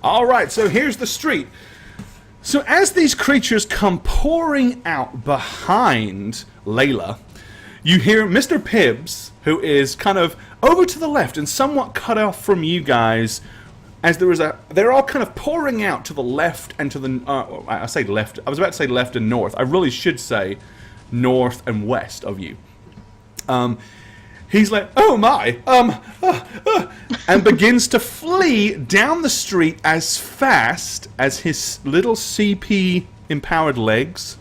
All right, so here's the street. So as these creatures come pouring out behind Layla, you hear Mr. Pibbs, who is kind of over to the left and somewhat cut off from you guys, as they're all kind of pouring out to the left and to the, I say left, I was about to say left and north. I really should say north and west of you. He's like, oh my, and begins to flee down the street as fast as his little CP-empowered legs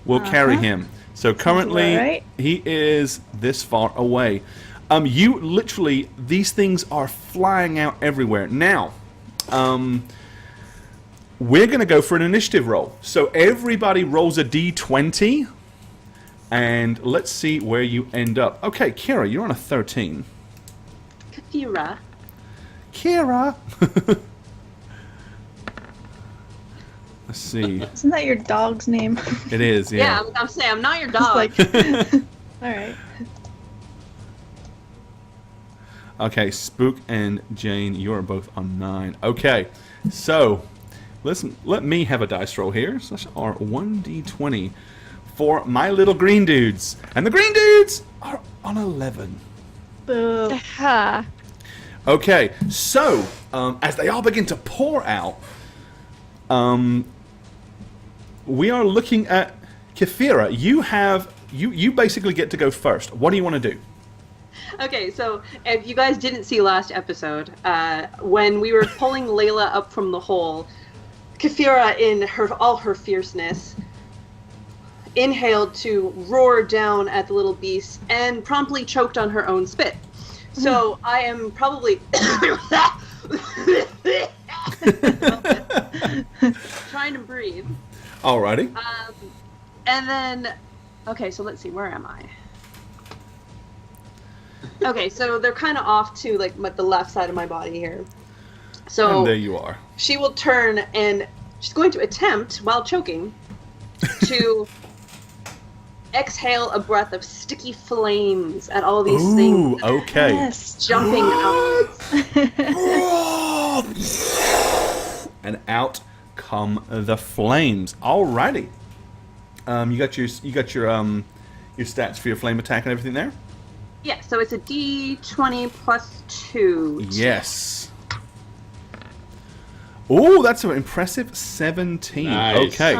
will carry him. So currently, he is this far away. You literally, these things are flying out everywhere. Now, we're going to go for an initiative roll. So everybody rolls a d20. And let's see where you end up. Okay, Kira, you're on a 13. Kira. Let's see. Isn't that your dog's name? It is, yeah. Yeah, I'm saying, I'm not your dog. Like, alright. Okay, Spook and Jane, you are both on 9. Okay, so listen, let me have a dice roll here. So that's our 1d20 for my little green dudes. And the green dudes are on 11. Boo. Okay, so as they all begin to pour out, we are looking at Kefira. You basically get to go first. What do you want to do? Okay, so if you guys didn't see last episode, when we were pulling Layla up from the hole, Kefira, in all her fierceness, inhaled to roar down at the little beast and promptly choked on her own spit. So I am probably trying to breathe. Alrighty. And then, okay, so let's see, where am I? Okay, so they're kind of off to like the left side of my body here. So and there you are. She will turn and she's going to attempt, while choking, to exhale a breath of sticky flames at all these things. Ooh, okay. Yes. Jumping out. And out come the flames. Alrighty. You got your stats for your flame attack and everything there? Yeah, so it's a d20 plus 2. Yes. Oh, that's an impressive 17. Nice. Okay.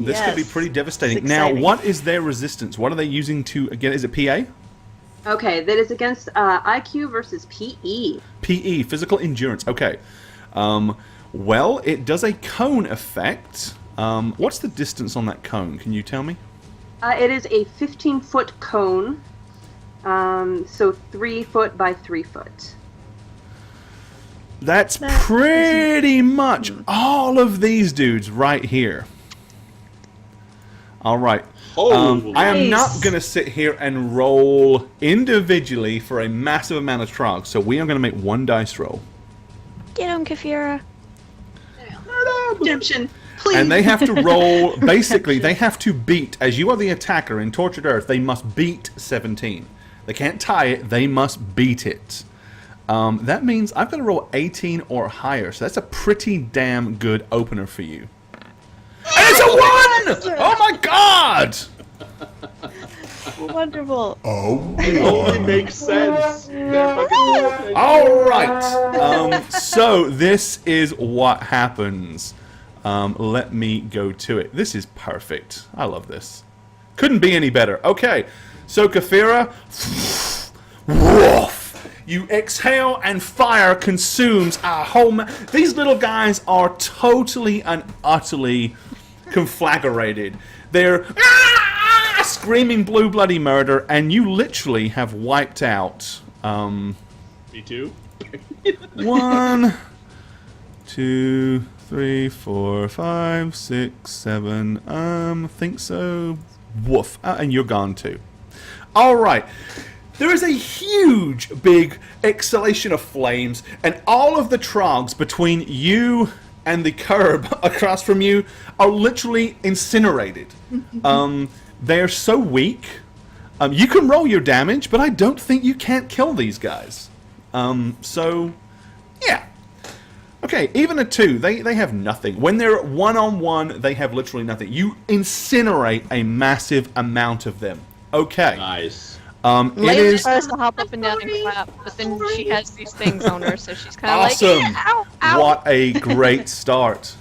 This could be yes. pretty devastating. It's Now, exciting. what is their resistance? What are they using to, again, is it PA? Okay, that is against IQ versus PE. PE, physical endurance. Okay. Well, it does a cone effect. What's the distance on that cone? Can you tell me? It is a 15-foot cone, so 3 foot by 3 foot. That's pretty much all of these dudes right here. All right. I am not going to sit here and roll individually for a massive amount of trogs, so we are going to make one dice roll. Get him, Kefira. Redemption, please. And they have to roll, basically, they have to beat, as you are the attacker in Tortured Earth, they must beat 17. They can't tie it, they must beat it. That means I've got to roll 18 or higher, so that's a pretty damn good opener for you. And it's a 1! Oh my god! Wonderful. It only makes sense. Alright, so this is what happens. Let me go to it. This is perfect. I love this. Couldn't be any better. Okay, so Kefira, woof. You exhale and fire consumes our whole... These little guys are totally and utterly conflagrated. They're screaming blue bloody murder, and you literally have wiped out... Me too. 1, 2, 3, 4, 5, 6, 7. Think so. Woof. And you're gone too. Alright. There is a huge, big exhalation of flames, and all of the trogs between you and the curb across from you are literally incinerated. They're so weak. You can roll your damage, but I don't think you can't kill these guys. So, yeah. Okay, even a 2, they have nothing. When they're one-on-one, they have literally nothing. You incinerate a massive amount of them. Okay. Nice. It Layla is tries to hop up and down and clap, but then she has these things on her, so she's kind of awesome. like, ow, ow. What a great start.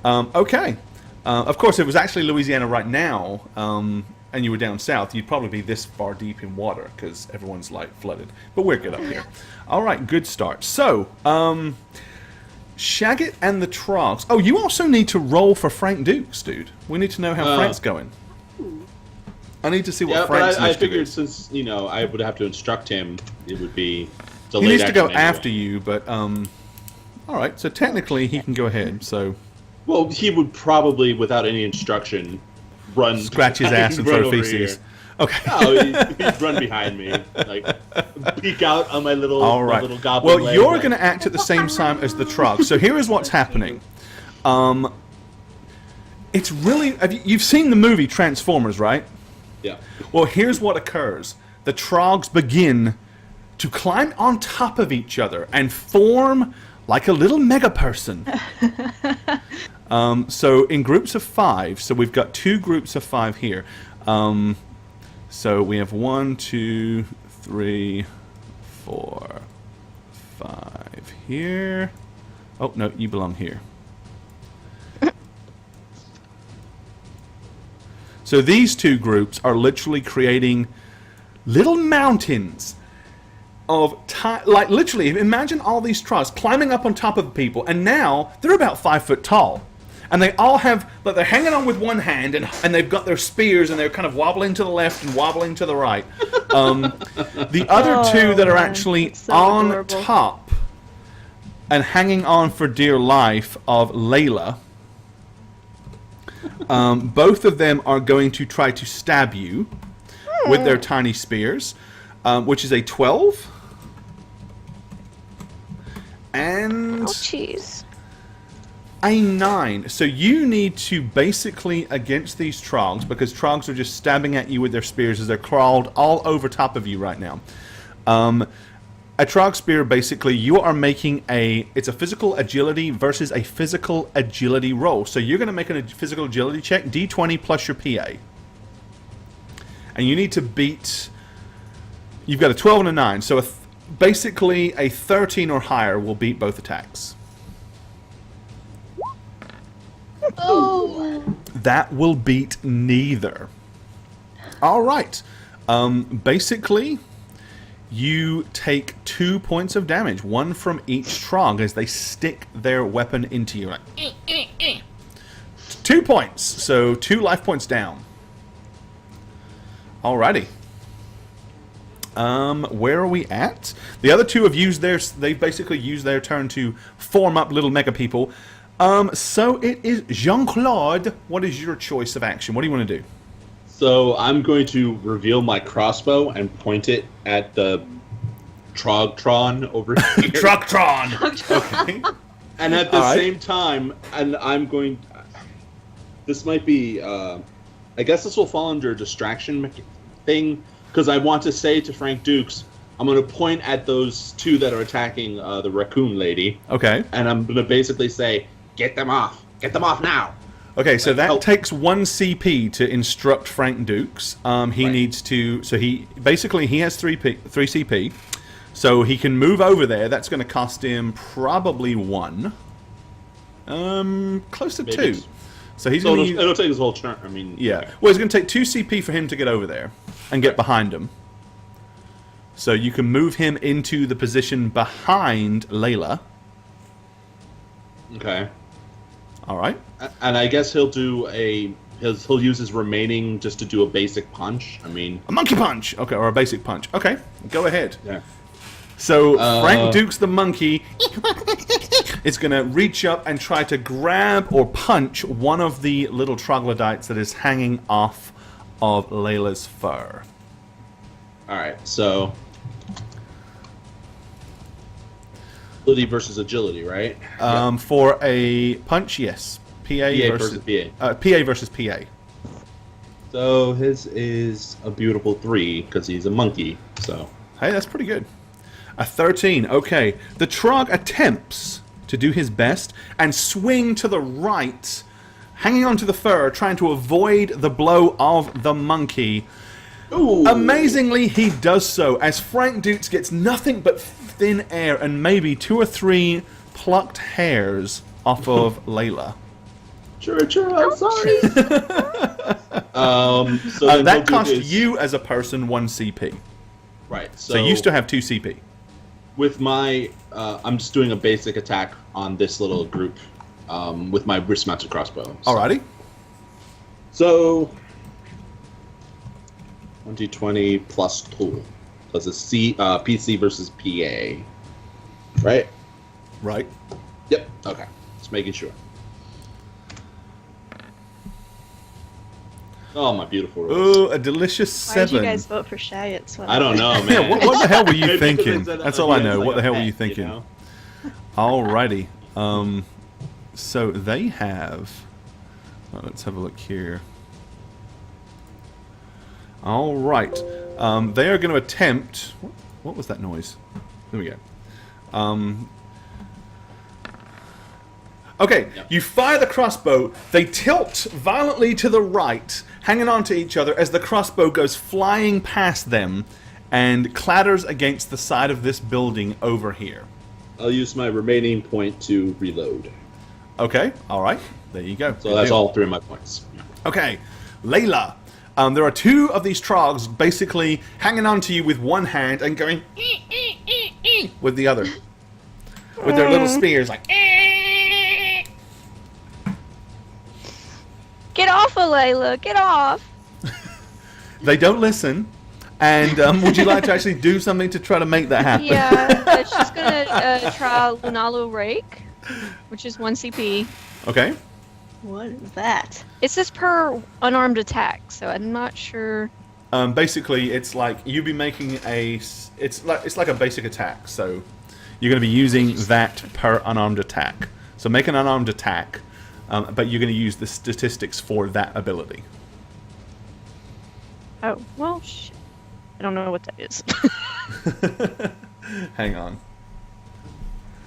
Okay. Of course, if it was actually Louisiana right now, and you were down south, you'd probably be this far deep in water because everyone's like flooded. But we're good up here. All right, good start. So, Shagget and the Trogs. Oh, you also need to roll for Frank Dukes, dude. We need to know how Frank's going. I need to see what Frank's but I initiative figured is. since, I would have to instruct him, it would be He delayed needs to go action anyway. after you, but all right. So technically, he can go ahead. So Well, he would probably, without any instruction, run... scratch his ass and run throw over feces. here. Okay. No, he'd run behind me, like, peek out on my little, All my right. little goblin Well, leg, you're like- going to act at the same time as the Trog. So here is what's happening. It's really... You've seen the movie Transformers, right? Yeah. Well, here's what occurs. The Trogs begin to climb on top of each other and form like a little mega person. So in groups of 5, so we've got 2 groups of 5 here. So we have 1, 2, 3, 4, 5 here. Oh, no, you belong here. So these 2 groups are literally creating little mountains of like literally imagine all these Trogs climbing up on top of people, and now they're about 5 foot tall, and they all have, like, they're hanging on with one hand, and they've got their spears, and they're kind of wobbling to the left and wobbling to the right. The other 2 that are man, actually it's so on adorable. top and hanging on for dear life of Layla. Both of them are going to try to stab you with their tiny spears, which is a 12. And Oh, jeez. a 9. So you need to basically, against these Trogs, because Trogs are just stabbing at you with their spears as they're crawled all over top of you right now. A Trog spear, basically, you are making it's a physical agility versus a physical agility roll. So you're going to make a physical agility check, D20 plus your PA. And you need to beat... You've got a 12 and a 9, so basically a 13 or higher will beat both attacks. Oh. That will beat neither. All right. Basically, you take 2 points of damage, 1 from each Trog as they stick their weapon into you. Like, 2 points, so 2 life points down. Alrighty. Where are we at? The other 2 have used they've basically used their turn to form up little mega people. So it is Jean-Claude. What is your choice of action? What do you want to do? So I'm going to reveal my crossbow and point it at the Trogtron over here. Trucktron! Okay. And at the All right. same time, and I'm going... This might be... I guess this will fall under a distraction thing, because I want to say to Frank Dukes, I'm going to point at those 2 that are attacking the raccoon lady, Okay. and I'm going to basically say, get them off. Get them off now. Okay, so that help. takes 1 CP to instruct Frank Dukes. He Right. needs to... So he has 3 CP. So he can move over there. That's going to cost him probably 1. Close to Maybe 2. it's- So he's So going to it'll take his whole turn. I mean... Yeah. Well, it's going to take 2 CP for him to get over there and get behind him. So you can move him into the position behind Layla. Okay. All right. And I guess he'll use his remaining just to do a basic punch. I mean... A monkey punch. Okay, or a basic punch. Okay, go ahead. Yeah. So Frank Dukes the monkey is going to reach up and try to grab or punch one of the little troglodytes that is hanging off of Layla's fur. Alright, so... Agility versus agility, right? For a punch, yes. PA versus PA. PA versus PA. So his is a beautiful 3, because he's a monkey, so... Hey, that's pretty good. A 13. Okay. The Trog attempts to do his best and swing to the right, hanging onto the fur, trying to avoid the blow of the monkey. Ooh. Amazingly, he does so, as Frank Dukes gets nothing but thin air and maybe 2 or 3 plucked hairs off of Layla. Sure, I'm sorry. So then That he'll do cost his- you as a person 1 CP. Right. So you still have 2 CP. With my, I'm just doing a basic attack on this little group with my wrist-mounted crossbow. So. Alrighty. So, 1d20 plus tool. Plus a PC versus PA. Right? Right. Yep. Okay. Just making sure. Oh, my beautiful rolls. Oh, a delicious Why 7. did you guys vote for Shayets? I don't know, man. Yeah, what the hell were you Maybe because thinking? I said That's all I yeah, know. it's What the like hell a were you pet, thinking? know? Alrighty. So they have... let's have a look here. Alright. They are going to attempt... What was that noise? There we go. Okay, Yep. you fire the crossbow. They tilt violently to the right, hanging on to each other as the crossbow goes flying past them and clatters against the side of this building over here. I'll use my remaining point to reload. Okay, alright. There you go. So that's all 3 of my points. Okay, Layla. There are 2 of these trogs basically hanging on to you with one hand and going with the other. With their little spears, like... Get off of Layla! Get off! They don't listen. And would you like to actually do something to try to make that happen? Yeah, she's gonna try Lunalo Rake, which is 1 CP. Okay. What is that? It says per unarmed attack, so I'm not sure. Basically, it's like you'd be making it's like a basic attack. So you're going to be using that per unarmed attack. So make an unarmed attack, but you're going to use the statistics for that ability. Oh, well, I don't know what that is. Hang on.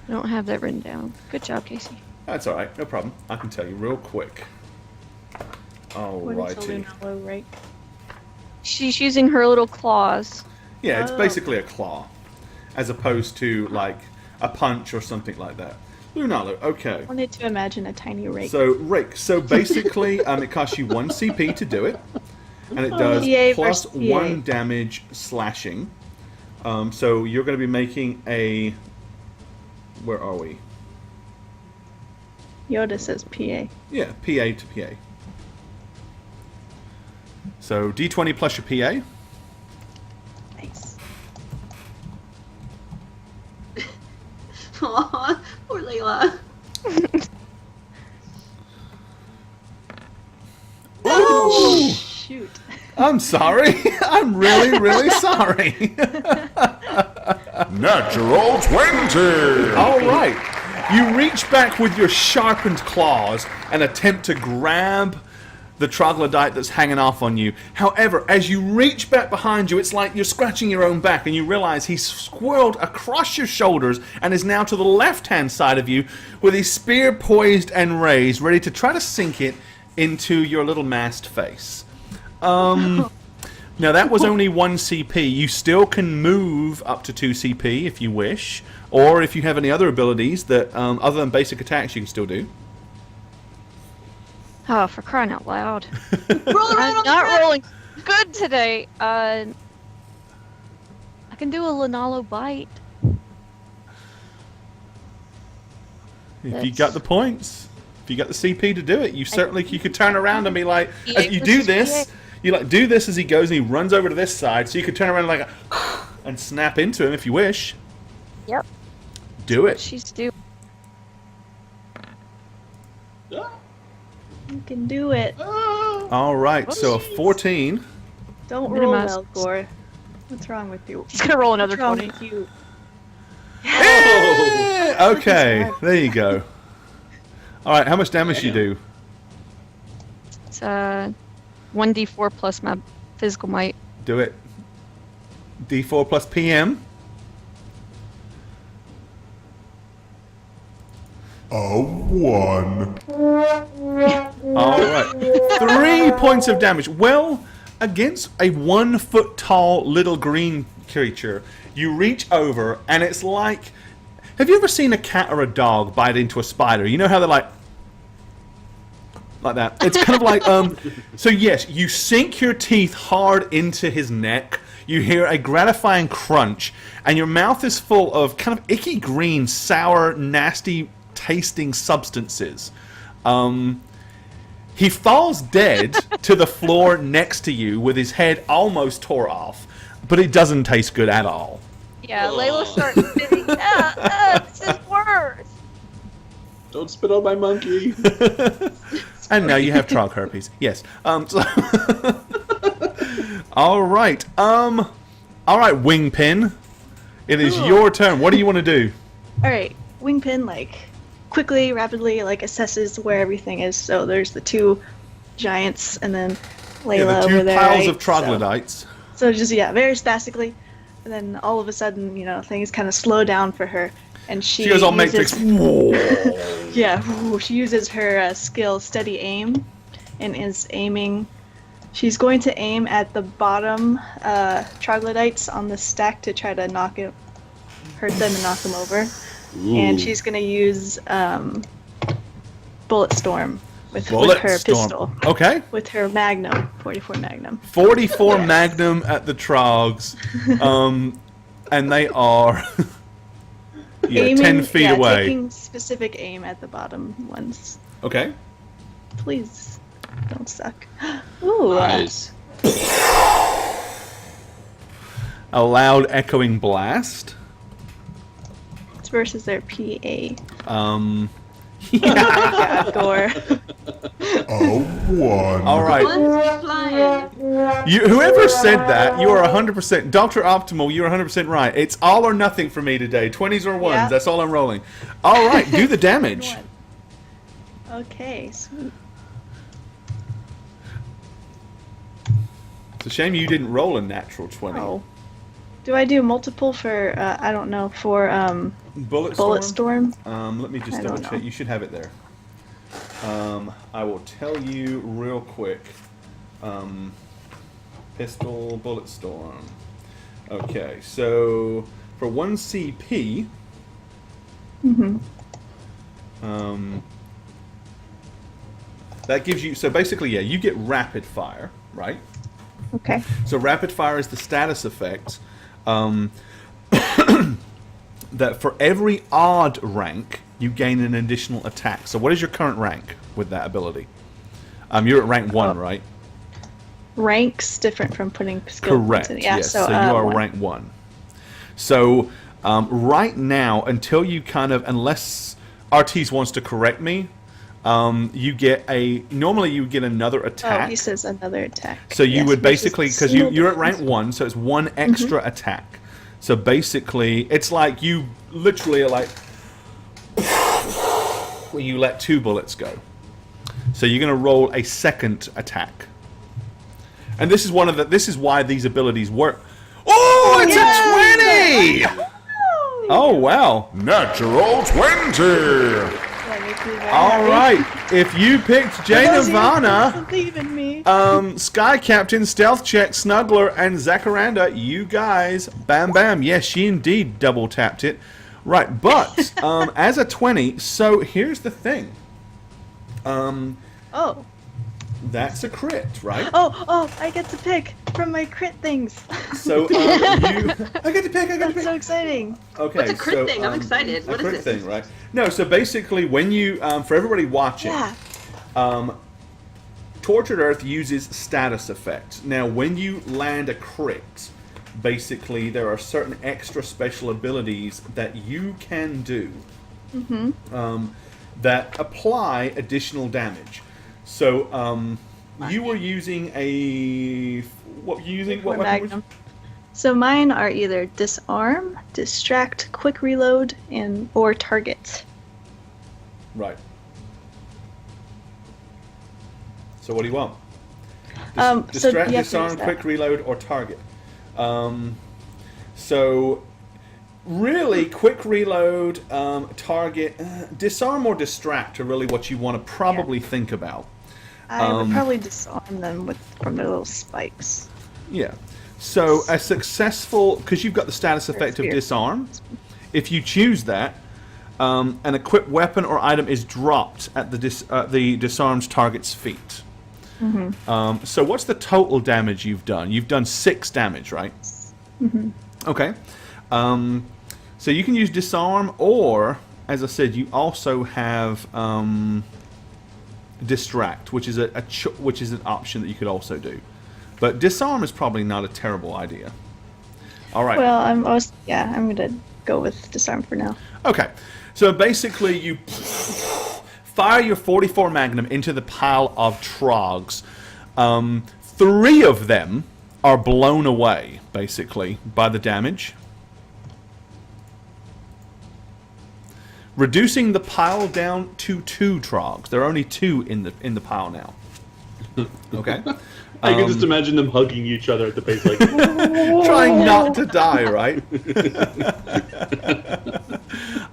I don't have that written down. Good job, Casey. That's all right. No problem. I can tell you real quick. What is a Alrighty. Lunalo rake? She's using her little claws. Yeah, it's Oh. basically a claw, as opposed to like a punch or something like that. Lunalo. Okay. I wanted to imagine a tiny rake. So rake. So basically, it costs you 1 CP to do it, and it does PA plus versus PA. 1 damage slashing. So you're going to be making a. Where are we? Yoda says PA. Yeah, PA to PA. So D20 plus your PA. Nice. Aw, poor Layla. Ooh! Shoot. I'm sorry. I'm really, really sorry. Natural 20! All right. You reach back with your sharpened claws and attempt to grab the troglodyte that's hanging off on you. However, as you reach back behind you, it's like you're scratching your own back and you realize he's swirled across your shoulders and is now to the left-hand side of you with his spear poised and raised, ready to try to sink it into your little masked face. Now, that was only 1 CP. You still can move up to 2 CP if you wish, or if you have any other abilities that, other than basic attacks, you can still do. Oh, for crying out loud. Roll around I'm on the not ground. rolling good today. I can do a Lunalo bite. If you got the points, if you got the CP to do it, you could turn around and be like, PA as you do versus this, PA. you like do this as he goes and he runs over to this side, so you could turn around and and snap into him if you wish. Yep. Do it. She's due. You can do it. All right, so a 14. Don't roll Minimize. well, Gore. What's wrong with you? She's gonna roll another What's wrong 20. with you? Okay, there you go. All right, how much damage you do? It's 1d4 plus my physical might. Do it. D4 plus PM. A 1. All right. 3 points of damage. Well, against a 1 foot tall little green creature, you reach over and it's like... Have you ever seen a cat or a dog bite into a spider? You know how they're like that. It's kind of like... So yes, you sink your teeth hard into his neck. You hear a gratifying crunch, and your mouth is full of kind of icky green, sour, nasty tasting substances. He falls dead to the floor next to you with his head almost tore off, but it doesn't taste good at all. Yeah, Layla starts spitting. This is worse. Don't spit on my monkey. And now you have trog herpes. Yes. All right. All right, Wingpin. It is your turn. What do you want to do? Alright, Wingpin, like, quickly, rapidly, like, assesses where everything is. So there's the 2 giants, and then Layla The 2 over there. piles right? of troglodytes. So just, yeah, very spastically. And then all of a sudden, things kind of slow down for her. And she She goes all uses, Matrix. yeah, she uses her skill Steady Aim and is aiming. She's going to aim at the bottom troglodytes on the stack to try to hurt them and knock them over. Ooh. And she's going to use Bullet Storm with Bullet her storm. pistol. Okay. With her Magnum, 44 Magnum. 44 Yes. Magnum at the trogs. And they are 10 feet away. Taking specific aim at the bottom ones. Okay. Please don't suck. Ooh. Nice. A loud echoing blast. It's versus their PA. Yeah. Gore. A 1. All right. One's flying. Whoever said that, you are 100%. Dr. Optimal, you're 100% right. It's all or nothing for me today. 20s or 1s. Yeah. That's all I'm rolling. All right. Do the damage. Okay, sweet. It's a shame you didn't roll a natural 20. Oh. Do I do multiple for, I don't know, for Bullet Bullet Storm? Storm? Let me just I double don't check. know. You should have it there. I will tell you real quick. Pistol, Bullet Storm. Okay, so for 1 CP, Mm-hmm. that gives you. So basically, yeah, you get rapid fire, right? Okay. So rapid fire is the status effect. That for every odd rank, you gain an additional attack. So what is your current rank with that ability? You're at rank 1, right? Ranks different from putting skill Correct. points in. Yeah, yes. so, you are 1. rank 1. So right now, until you unless Artis wants to correct me, you get normally you get another Oh, attack. he says another attack. So you Yes, would versus basically, because single you're at rank defense. 1, so it's 1 extra attack. So basically, it's like you literally are like when you let 2 bullets go. So you're going to roll a second attack, and this is why these abilities work. Oh, it's a 20! Oh wow! Natural 20. That makes me very All happy. right, if you picked Jay For those of you who Nirvana. believe in me. Sky Captain, Stealth Check, Snuggler, and Zakaranda, you guys, bam bam. Yes, she indeed double tapped it. Right, but as a 20, so here's the thing. Oh. That's a crit, right? Oh, I get to pick from my crit things. So I get to pick. That's so exciting. Okay, What's a crit so, thing? I'm excited. What a is crit this? thing, right? No, so basically, when you for everybody watching, Yeah. Tortured Earth uses status effects. Now, when you land a crit, basically there are certain extra special abilities that you can do that apply additional damage. So, you were using what were you using? What weapon? Magnum. So mine are either disarm, distract, quick reload, or target. Right. So what do you want? So Distract, you have to disarm, use that. quick reload, or target. So Really, quick reload, target, disarm or distract are really what you want to probably think about. I would probably disarm them from their little spikes. Yeah. So a successful, because you've got the status effect of Spear. disarm, if you choose that, an equipped weapon or item is dropped at the disarmed target's feet. So what's the total damage you've done? You've done 6 damage, right? Okay. So you can use disarm, or, as I said, you also have distract, which is which is an option that you could also do. But disarm is probably not a terrible idea. All right. Well, I'm gonna go with disarm for now. Okay. So basically, you fire your 44 Magnum into the pile of trogs. 3 of them are blown away, basically, by the damage, reducing the pile down to 2 trogs. There are only 2 in the pile now. Okay. I can just imagine them hugging each other at the base, like Trying not to die, right?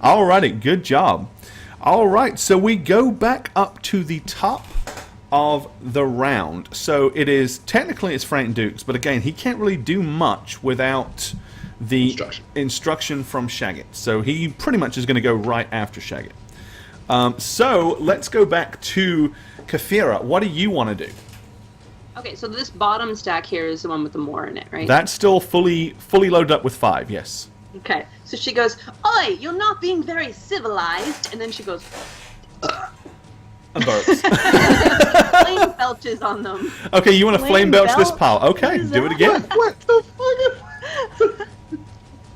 Alrighty, good job. Alright, so we go back up to the top of the round. So it is, technically it's Frank Dukes, but again, he can't really do much without the instruction from Shagget. So he pretty much is going to go right after Shagget. So let's go back to Kafira. What do you want to do? Okay, so this bottom stack here is the one with the more in it, right? That's still fully loaded up with 5, yes. Okay, so she goes, "Oi, you're not being very civilized," and then she goes, And burps. flame belches on them. Okay, you want to flame Flame belch this belch? pile. Okay, What is do it that? again. what the fuck?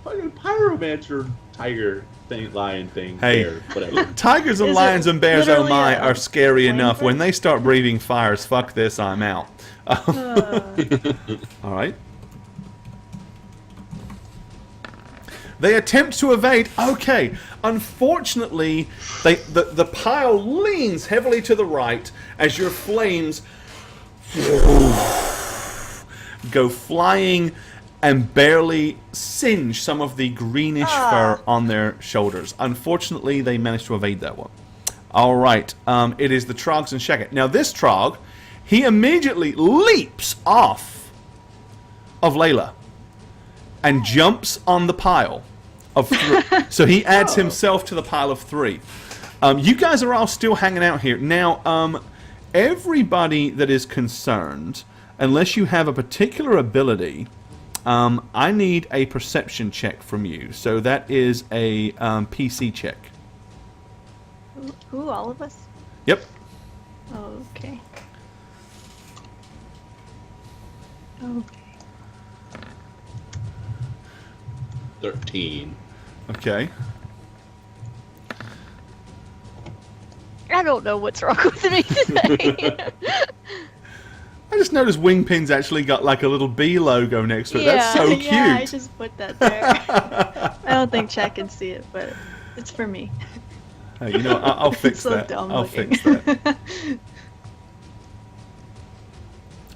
Fucking pyromancer tiger thing, lion thing, Hey. bear, whatever. Tigers and Is lions it and bears, oh literally my, a are scary flame enough. When burst? they start breathing fires, fuck this, I'm out. Alright. They attempt to evade. Okay. Unfortunately, the pile leans heavily to the right as your flames go flying and barely singe some of the greenish fur on their shoulders. Unfortunately, they managed to evade that one. All right, it is the Trogs and Shagget. Now, this Trog, he immediately leaps off of Layla and jumps on the pile of 3. So he adds himself to the pile of 3. You guys are all still hanging out here. Now, everybody that is concerned, unless you have a particular ability, I need a perception check from you. So that is a PC check. Who, all of us? Yep. Okay. Okay. 13. Okay. I don't know what's wrong with me today. I just noticed Wingpin's actually got like a little B logo next to it. That's so cute. Yeah, I just put that there. I don't think Chat can see it, but it's for me. Hey, you know, I'll fix It's so that. dumb I'll looking. fix that.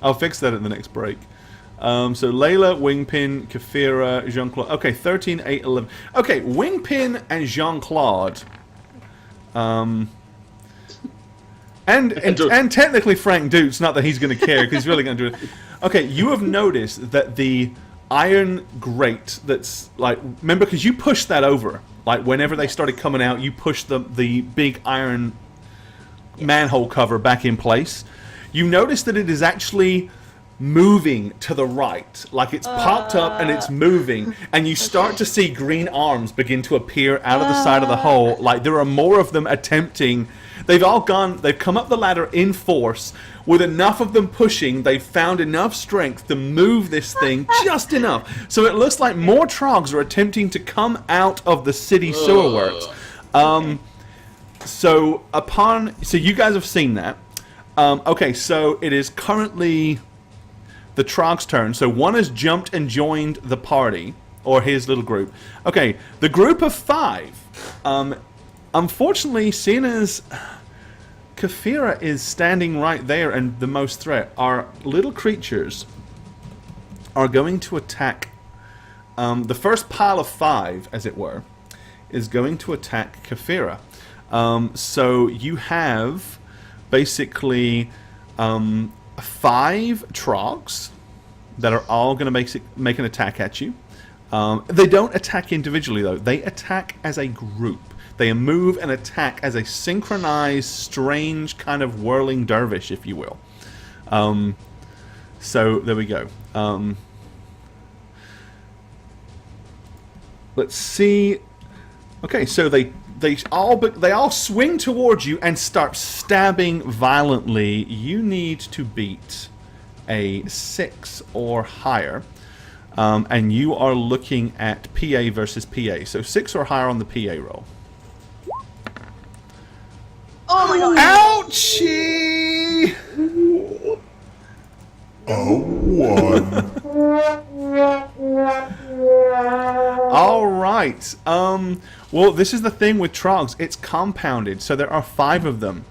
I'll fix that at the next break. So Layla, Wingpin, Kafira, Jean-Claude. Okay, 13, 8, 11. Okay, Wingpin and Jean-Claude. And technically Frank Dukes, not that he's going to care, because he's really going to do it. Okay, you have noticed that the iron grate that's, like, remember, because you pushed that over. Like, whenever they started coming out, you pushed the big iron manhole cover back in place. You notice that it is actually moving to the right. Like, it's popped up and it's moving. And you start to see green arms begin to appear out of the side of the hole. Like, there are more of them attempting. They've come up the ladder in force. With enough of them pushing, they've found enough strength to move this thing just enough. So it looks like more Trogs are attempting to come out of the city sewer works. So you guys have seen that. Okay, so it is currently the Trog's turn. So one has jumped and joined the party, or his little group. Okay, the group of 5. Unfortunately, seeing as Kafira is standing right there and the most threat, our little creatures are going to attack The first pile of 5, as it were, is going to attack Kafira. So you have basically 5 Trogs that are all going to make an attack at you. They don't attack individually, though. They attack as a group. They move and attack as a synchronized, strange kind of whirling dervish, if you will. So there we go. Let's see. Okay, so they all swing towards you and start stabbing violently. You need to beat a 6 or higher, and you are looking at PA versus PA. So 6 or higher on the PA roll. Oh my god! Ouchie! A 1. All right. Well, this is the thing with Trogs. It's compounded, so there are 5 of them.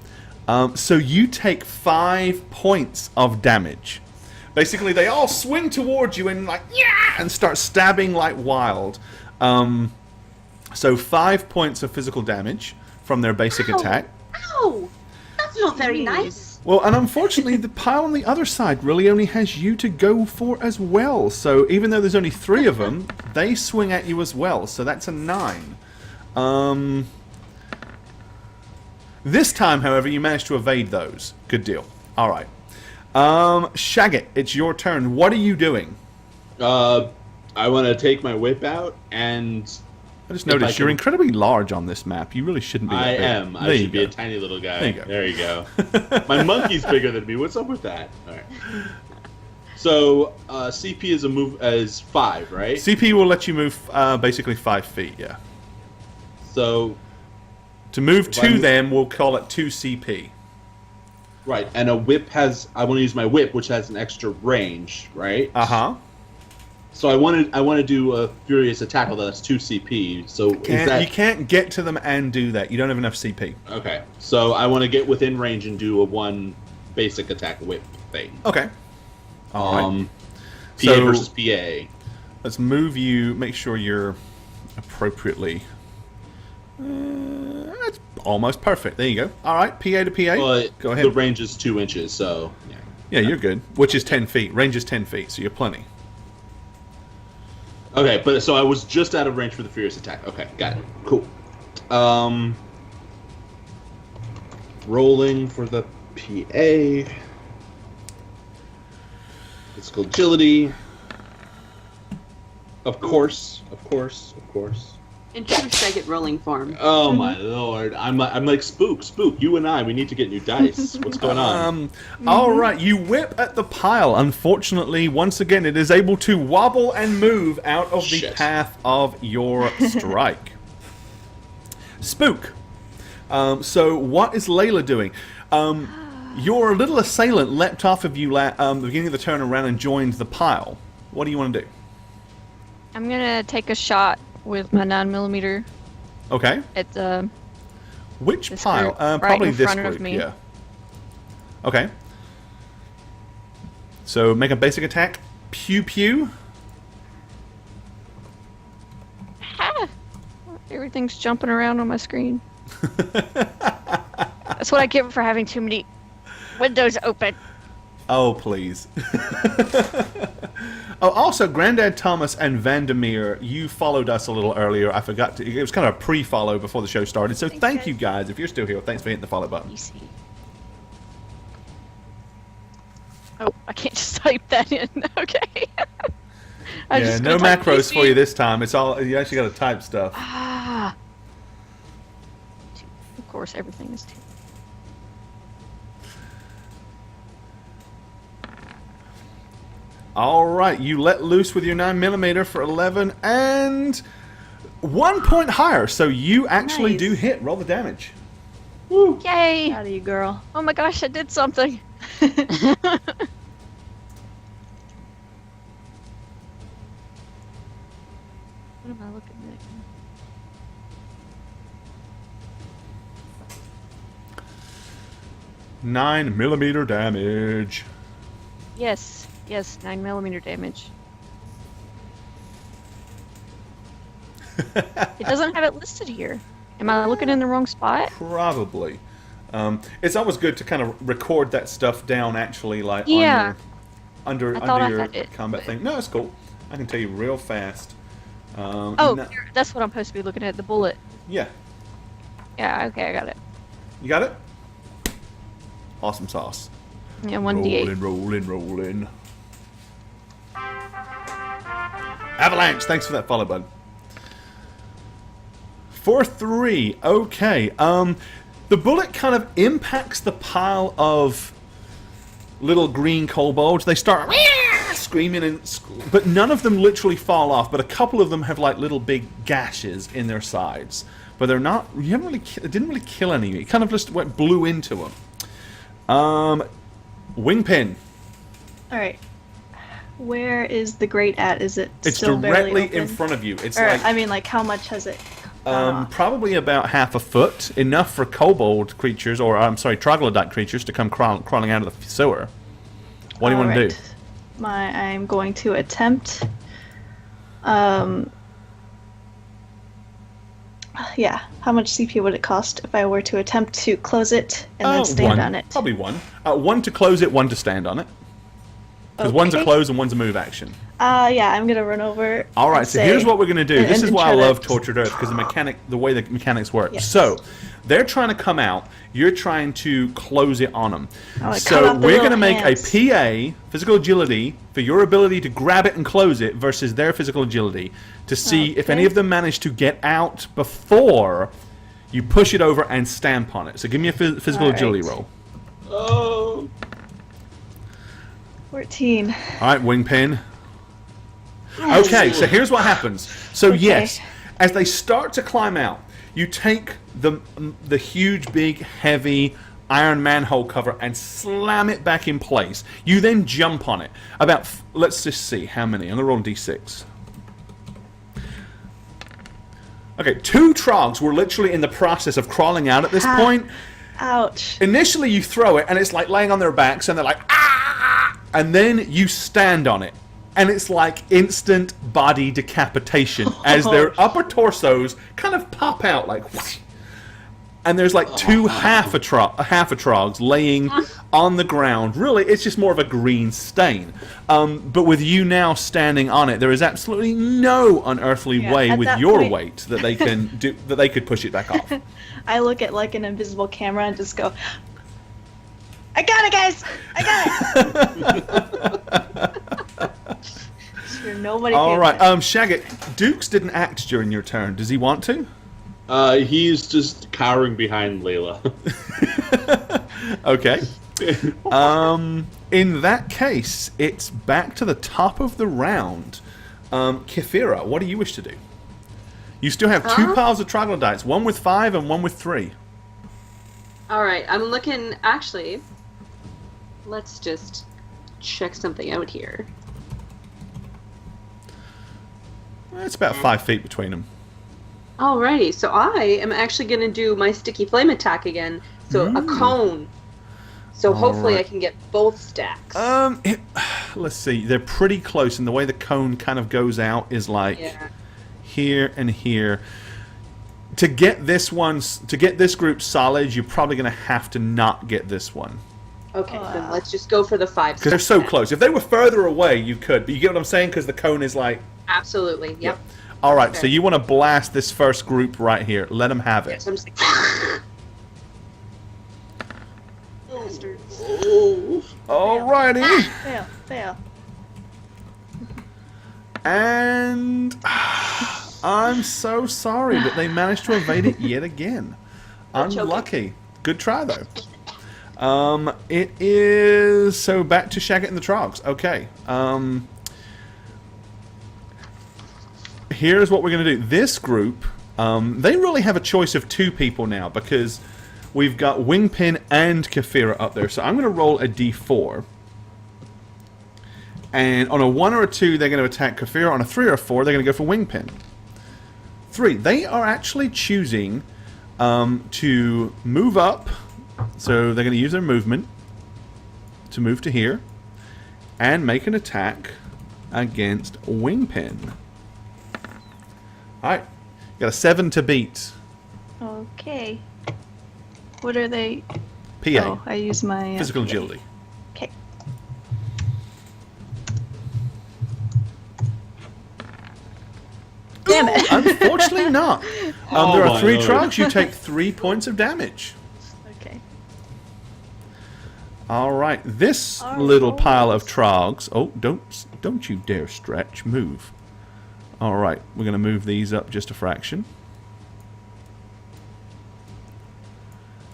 So you take 5 points of damage. Basically, they all swing towards you and and start stabbing like wild. So 5 points of physical damage from their basic attack. Ow! That's not very nice. Well, and unfortunately, the pile on the other side really only has you to go for as well. So even though there's only 3 of them, they swing at you as well. So that's a 9. This time, however, you managed to evade those. Good deal. All right. Shagget, it's your turn. What are you doing? I want to take my whip out and... I just noticed you're incredibly large on this map. You really shouldn't be. I that big. am. There I you should be go. a tiny little guy. There you go. There you go. My monkey's bigger than me. What's up with that? All right. So CP is a move as 5, right? CP will let you move basically 5 feet. Yeah. So To move I to move- them, we'll call it 2 CP. right, and a whip has. I want to use my whip, which has an extra range, right? Uh huh. So I want to do a furious attack, although that's 2 CP. So is that You can't get to them and do that. You don't have enough CP. okay? So I want to get within range and do a 1 basic attack whip thing. Okay. All right. PA So- versus PA. Let's move you. Make sure you're appropriately. That's almost perfect. There you go. All right. PA to PA. But Go ahead. the range is 2 inches, so yeah. Yeah, you're good. Which is 10 feet. Range is 10 feet, so you're plenty. Okay, but so I was just out of range for the furious attack. Okay, got it. Cool. Rolling for the PA. Physical agility. Of course. In true Shagget rolling form. Oh my lord! I'm like Spook. You and I, we need to get new dice. What's going on? All right, you whip at the pile. Unfortunately, once again, it is able to wobble and move out of the Shit. path of your strike. Spook. So what is Layla doing? Your little assailant leapt off of you the beginning of the turn around and joined the pile. What do you want to do? I'm gonna take a shot with my 9mm Okay. at the. Which This pile? group, right Probably in this front of group. me. Yeah. Okay. So make a basic attack. Pew pew. Ah! Everything's jumping around on my screen. That's what I get for having too many windows open. Oh, please. Oh, also, Grandad Thomas and Vandermeer, you followed us a little earlier. I forgot to. It was kind of a pre-follow before the show started. So thank you guys. If you're still here, thanks for hitting the follow button. You see. Oh, I can't just type that in. Okay. I'm Yeah, just no gonna type macros for PC. you this time. It's all you actually got to type stuff. Ah. Of course, everything is 2. All right, you let loose with your 9mm for 11 and 1 point higher. So you actually Nice. do hit. Roll the damage. Yay! Proud of you, girl. Oh my gosh, I did something. What am I looking at? 9mm damage. Yes, 9mm damage. It doesn't have it listed here. Am I looking in the wrong spot? Probably. It's always good to kind of record that stuff down, actually, like Yeah. under I thought I your had it. combat thing. No, it's cool. I can tell you real fast. Oh, no- that's what I'm supposed to be looking at, the bullet. yeah. Yeah, okay, I got it. You got it? Awesome sauce. Yeah, 1d8. Rolling. Avalanche, thanks for that follow, bud. 4-3. Okay. The bullet kind of impacts the pile of little green kobolds. They start screaming, but none of them literally fall off. But a couple of them have like little big gashes in their sides. But they're not. You haven't really. It didn't really kill any. It kind of just blew into them. Wingpin. All right. Where is the grate at? Is it It's still barely directly open? in front of you. It's Or, like I mean, like, how much has it gone off? probably about half a foot, enough for kobold creatures, or I'm sorry, troglodyte creatures to come crawling out of the sewer. What do you want to do? Alright. I'm going to attempt. Yeah. How much CP would it cost if I were to attempt to close it and then stand one. on it? Probably one. One to close it, one to stand on it. Because one's a Okay. close and one's a move action. Yeah, I'm gonna run over. All right, and so here's say- what we're going to do. and- This is and why I try to- love Tortured Earth, because the way the mechanics work. Yes. So, they're trying to come out. You're trying to close it on them. Oh, cut So, off the we're going to little make hands. a PA, physical agility, for your ability to grab it and close it versus their physical agility to see if any Okay. of them manage to get out before you push it over and stamp on it. So, give me a physical All agility right. roll. Oh. 14. All right, Wingpin. Okay, so here's what happens. So Okay. yes, as they start to climb out, you take the huge, big, heavy iron manhole cover and slam it back in place. You then jump on it. Let's just see how many. I'm gonna roll a d6. Okay, 2 trogs were literally in the process of crawling out at this Ah. point. Ouch. Initially, you throw it, and it's like laying on their backs, and they're like, ah! And then you stand on it, and it's like instant body decapitation as their upper torsos kind of pop out, like, whoosh. And there's like 2 half-a-trogs laying on the ground. Really, it's just more of a green stain. But with you now standing on it, there is absolutely no unearthly Yeah, way at with that your point- weight that they can do that they could push it back off. I look at like an invisible camera and just go, I got it, guys! I got it! Sure, nobody All paid right, attention. Shagget. Dukes didn't act during your turn. Does he want to? He's just cowering behind Layla. Okay. In that case, it's back to the top of the round. Kefira, what do you wish to do? You still have 2 piles of troglodytes, one with 5 and one with 3. All right, I'm looking. Actually, let's just check something out here. It's about 5 feet between them. Alrighty, so I am actually going to do my sticky flame attack again. So a cone. So hopefully I Alright. can get both stacks. Let's see. They're pretty close, and the way the cone kind of goes out is like Yeah. here and here. To get this group solid, you're probably going to have to not get this one. Okay, then let's just go for the 5 Because they're so close. If they were further away, you could. But you get what I'm saying? Because the cone is like... Absolutely, yep. All right, so Okay. you want to blast this first group right here. Let them have it. So I'm just like... Bastards. Alrighty. Fail. And I'm so sorry that they managed to evade it yet again. choking. Unlucky. Good try though. It is so back to Shagget and the Trogs. Okay. Here's what we're going to do. This group, they really have a choice of 2 people now because we've got Wingpin and Kefira up there. So I'm going to roll a d4. And on a 1 or a 2, they're going to attack Kefira. On a 3 or a 4, they're going to go for Wingpin. 3. They are actually choosing to move up. So they're going to use their movement to move to here and make an attack against Wingpin. Alright, Got a 7 to beat. Okay. What are they? PA. Oh, I use my Physical PA. agility. Okay. Damn it. Unfortunately not. Oh there are my 3 lord. trogs. You take 3 points of damage. Okay. All right. This All little right. pile of trogs. Oh, don't you dare stretch. Move. All right. We're going to move these up just a fraction.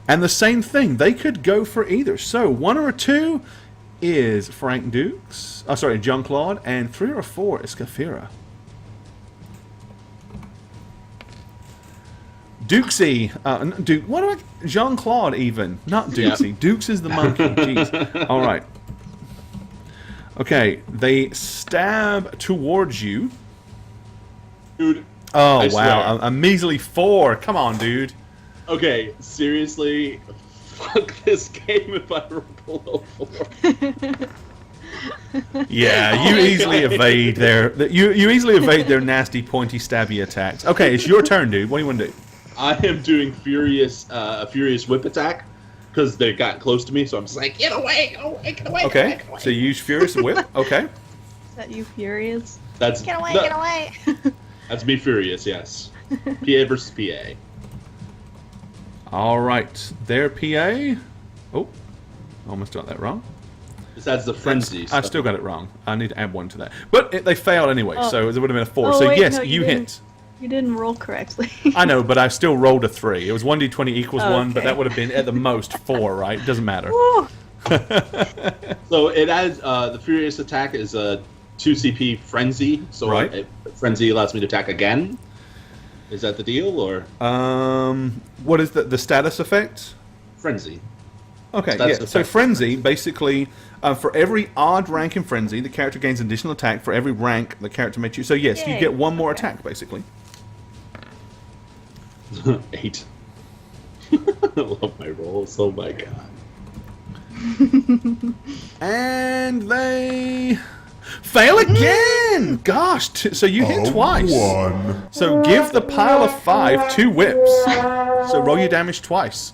And the same thing. They could go for either. So 1 or a 2 is Frank Dukes. Oh, sorry, Jean Claude, and 3 or a 4 is Kafira. Dukesy, Duke. What do I? Jean Claude, even not Dukesy. Yep. Dukes is the monkey. Jeez. All right. Okay, they stab towards you. Dude. Oh I wow, swear. a measly 4. Come on, dude. Okay, seriously, fuck this game if I roll below 4. Yeah, you easily evade you easily evade their nasty pointy stabby attacks. Okay, it's your turn, dude. What do you want to do? I am doing a furious whip attack because they got close to me, so I'm just like, get away, get away, get away. Okay, get away. so you use Furious Whip. Okay. Is that you furious? That's Get away, no, get away! That's me furious, yes. PA versus PA. All right, their PA. Oh, almost got that wrong. This adds the frenzy. I've still got it wrong. I need to add 1 to that. But they failed anyway, Oh. so it would have been a 4. Oh, so wait, yes, no, you you hit. didn't. You didn't roll correctly. I know, but I still rolled a 3. It was 1d20 equals 1, but Okay. that would have been at the most 4, right? It doesn't matter. Woo. So it adds the furious attack is a 2 CP frenzy. So Right. frenzy allows me to attack again. Is that the deal or What is the status effect? frenzy? Okay, That's yeah. the So effect. Frenzy, basically, for every odd rank in Frenzy, the character gains additional attack. For every rank the character may choose. So yes, you Yay. get 1 more Okay. attack, basically. 8. I love my rolls. Oh my god. And they fail again! Gosh, so you hit twice. 1. So give the pile of 5 2 whips. So roll your damage twice.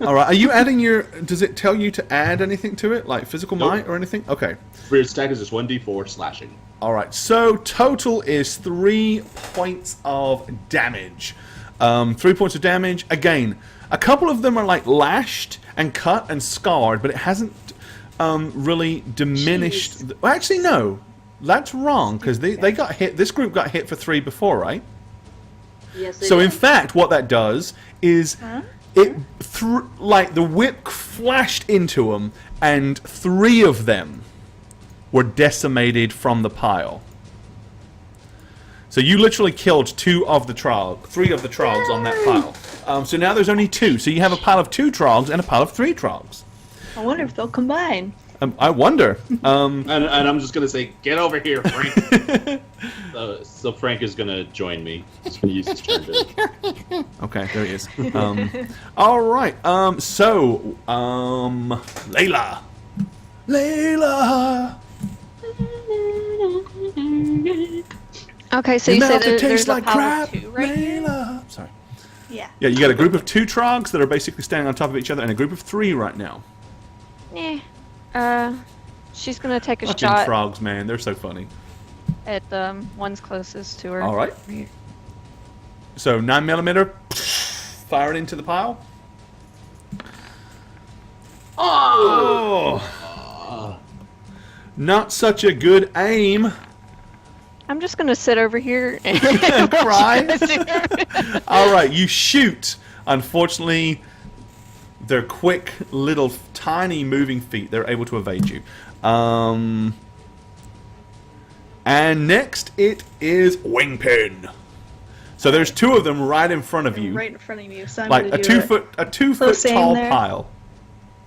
Alright, are you adding your... Does it tell you to add anything to it? Like physical Nope. might or anything? Okay. Furious attack is just 1d4 slashing. Alright, so total is 3 points of damage. 3 points of damage. Again, a couple of them are like lashed and cut and scarred, but it hasn't really diminished... Well, actually, no. That's wrong, because they got hit... This group got hit for 3 before, right? Yes, they So in did. fact, what that does is it like the whip flashed into them, and 3 of them were decimated from the pile. So you literally killed 2 of the trogs, 3 of the trogs on that pile. So now there's only 2. So you have a pile of 2 trogs and a pile of 3 trogs. I wonder if they'll combine. I wonder. And I'm just gonna say, get over here, Frank. So Frank is gonna join me. He's gonna use his turn to... Okay, there he is. All right. So, Layla. Layla. Okay, so Your you say mouth, it there's tastes a like pile crap. of 2 right here? Layla. Sorry. Yeah. Yeah, you got a group of 2 trogs that are basically standing on top of each other, and a group of 3 right now. She's gonna take a Fucking shot frogs, man, they're so funny. at one's closest to her. All right. So 9mm, fire it into the pile. Oh! Not such a good aim. I'm just gonna sit over here and Cry. All right, you shoot. Unfortunately, their quick, little, tiny moving feet, they're able to evade you. And next, it is Wingpin. So there's 2 of them right in front of you, Right in front of you. So I'm like gonna a do 2 foot close aim tall there. pile.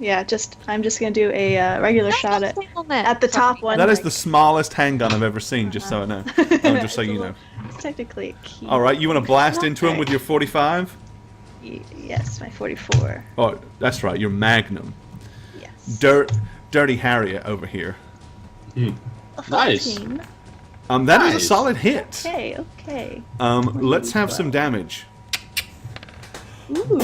Yeah, I'm just gonna do a regular shot at the top one. That is like, the smallest handgun I've ever seen. Just so I know. Just so you know. It's technically a key. All right, you want to blast not into him very- with your 45? Yes, my 44. Oh, that's right, your Magnum. Yes. Dirty Harriet over here. A Nice. 14. That is a Nice. solid hit. Okay. Let's have some damage. Ooh.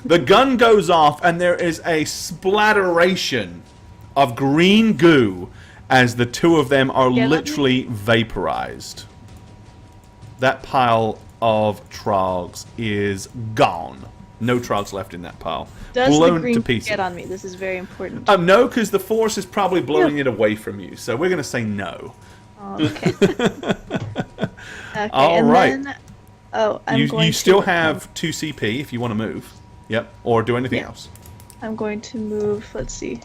The gun goes off, and there is a splatteration of green goo as the two of them are Yeah, let me- literally vaporized. That pile of trogs is gone. No trogs left in that pile. Does Blown the green to pieces. get on me? This is very important. No, because the force is probably blowing it away from you. So we're going to say no. Okay. Okay. All and right. Then, I'm You going still to, have 2 CP if you want to move. Yep. Or do anything Yeah. else. I'm going to move. Let's see.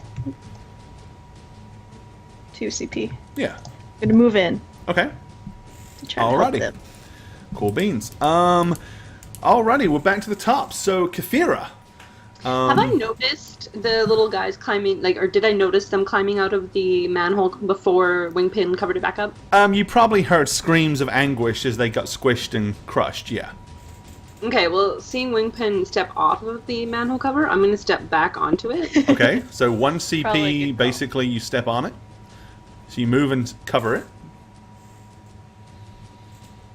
2 CP. Yeah. Gonna move in. Okay. To try to help Alrighty. them. Cool beans. Alrighty, we're back to the top. So, Kafira. Have I noticed the little guys climbing, or did I notice them climbing out of the manhole before Wingpin covered it back up? You probably heard screams of anguish as they got squished and crushed, yeah. Okay, well, seeing Wingpin step off of the manhole cover, I'm going to step back onto it. Okay, so 1 Probably CP, good call. basically you step on it. So you move and cover it.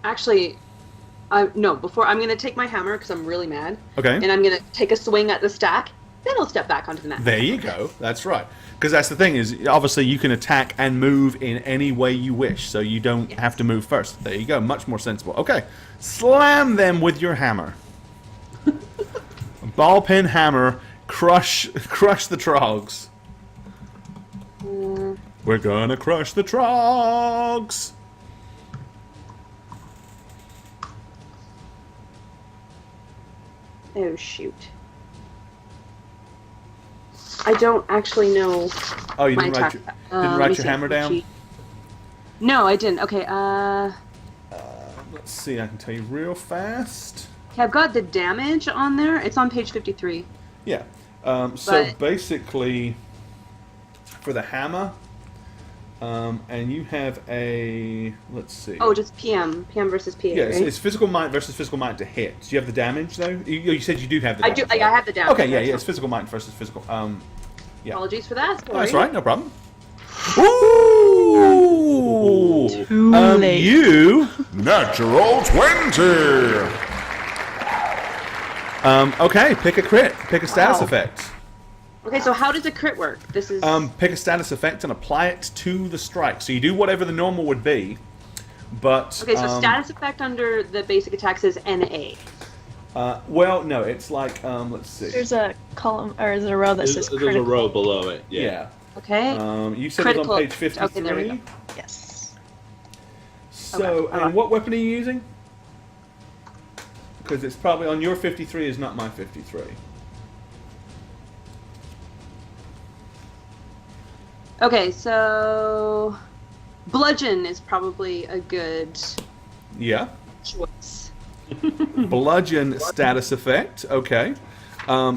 Actually, before I'm going to take my hammer because I'm really mad, Okay. and I'm going to take a swing at the stack, then I'll step back onto the mat. There you go. That's right. Because that's the thing is, obviously you can attack and move in any way you wish, so you don't have to move first. There you go. Much more sensible. Okay. Slam them with your hammer. Ball pin hammer. Crush the trogs. We're gonna crush the trogs. Oh, shoot. I don't actually know Oh, you my didn't write attack. your, didn't Let write me your see. hammer down? No, I didn't. Okay, Let's see. I can tell you real fast. okay, I've got the damage on there. It's on page 53. Yeah. So But- basically, for the hammer, and you have a, let's see. Oh, just PM versus PA, yeah, right? it's physical might versus physical might to hit. Do you have the damage though? You said you do have the I damage. do. I have the damage. Okay, yeah, That's it's physical might versus physical. Yeah. Apologies for that. Oh, that's sorry. right, no problem. Ooh! Too late. You. Natural 20. Okay, pick a crit. Pick a status Wow. effect. Okay, so how does a crit work? This is. Pick a status effect and apply it to the strike. So you do whatever the normal would be, but Okay, so status effect under the basic attacks is NA. well, no, it's like let's see. There's a column, or is it a row that says There's critical? a row below it. Yeah. Yeah. Okay. You said it was Critical- on page 53. okay, there we go. Yes. So, Okay, and what weapon are you using? Because it's probably on your 53 is not my 53. Okay, so bludgeon is probably a good Yeah. choice. Bludgeon status effect. Okay.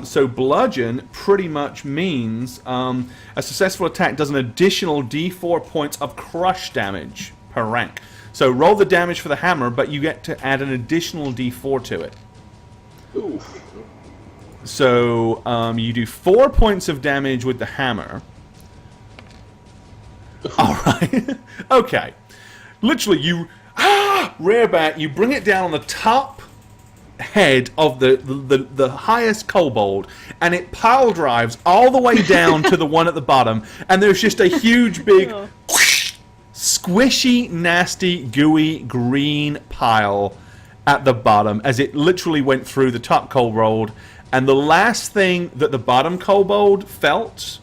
So bludgeon pretty much means a successful attack does an additional D4 points of crush damage per rank. So roll the damage for the hammer, but you get to add an additional D4 to it. Ooh. So you do 4 points of damage with the hammer. All right. Okay. Literally, you rear back. You bring it down on the top head of the highest kobold, and it pile drives all the way down to the one at the bottom. And there's just a huge, big, Oh. squishy, nasty, gooey green pile at the bottom as it literally went through the top kobold. And the last thing that the bottom kobold felt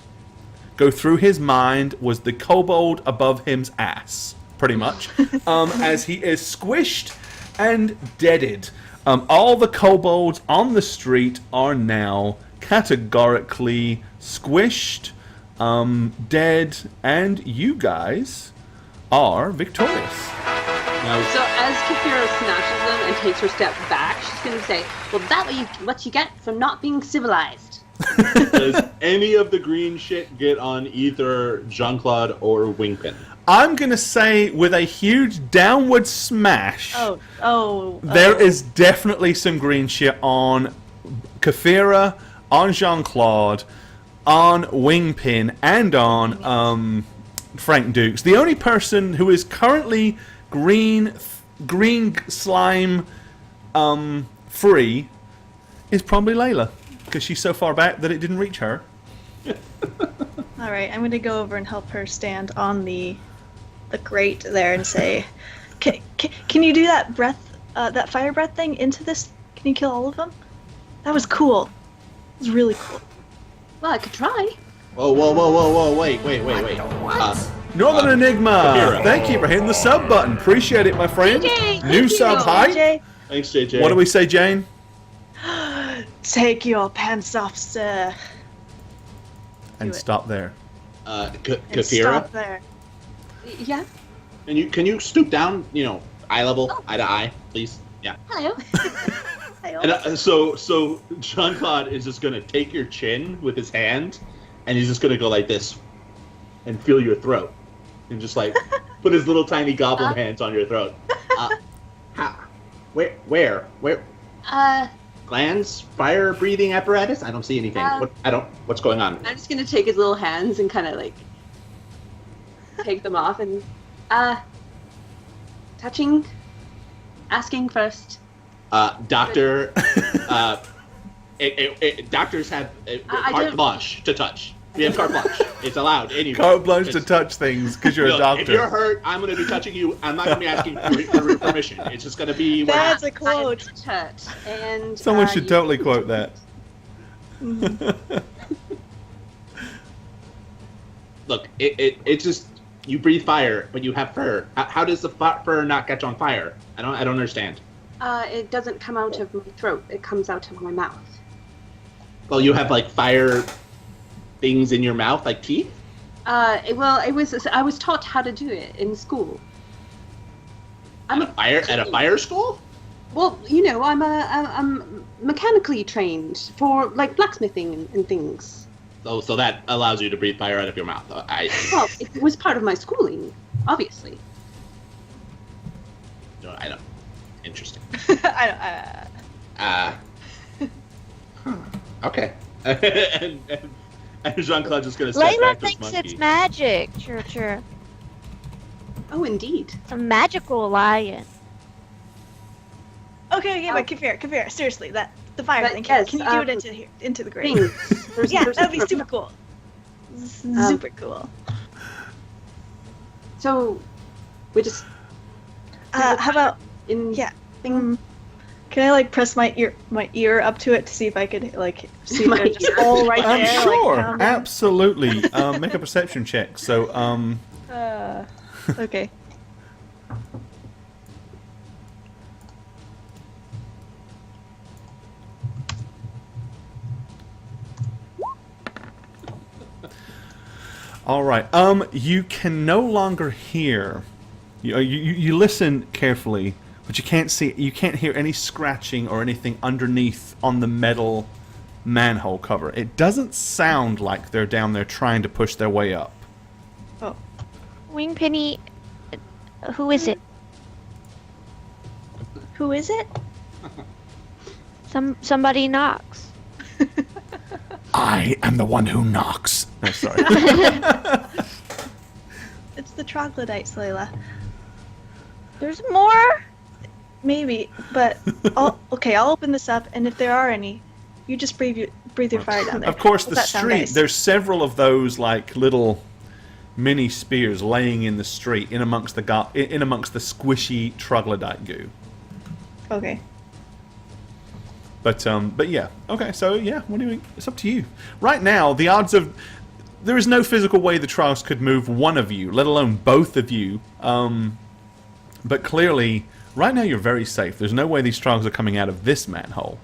go through his mind was the kobold above him's ass, pretty much, as he is squished and deaded. All the kobolds on the street are now categorically squished, dead, and you guys are victorious. Now, So as Kafira snatches them and takes her step back, she's going to say, "Well, that's what you get for not being civilized." does any of the green shit get on either Jean-Claude or Wingpin? I'm going to say with a huge downward smash, there is definitely some green shit on Kafira, on Jean-Claude, on Wingpin, and on Frank Dukes. The only person who is currently green slime free is probably Layla, because she's so far back that it didn't reach her. All right, I'm going to go over and help her stand on the grate there and say, "Can you do that that fire breath thing into this? Can you kill all of them? That was cool. It was really cool." Well, I could try. Whoa, wait. Northern Enigma, Kafira. thank you for hitting the sub button. Appreciate it, my friend. JJ, New thank sub you. height. JJ, Thanks, JJ. What do we say, Jane? take your pants off, sir. And it. stop there. And Kafira? stop there. Yeah. Can you stoop down, eye level, eye to eye, please? Yeah. Hello. And so Jean-Claude is just gonna take your chin with his hand, and he's just gonna go like this, and feel your throat, and just like put his little tiny goblin hands on your throat. How? Where? Glands? Fire breathing apparatus? I don't see anything. What's going on? I'm just gonna take his little hands and kind of like take them off and touching, asking first. Doctor, doctors have carte blanche to touch. We have carte blanche. It's allowed anyway. Carte blanche to touch things because you're a doctor. If you're hurt, I'm going to be touching you. I'm not going to be asking for your permission. It's just going to be. That's a quote. Touch and Someone should totally quote that. Look, it just you breathe fire, but you have fur. How does the fur not catch on fire? I don't understand. It doesn't come out of my throat. It comes out of my mouth. Well, you have like fire things in your mouth, like teeth. I was taught how to do it in school. At a fire school? Well, I'm mechanically trained for like blacksmithing and things. So that allows you to breathe fire out of your mouth. Well, it was part of my schooling, obviously. No, I don't. Interesting. Okay. and Jean-Claude just gonna step Layla back to his thinks monkey. it's magic. Sure. Oh, indeed. It's a magical lion. Okay, but Kafira, seriously, the fire But thing. yes, Can you do it into the grate? Things. Yeah, There's that'd be a- super cool. Super cool. So, we just How about in yeah? thing. Can I press my ear up to it to see if I could see if My they're just ear? all right I'm there? sure. pounding? Absolutely. Make a perception check. So, Okay. all right. You can no longer hear. You listen carefully, but you can't see. You can't hear any scratching or anything underneath on the metal manhole cover. It doesn't sound like they're down there trying to push their way up. Oh. Wingpenny, who is it? Who is it? Somebody knocks. I am the one who knocks. No, sorry. It's the troglodytes, Layla. There's more? Maybe, but I'll open this up, and if there are any, you just breathe your fire down there. Of course, Does the that sound street. nice? There's several of those little mini spears laying in the street, in amongst the squishy troglodyte goo. Okay. But yeah. Okay, so yeah, what do you? It's up to you. Right now, the odds of there is no physical way the trials could move one of you, let alone both of you. But clearly, right now you're very safe. There's no way these trials are coming out of this manhole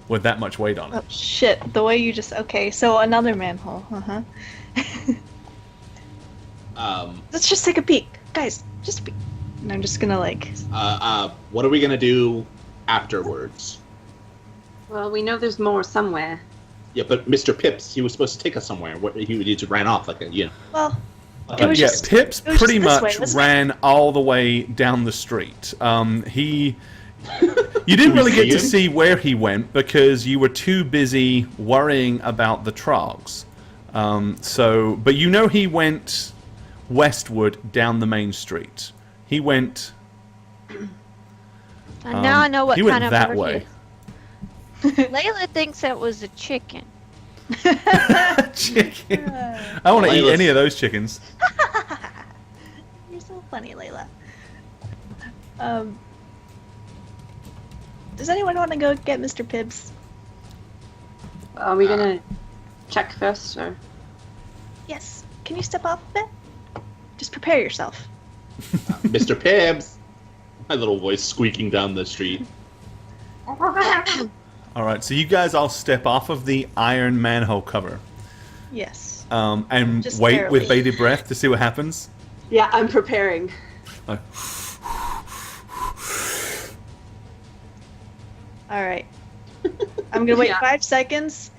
with that much weight on it. Oh shit! The way you just so another manhole. Let's just take a peek, guys. Just a peek. And I'm just gonna What are we gonna do afterwards? Well, we know there's more somewhere. Yeah, but Mr. Pips, he was supposed to take us somewhere. He just ran off Well, it was Yeah, just Pips it was pretty just this way, much wasn't it? ran all the way down the street. You didn't really get to see where he went because you were too busy worrying about the trogs. But he went westward down the main street. He went. And now I know what he kind went of that bird way. he is. Layla thinks that was a chicken. Chicken. I want to eat Layla's- any of those chickens. You're so funny, Layla. Does anyone want to go get Mr. Pibbs? Are we gonna check first, or? Yes. Can you step off a bit? Just prepare yourself. Mr. Pibbs. My little voice squeaking down the street. All right, so you guys all step off of the iron manhole cover, Yes. and Just wait barely. with bated breath to see what happens. Yeah, I'm preparing. Like, All right. I'm gonna wait Yeah. 5 seconds.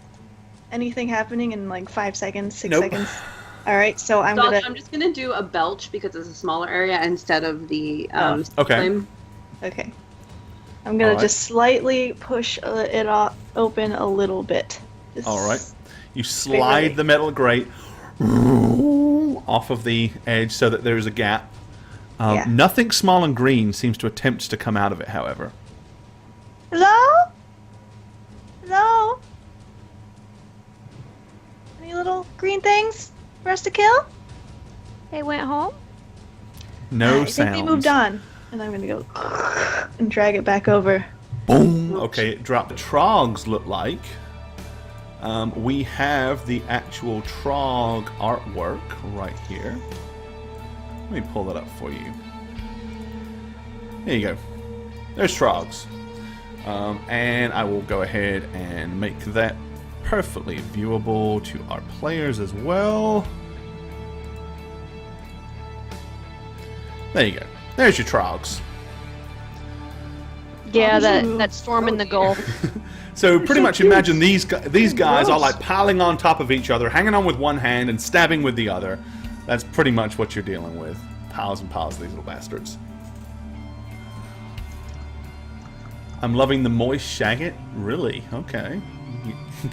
Anything happening in like 5 seconds, 6 Nope. seconds? All right. So I'm So gonna. I'm just gonna do a belch because it's a smaller area instead of the Okay. flame. Okay. I'm gonna Alright. just slightly push it open a little bit. Just- all right, you slide Barely. the metal grate off of the edge so that there is a gap. Yeah. Nothing small and green seems to attempt to come out of it, however. Hello? Hello? Any little green things for us to kill? They went home? No I sounds. think they moved on. And I'm gonna go and drag it back over. Boom. Okay, it dropped. The trogs look like. We have the actual trog artwork right here. Let me pull that up for you. There you go. There's trogs. And I will go ahead and make that perfectly viewable to our players as well. There you go. There's your trogs. Yeah, Ooh. that's storming the goal. So pretty much imagine these guys are Gross. like piling on top of each other, hanging on with one hand and stabbing with the other. That's pretty much what you're dealing with. Piles and piles of these little bastards. I'm loving the moist shaggot. Really? Okay.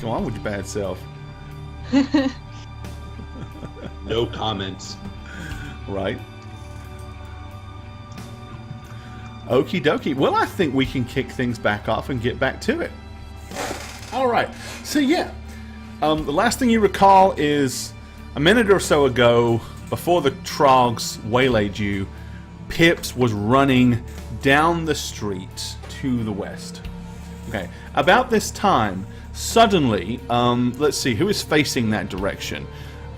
Go on with your bad self. No comments. Right. Okie dokie. Well, I think we can kick things back off and get back to it. All right. So, yeah. The last thing you recall is a minute or so ago, before the trogs waylaid you, Pips was running down the street to the west. Okay. About this time, suddenly, let's see, who is facing that direction?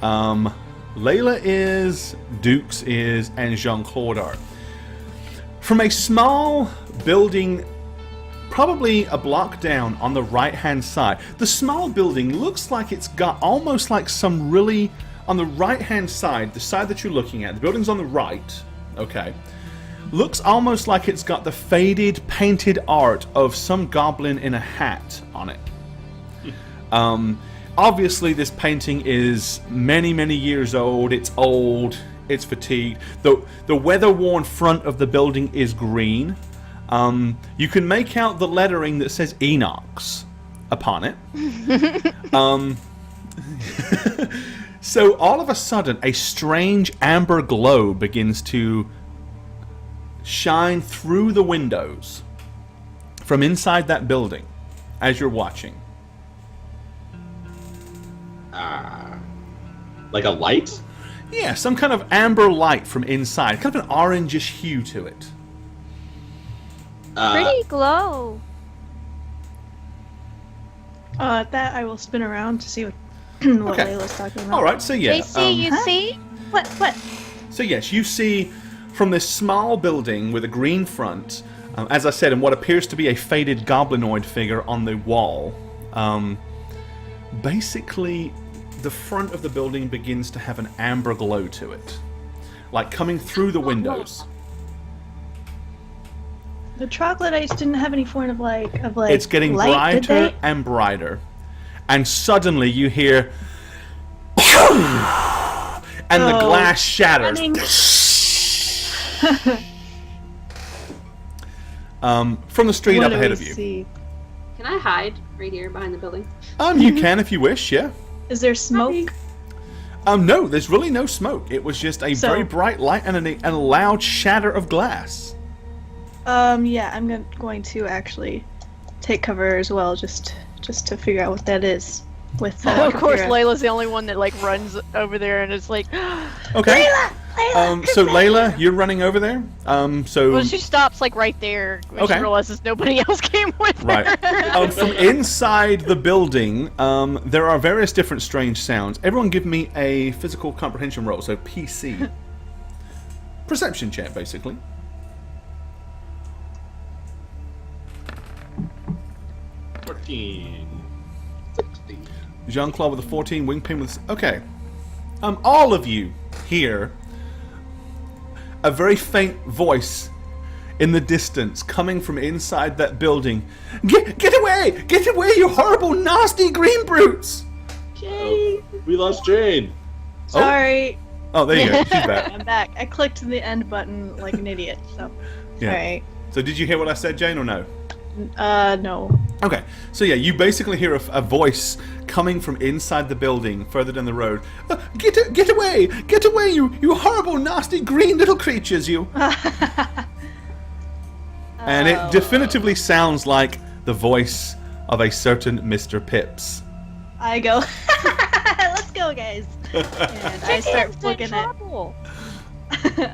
Layla is, Dukes is, and Jean-Claude are. From a small building, probably a block down on the right-hand side, the small building looks like it's got almost like some really, on the right-hand side, the side that you're looking at, the building's on the right, okay, looks almost like it's got the faded, painted art of some goblin in a hat on it. Obviously, this painting is many, many years old. It's old. It's fatigued. The weather-worn front of the building is green. You can make out the lettering that says Enox upon it. So all of a sudden, a strange amber glow begins to shine through the windows from inside that building as you're watching. Like a light? Yeah, some kind of amber light from inside. Kind of an orangish hue to it. Pretty glow. At that, I will spin around to see what, what Okay. Layla's talking about. Alright, so yeah. They see, you see? What? So yes, you see from this small building with a green front, as I said, and what appears to be a faded goblinoid figure on the wall. Basically, the front of the building begins to have an amber glow to it. Like coming through the windows. The troglodytes didn't have any form of like It's getting light, did brighter they? and brighter. And suddenly you hear... and the Oh, glass shatters. running. From the street What up do ahead we of you. see? Can I hide right here behind the building? You can if you wish, yeah. Is there smoke? No, there's really no smoke. It was just a So- very bright light and a loud shatter of glass. Yeah, I'm going to actually take cover as well, just to figure out what that is. With of course, Kafira. Layla's the only one that like runs over there and is like, Okay. Layla, So Layla, you're running over there. So well, she stops like right there when Okay. she realizes nobody else came with her. right. From inside the building, there are various different strange sounds. Everyone, give me a physical comprehension roll. So PC. Perception check, basically. 14. 16. Jean-Claude with a 14, Wingpin with... Okay. All of you hear a very faint voice in the distance coming from inside that building. Get away! Get away, you horrible, nasty green brutes! Oh, we lost Jane. Sorry, Oh, there you go. She's back. I'm back. I clicked the end button like an idiot. So, Yeah. alright. So did you hear what I said, Jane, or no? No. Okay, so yeah, you basically hear a voice coming from inside the building, further down the road. Get away! Get away, you horrible, nasty, green little creatures, you! And it definitively sounds like the voice of a certain Mr. Pips. I go. Let's go, guys. And I start Chickens in booking it. trouble.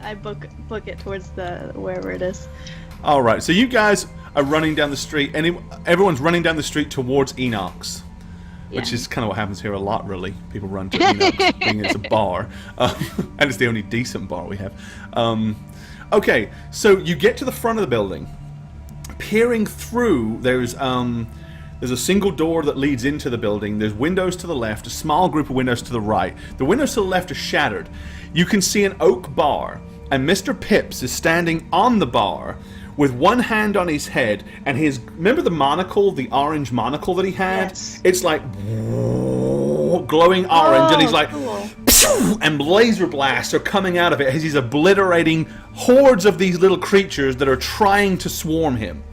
I book it towards the wherever it is. All right, so you guys are running down the street, and everyone's running down the street towards Enoch's, which is kind of what happens here a lot, really. People run to Enoch's, being it's a bar, and it's the only decent bar we have. Okay, so you get to the front of the building. Peering through, there's a single door that leads into the building. There's windows to the left, a small group of windows to the right. The windows to the left are shattered. You can see an oak bar, and Mr. Pips is standing on the bar with one hand on his head, and his, remember the monocle, the orange monocle that he had? Yes. It's like glowing orange, and he's like, cool. and laser blasts are coming out of it as he's obliterating hordes of these little creatures that are trying to swarm him.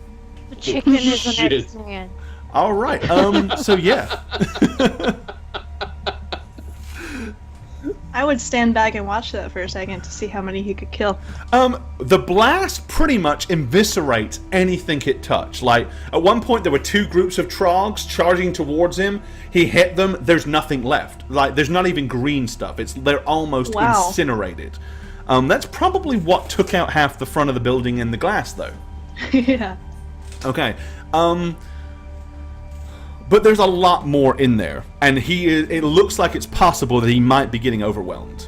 The chicken is the Shit. next man. All right, so yeah. I would stand back and watch that for a second to see how many he could kill. The blast pretty much eviscerates anything it touched. Like, at one point there were two groups of trogs charging towards him. He hit them, there's nothing left. Like, there's not even green stuff. They're almost Wow. incinerated. That's probably what took out half the front of the building and the glass, though. Yeah. Okay. But there's a lot more in there, and it looks like it's possible that he might be getting overwhelmed.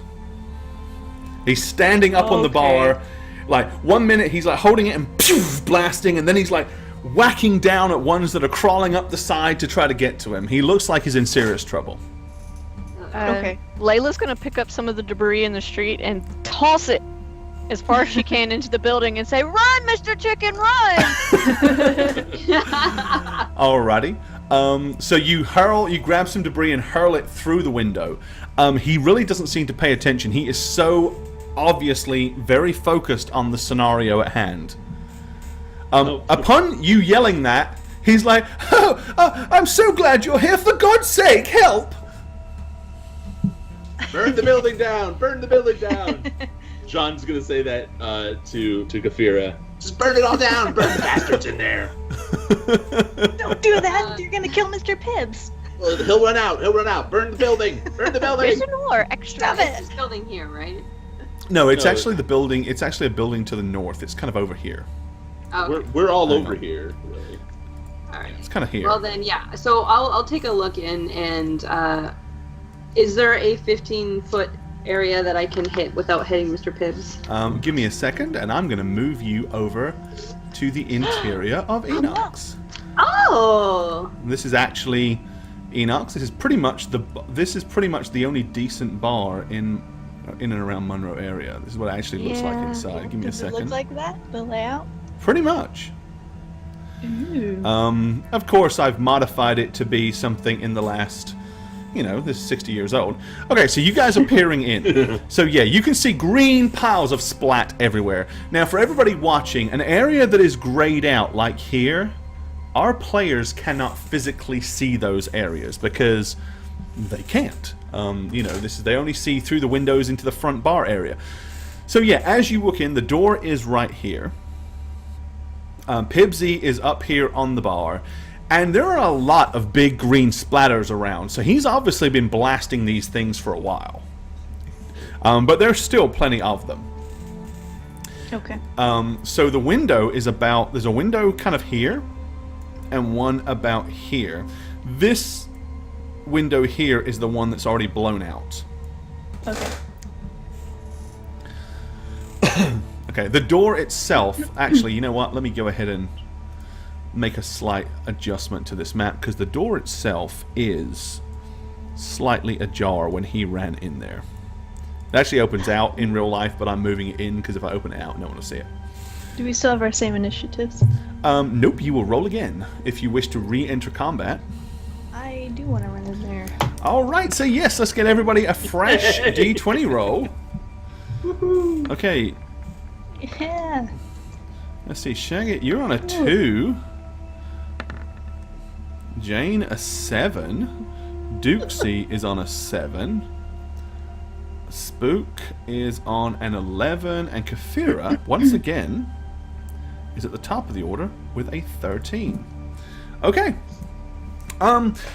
He's standing up on the bar, like, one minute he's like holding it and pew, blasting, and then he's like whacking down at ones that are crawling up the side to try to get to him. He looks like he's in serious trouble. Okay. Layla's gonna pick up some of the debris in the street and toss it as far as she can into the building and say, "Run, Mr. Chicken, run!" Alrighty. So you grab some debris and hurl it through the window. He really doesn't seem to pay attention. He is so obviously very focused on the scenario at hand. Upon you yelling that, he's like, I'm so glad you're here, for God's sake, help! Burn the building down! Burn the building down! John's gonna say that to Kafira. Just burn it all down! Burn the bastards in there! Don't do that. You're gonna kill Mr. Pibbs. Well, he'll run out! He'll run out! Burn the building! Burn the building! There's more extra. Stop it. This building here, right? No, it's No. actually the building. It's actually a building to the north. It's kind of over here. Oh, We're all Hang over on. here, really. all right. It's kind of here. Well then, yeah. So I'll take a look in, and is there a 15-foot area that I can hit without hitting Mr. Pibbs? Give me a second, and I'm going to move you over to the interior of Enoch's. Oh. This is actually Enoch's. This is pretty much the only decent bar in and around Monroe area. This is what it actually looks like inside. Give me a Does it second. look like that? The layout? Pretty much. Ooh. Of course, I've modified it to be something in the last, this is 60 years old. Okay, so you guys are peering in. So yeah, you can see green piles of splat everywhere. Now, for everybody watching, an area that is grayed out like here, our players cannot physically see those areas because they can't. They only see through the windows into the front bar area. So yeah, as you walk in, the door is right here. Pibsy is up here on the bar, and there are a lot of big green splatters around, so he's obviously been blasting these things for a while. But there's still plenty of them. Okay. So the window is there's a window kind of here, and one about here. This window here is the one that's already blown out. Okay. Okay, the door itself, actually, you know what? Let me go ahead and make a slight adjustment to this map, because the door itself is slightly ajar when he ran in there. It actually opens out in real life, but I'm moving it in, because if I open it out, no one will see it. Do we still have our same initiatives? Nope, you will roll again if you wish to re-enter combat. I do want to run in there. Alright, so yes, let's get everybody a fresh D20 roll. Okay, Yeah. let's see, Shaggy, you're on a 2. Jane, a 7. Dukesy is on a 7. Spook is on an 11. And Kafira, once again, is at the top of the order with a 13. Okay.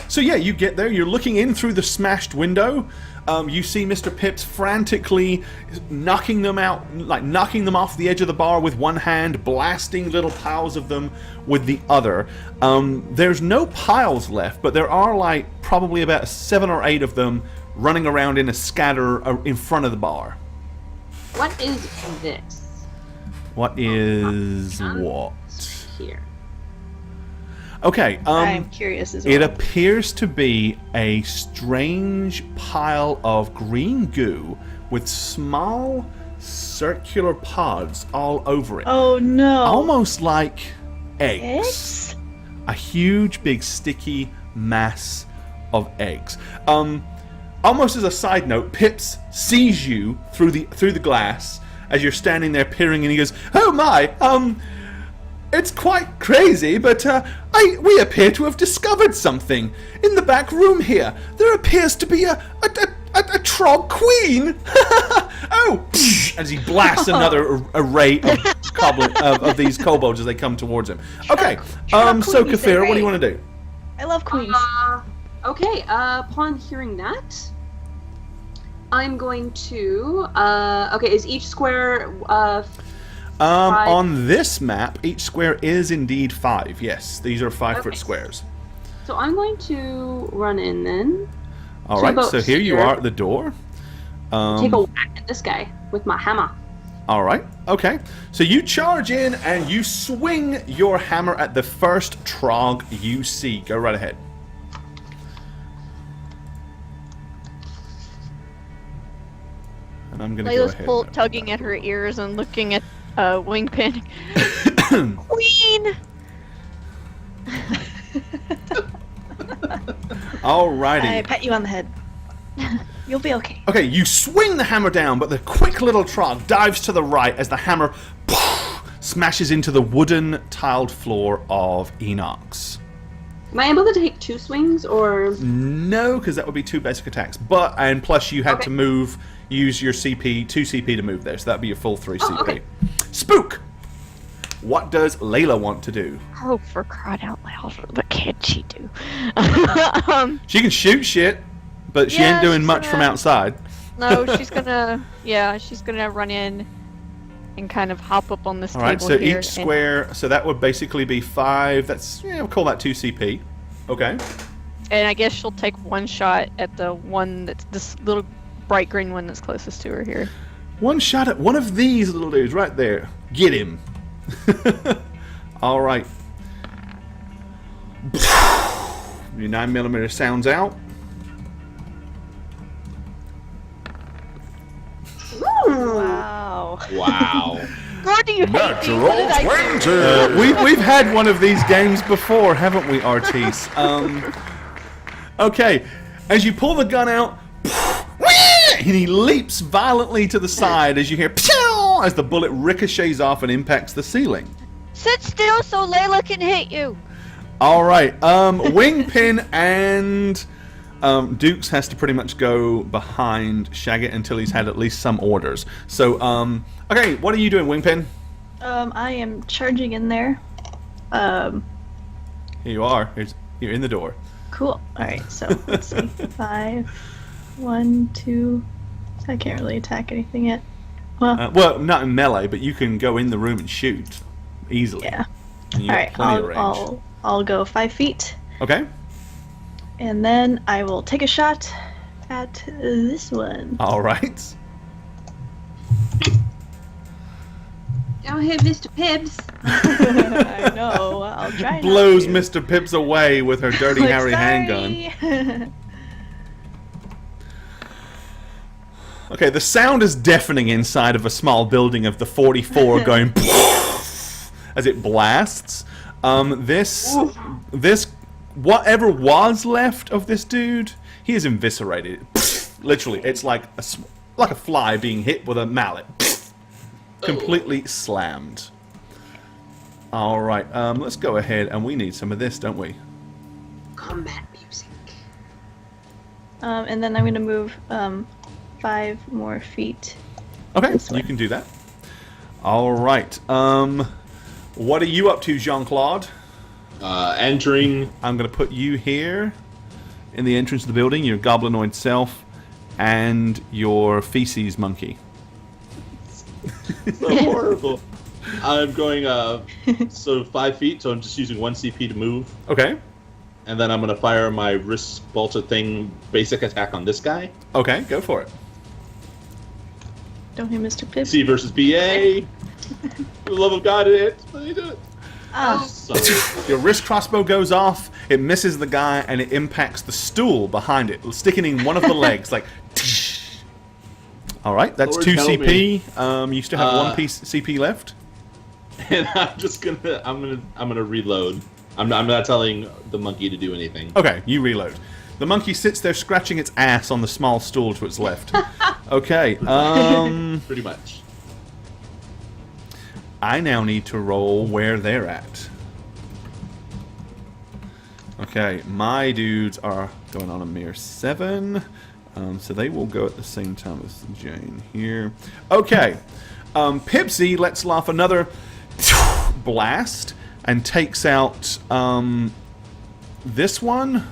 So yeah, you get there, you're looking in through the smashed window. You see Mr. Pips frantically knocking them out, like knocking them off the edge of the bar with one hand, blasting little piles of them with the other. There's no piles left, but there are like probably about 7 or 8 of them running around in a scatter in front of the bar. What is this? What is what? Here. Okay, I'm curious as well. it appears to be a strange pile of green goo with small circular pods all over it. Oh no. Almost like eggs. Eggs? A huge, big, sticky mass of eggs. Almost as a side note, Pips sees you through the glass as you're standing there peering, and he goes, "Oh my, it's quite crazy, but we appear to have discovered something in the back room here. There appears to be a trog queen." Oh! As he blasts another array of these kobolds as they come towards him. Okay, Trog so queen is Kafira, what do you array. want to do? I love queens. Okay, upon hearing that, I'm going to. Okay, is each square. On this map, each square is indeed 5. Yes, these are 5-foot Okay. squares. So I'm going to run in then. All Two right, so boats here you here. are at the door. Take a whack at this guy with my hammer. All right, okay. So you charge in and you swing your hammer at the first trog you see. Go right ahead. And I'm going to go Layla's ahead. tugging at her ears and looking at Wingpin. Queen! Alrighty. I pat you on the head. You'll be okay. Okay, you swing the hammer down, but the quick little trog dives to the right as the hammer smashes into the wooden tiled floor of Enoch's. Am I able to take 2 swings or? No, because that would be 2 basic attacks. And plus you had to use your CP, 2 CP to move there, so that'd be your full 3 CP. okay. Spook! What does Layla want to do? Oh, for crying out loud, what can she do? She can shoot shit, but she Yeah, ain't doing she's much from gonna- outside. No, she's gonna run in and kind of hop up on this Alright, table so here. each square, so that would basically be 5, that's, we'll call that 2 CP. Okay. And I guess she'll take one shot at the one that's this little bright green one that's closest to her here. One shot at one of these little dudes right there. Get him. Alright. Your 9mm sounds out. Wow. Wow. Lord, do you hate me? What Natural did I do? 20. We've had one of these games before, haven't we, Artis? Okay, as you pull the gun out, and he leaps violently to the side as you hear "Pew!" as the bullet ricochets off and impacts the ceiling. Sit still so Layla can hit you. All right, Wingpin and Dukes has to pretty much go behind Shagget until he's had at least some orders. So, okay, what are you doing, Wingpin? I am charging in there. Here you are. You're in the door. Cool. Alright, so let's see. 5, 1, 2. I can't really attack anything yet. Well, not in melee, but you can go in the room and shoot easily. Yeah. And you got Alright, plenty of range. I'll go 5 feet. Okay. And then I will take a shot at this one. All right. Don't hit Mr. Pibbs. I know. I'll try. Blows not Mr. Pips away with her dirty to. Harry Sorry. handgun. Okay, the sound is deafening inside of a small building of the 44 going as it blasts. This whatever was left of this dude, he is eviscerated. Literally, it's like a fly being hit with a mallet. Completely slammed. All right, let's go ahead, and we need some of this, don't we? Combat music. And then I'm gonna move 5 more feet. Okay, This way. you can do that. All right. What are you up to, Jean-Claude? Entering. I'm going to put you here in the entrance of the building, your goblinoid self, and your feces monkey. So horrible. I'm going so 5 feet, so I'm just using 1 CP to move. Okay. And then I'm going to fire my wrist bolter thing basic attack on this guy. Okay, go for it. Don't hit Mr. Pibb. C versus BA. For the love of God, it. Let me do it. Ah, So, Your wrist crossbow goes off, it misses the guy, and it impacts the stool behind it, sticking in one of the legs, like... All right, that's Lord 2 help CP. You still have 1 piece CP left. and I'm just gonna reload. I'm not telling the monkey to do anything. Okay, you reload. The monkey sits there scratching its ass on the small stool to its left. Okay, Pretty much. I now need to roll where they're at. Okay, my dudes are going on a mere 7. So they will go at the same time as Jane here. Okay, Pipsy lets off another blast and takes out this one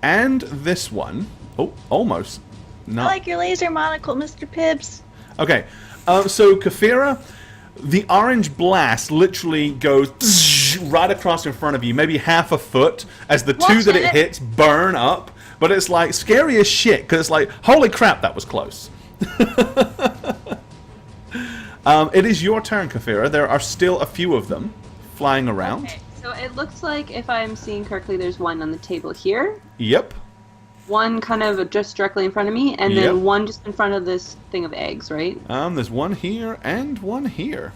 and this one. Oh, almost. I Not. like your laser monocle, Mr. Pibbs. Okay, so Kafira, the orange blast literally goes right across in front of you, maybe half a foot, as the two Watch that it it. hits burn up. But it's like scary as shit, because it's like, holy crap, that was close. It is your turn, Kafira. There are still a few of them flying around. Okay, so it looks like, if I'm seeing correctly, there's one on the table here, Yep. one kind of just directly in front of me, and Yep. then one just in front of this thing of eggs, right? There's one here and one here.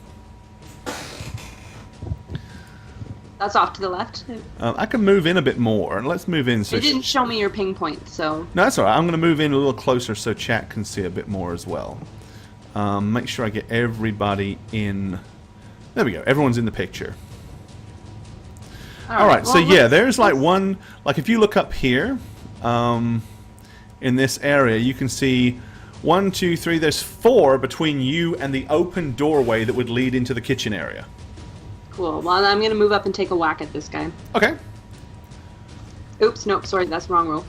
That's off to the left. I can move in a bit more. Let's move in. So It didn't show me your ping point, so... No, that's all right. I'm going to move in a little closer so chat can see a bit more as well. Make sure I get everybody in. There we go. Everyone's in the picture. All right. So well, yeah, there's like one. Like if you look up here, in this area, you can see 1, 2, 3. There's 4 between you and the open doorway that would lead into the kitchen area. Cool. Well, I'm going to move up and take a whack at this guy. Okay. Oops, nope, sorry, that's the wrong roll.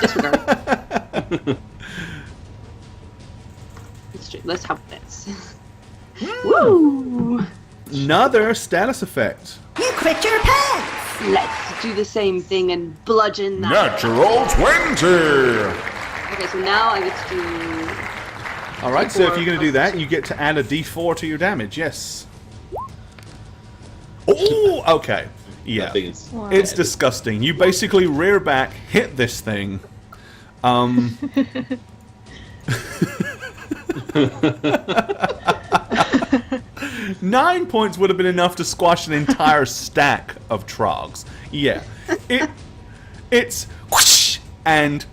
Disregard. Let's have this. Woo! Another status effect. You quit your pants! Let's do the same thing and bludgeon that. Natural 20! Okay, so now I get to do... All right. So if D4 you're going to do plus that, you get to add a D4 to your damage. Yes. Oh, okay. Yeah. That thing is. It's disgusting. You basically rear back, hit this thing. 9 points would have been enough to squash an entire stack of trogs. Yeah. It's whoosh, and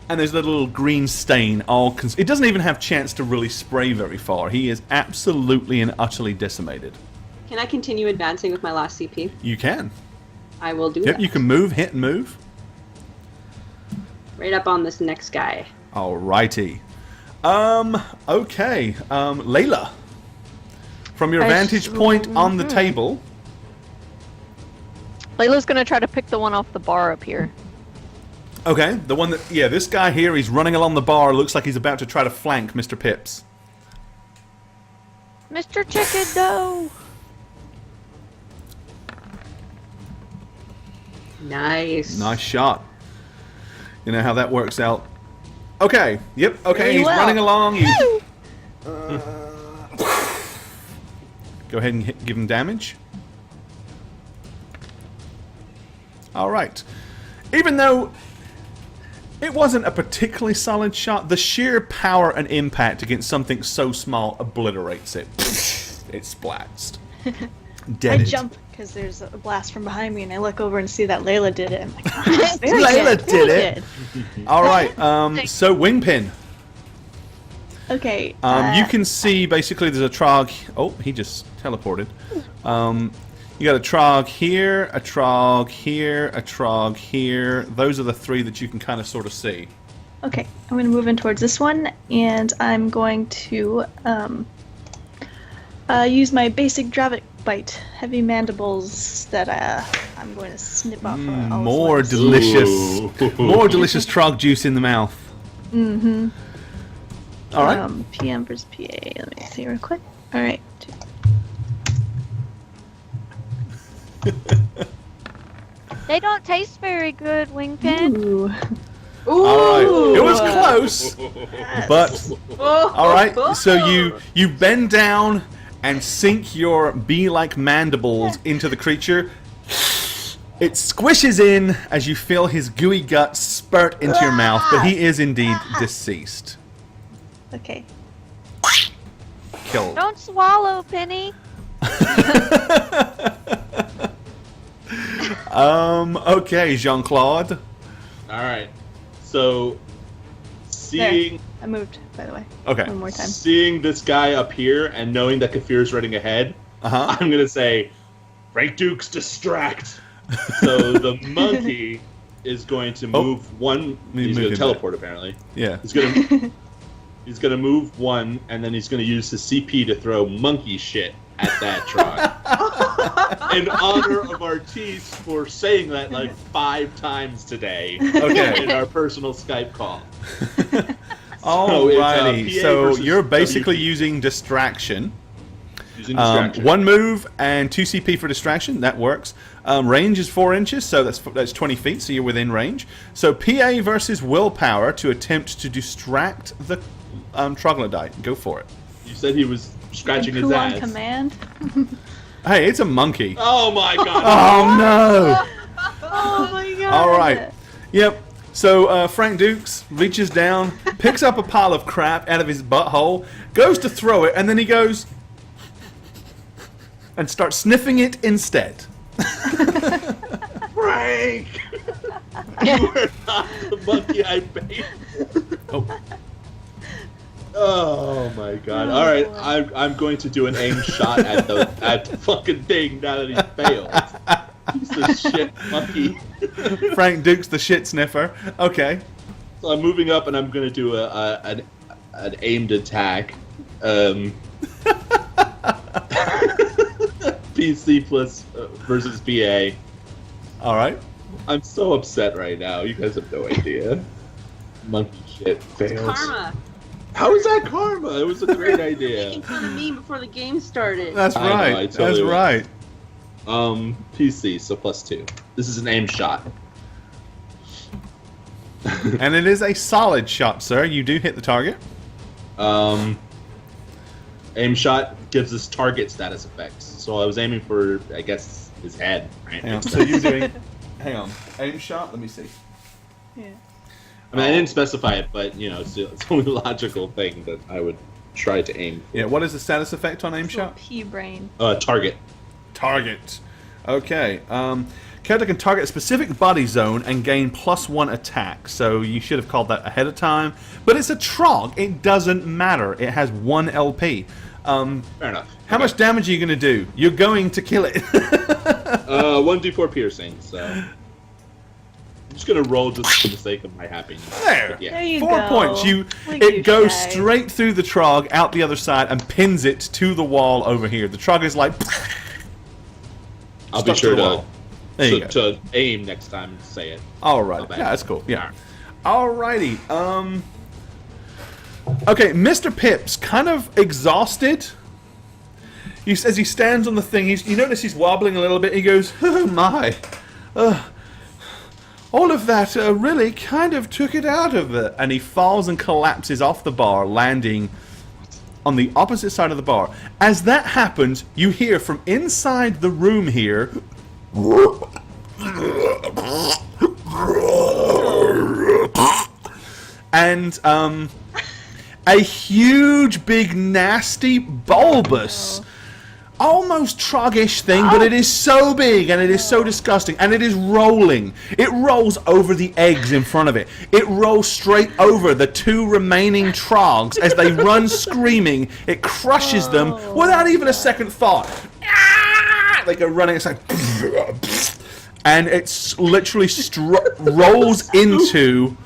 there's a little green stain. It doesn't even have chance to really spray very far. He is absolutely and utterly decimated. Can I continue advancing with my last CP? You can. I will do Yep, that. you can move, hit, and move. Right up on this next guy. Alrighty. Okay. Layla. From your vantage point on the table. Layla's gonna try to pick the one off the bar up here. Okay, the one that... Yeah, this guy here, he's running along the bar. Looks like he's about to try to flank Mr. Pips. Mr. Chicken Dough! Nice. Nice shot. You know how that works out. Okay, yep, okay, Really he's well. running along. You... Go ahead and give him damage. Alright. Even though it wasn't a particularly solid shot, the sheer power and impact against something so small obliterates it. It splats. I Dead. jump because there's a blast from behind me, and I look over and see that Layla did it. I'm like, Layla did it. Alright, so Wingpin. Okay. You can see basically there's a Trog. Oh, he just teleported. You got a Trog here, a Trog here, a Trog here. Those are the three that you can kind of sort of see. Okay, I'm going to move in towards this one, and I'm going to use my basic Dravik Bite, heavy mandibles that I'm going to snip off. All More sorts. delicious, Ooh. more delicious Trog juice in the mouth. Mm-hmm. All right. PM versus PA. Let me see real quick. All right. They don't taste very good, Wingpin. Ooh. All right. It was close, but Oh. all right. So you bend down and sink your bee-like mandibles into the creature. It squishes in as you feel his gooey guts spurt into your mouth, but he is indeed deceased. Okay. Killed. Don't swallow, Penny. Okay, Jean-Claude. All right. So, seeing I moved, by the way. Okay. One more time. seeing this guy up here and knowing that Kafir's running ahead, Uh-huh. I'm gonna say, Frank Dukes distract. So the monkey is going to move one. me He's move going him to teleport apparently. Yeah. He's gonna move one, and then he's gonna use his CP to throw monkey shit at that Trog. In honor of Artis for saying that like 5 times today. Okay. In our personal Skype call. Alrighty. PA So versus you're basically WP. using distraction. Using distraction. 1 move and 2 CP for distraction. That works. Range is 4 inches, so that's 20 feet, so you're within range. So PA versus willpower to attempt to distract the troglodyte. Go for it. You said he was scratching his Poo ass. on command. Hey, it's a monkey. Oh my god! Oh no! Oh my god. All right. Yep. So Frank Dukes reaches down, picks up a pile of crap out of his butthole, goes to throw it, and then he goes and starts sniffing it instead. Frank! You are not the monkey I paid. Oh. Oh my god! All right, I'm going to do an aim shot at the fucking thing now that he failed. He's the shit monkey. Frank Dukes the shit sniffer. Okay. So I'm moving up and I'm going to do an aimed attack. PC plus versus BA. All right. I'm so upset right now. You guys have no idea. Monkey shit fails. Karma. How is that karma? It was a great idea. Making fun of me before the game started. That's I know, right. I totally That's will. right. PC, so +2. This is an aim shot. And it is a solid shot, sir. You do hit the target. Aim shot gives us target status effects. So I was aiming for, I guess, his head. Right? Hang on. So you're doing. Hang on. Aim shot. Let me see. Yeah. I mean, I didn't specify it, but you know, it's the only logical thing that I would try to aim for. Yeah. What is the status effect on aim shot? Pea brain. Target. Target. Okay. Character can target a specific body zone and gain +1 attack. So you should have called that ahead of time. But it's a Trog. It doesn't matter. It has 1 LP. Fair enough. How much damage are you going to do? You're going to kill it. 1d4 piercing. So I'm just gonna roll just for the sake of my happiness. There. But yeah. There you 4 go. points. Look It you, goes Shay. straight through the trog, out the other side, and pins it to the wall over here. The trog is like. I'll stuck be to sure the wall. There you go. to aim next time and say it. Alright. Not bad. Yeah, that's cool. Yeah. Alrighty. Okay, Mr. Pips, kind of exhausted. As he stands on the thing, you notice he's wobbling a little bit. He goes, "Oh my, all of that really kind of took it out of it." And he falls and collapses off the bar, landing on the opposite side of the bar. As that happens, you hear from inside the room here. And a huge, big, nasty, bulbous, almost troggish thing, but it is so big and it is so disgusting, and it is rolling. It rolls over the eggs in front of it. It rolls straight over the 2 remaining trogs as they run screaming. It crushes them without even a second thought. They go running. It's like, and it's literally rolls into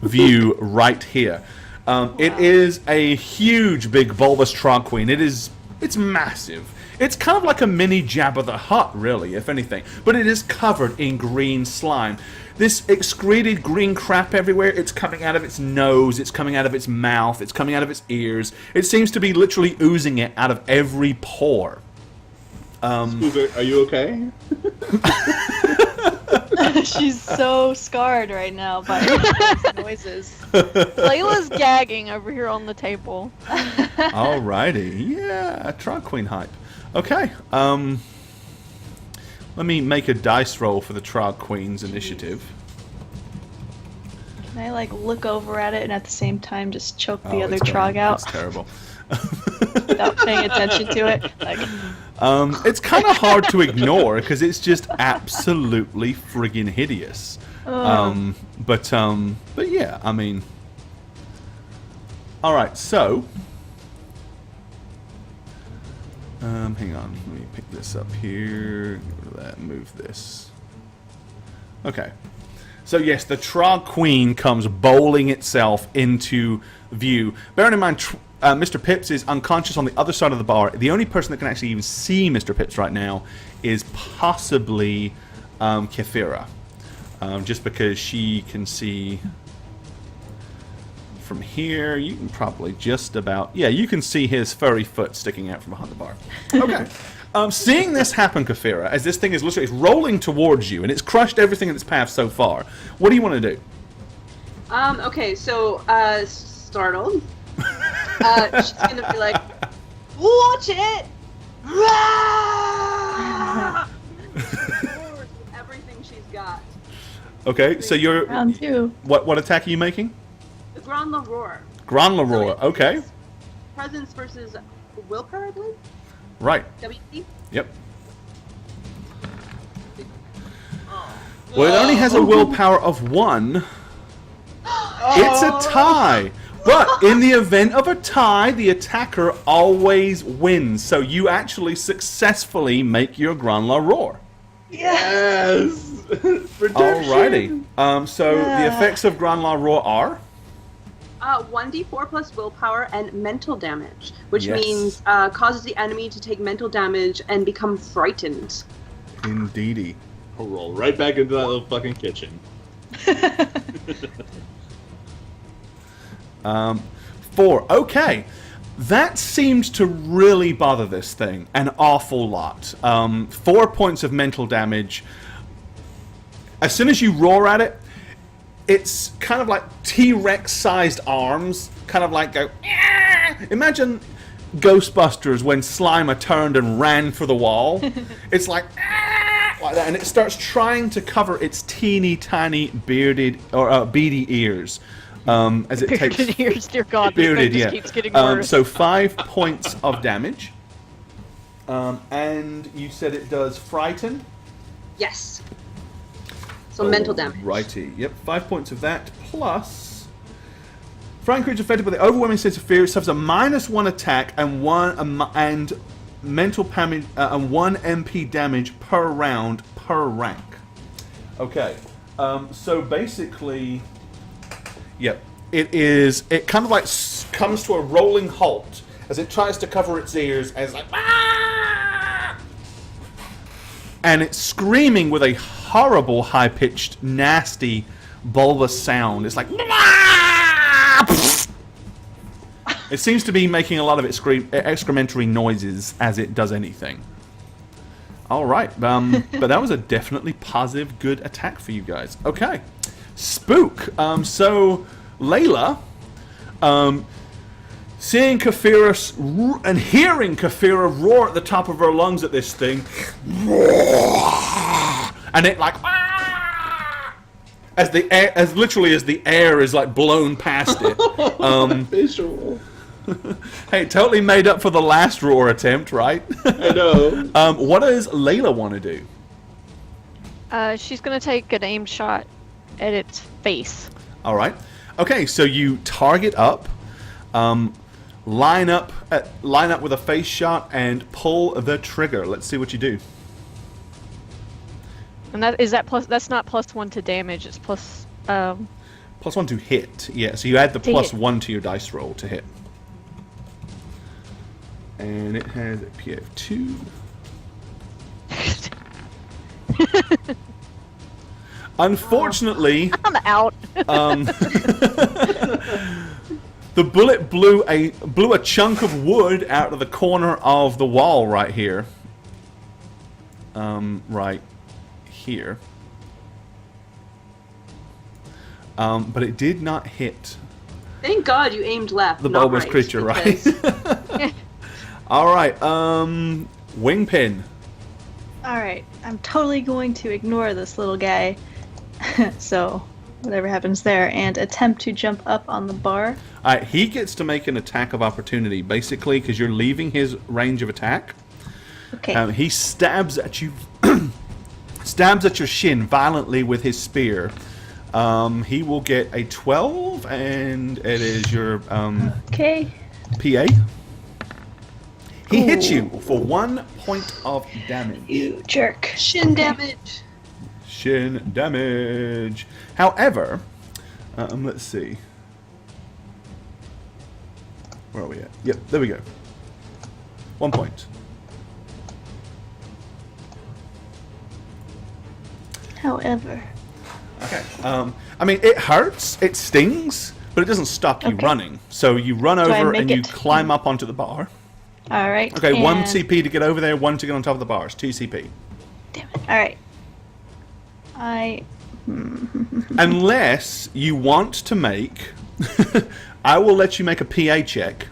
view right here. It is a huge, big bulbous trog queen. It's massive. It's kind of like a mini Jabba the Hutt, really, if anything. But it is covered in green slime. This excreted green crap everywhere. It's coming out of its nose. It's coming out of its mouth. It's coming out of its ears. It seems to be literally oozing it out of every pore. Scooter, are you okay? She's so scarred right now by those noises. Layla's gagging over here on the table. Alrighty. Yeah, trog queen hype. Okay. Let me make a dice roll for the trog queen's initiative. Can I like look over at it and at the same time just choke the Oh, other it's trog out It's terrible. without paying attention to it? Like, It's kind of hard to ignore because it's just absolutely friggin' hideous. But yeah, I mean. All right, so. Hang on, let me pick this up here. Get rid of that. Move this. Okay. So yes, the trog queen comes bowling itself into view. Bearing in mind, Mr. Pips is unconscious on the other side of the bar. The only person that can actually even see Mr. Pips right now is possibly Kefira. Just because she can see from here. You can probably just about... Yeah, you can see his furry foot sticking out from behind the bar. Okay. Seeing this happen, Kefira, as this thing is literally rolling towards you, and it's crushed everything in its path so far, what do you want to do? Okay, so, startled. She's gonna be like, watch it! Rah! Forward with everything she's got. Okay, so you're... round 2. What attack are you making? The Grand La Roar. Grand La Roar, okay. Presence versus willpower, I believe? Right, WC? yep. Well, it only has a willpower of 1. It's a tie. But in the event of a tie, the attacker always wins. So you actually successfully make your Grand La Roar. Yes! Alrighty. So the effects of Grand La Roar are? 1d4 plus willpower and mental damage, which Yes. means causes the enemy to take mental damage and become frightened. Indeedy. I'll roll right back into that little fucking kitchen. 4. Okay. That seems to really bother this thing an awful lot. 4 points of mental damage. As soon as you roar at it, it's kind of like T-Rex sized arms, kind of like go. "Ah!" Imagine Ghostbusters when Slimer turned and ran for the wall. It's like, "Ah!" like that, and it starts trying to cover its teeny tiny bearded or beady ears. As it takes Bearded ears, dear God, bearded, this yeah. thing just keeps getting worse. So 5 points of damage. And you said it does frighten. Yes. So mental damage. Righty. Yep. 5 points of that plus. Frightened creature affected by the overwhelming sense of fear suffers a -1 attack and mental damage and 1 MP damage per round per rank. Okay, so basically, yep, it kind of like comes to a rolling halt as it tries to cover its ears as like, ah! And it's screaming with a horrible, high-pitched, nasty, bulbous sound. It's like, ah! It seems to be making a lot of excrementary noises as it does anything. All right, but that was a definitely positive, good attack for you guys. Okay, Spook. So Layla, seeing Kafira and hearing Kafira roar at the top of her lungs at this thing, and it like as literally as the air is like blown past it. Visual. Hey, totally made up for the last roar attempt, right? I know. What does Layla want to do? She's gonna take an aim shot at its face. All right. Okay, so you target up, line up with a face shot, and pull the trigger. Let's see what you do. And that's not +1 to damage. It's plus. +1 to hit. Yeah. So you add the +1 to your dice roll to hit. And it has a PA of 2. Unfortunately, I'm out. the bullet blew a chunk of wood out of the corner of the wall right here. Right here. But it did not hit Thank God you aimed left. the not bulbous right, creature, because- right? All right, Wingpin. Alright, I'm totally going to ignore this little guy. So, whatever happens there, and attempt to jump up on the bar. All right, he gets to make an attack of opportunity, basically, because you're leaving his range of attack. Okay. He stabs at you, stabs at your shin violently with his spear. He will get a 12, and it is your Okay. PA. He hits you for 1 point of damage. You jerk. Shin damage. Shin damage. However, let's see. Where are we at? Yep, there we go. 1 point. However. Okay. I mean, it hurts, it stings, but it doesn't stop you Okay. running. So you run I over make and you it? climb up onto the bar. Alright. Okay, 1 and- CP to get over there, 1 to get on top of the bars. 2 CP. Damn it. Alright. Unless you want to make... I will let you make a PA check.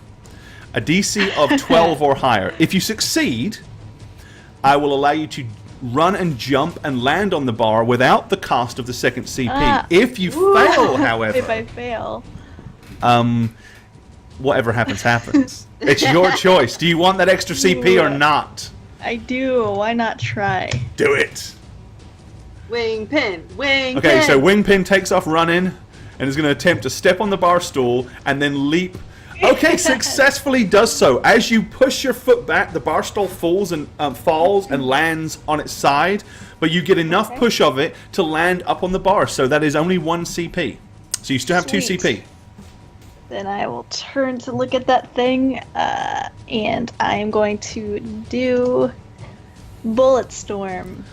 A DC of 12 or higher. If you succeed, I will allow you to run and jump and land on the bar without the cost of the second CP. If you fail, however... If I fail. Whatever happens, happens. It's your choice. Do you want that extra CP or not? I do. Why not try? Do it. Wing pin. Wing Okay, pin. so Wingpin takes off running and is going to attempt to step on the bar stool and then leap. Okay, successfully does so. As you push your foot back, the bar stool falls and lands on its side, but you get enough push of it to land up on the bar. So that is only 1 CP. So you still have 2 Sweet. CP. Then I will turn to look at that thing, and I am going to do Bullet Storm.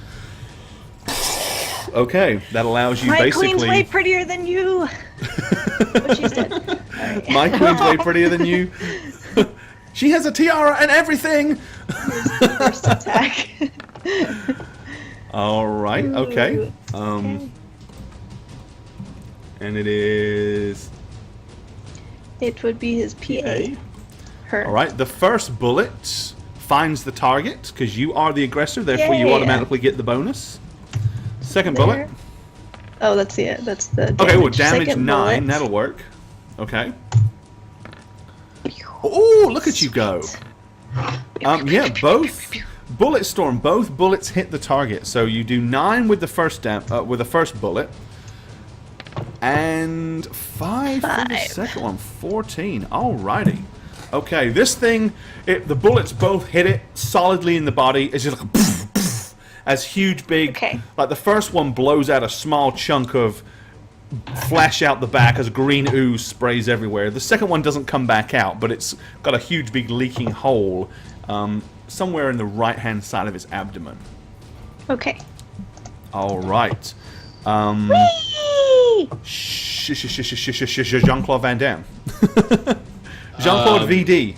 Okay, that allows you My basically. queen's way prettier than you. But she's dead. Alright. My queen's way prettier than you. She has a tiara and everything. First attack. All right. Okay. Okay. And it is. It would be his PA. A. Her. All right. The first bullet finds the target because you are the aggressor. Therefore, you Yeah. automatically get the bonus. Second There. bullet. Oh, that's it. That's the damage. Okay. Well, damage Second 9. bullet. That'll work. Okay. Oh, look at you go. Yeah, both bullet storm. Both bullets hit the target. So you do 9 with the first bullet, and 5 for the Five. second one. 14. Alrighty. Okay, this thing, the bullets both hit it solidly in the body. It's just like a poof, poof, as huge, big. Okay. Like the first one blows out a small chunk of flesh out the back as green ooze sprays everywhere. The second one doesn't come back out, but it's got a huge, big leaking hole somewhere in the right-hand side of its abdomen. Okay. All right. Jean-Claude Van Damme. Jean-Claude VD.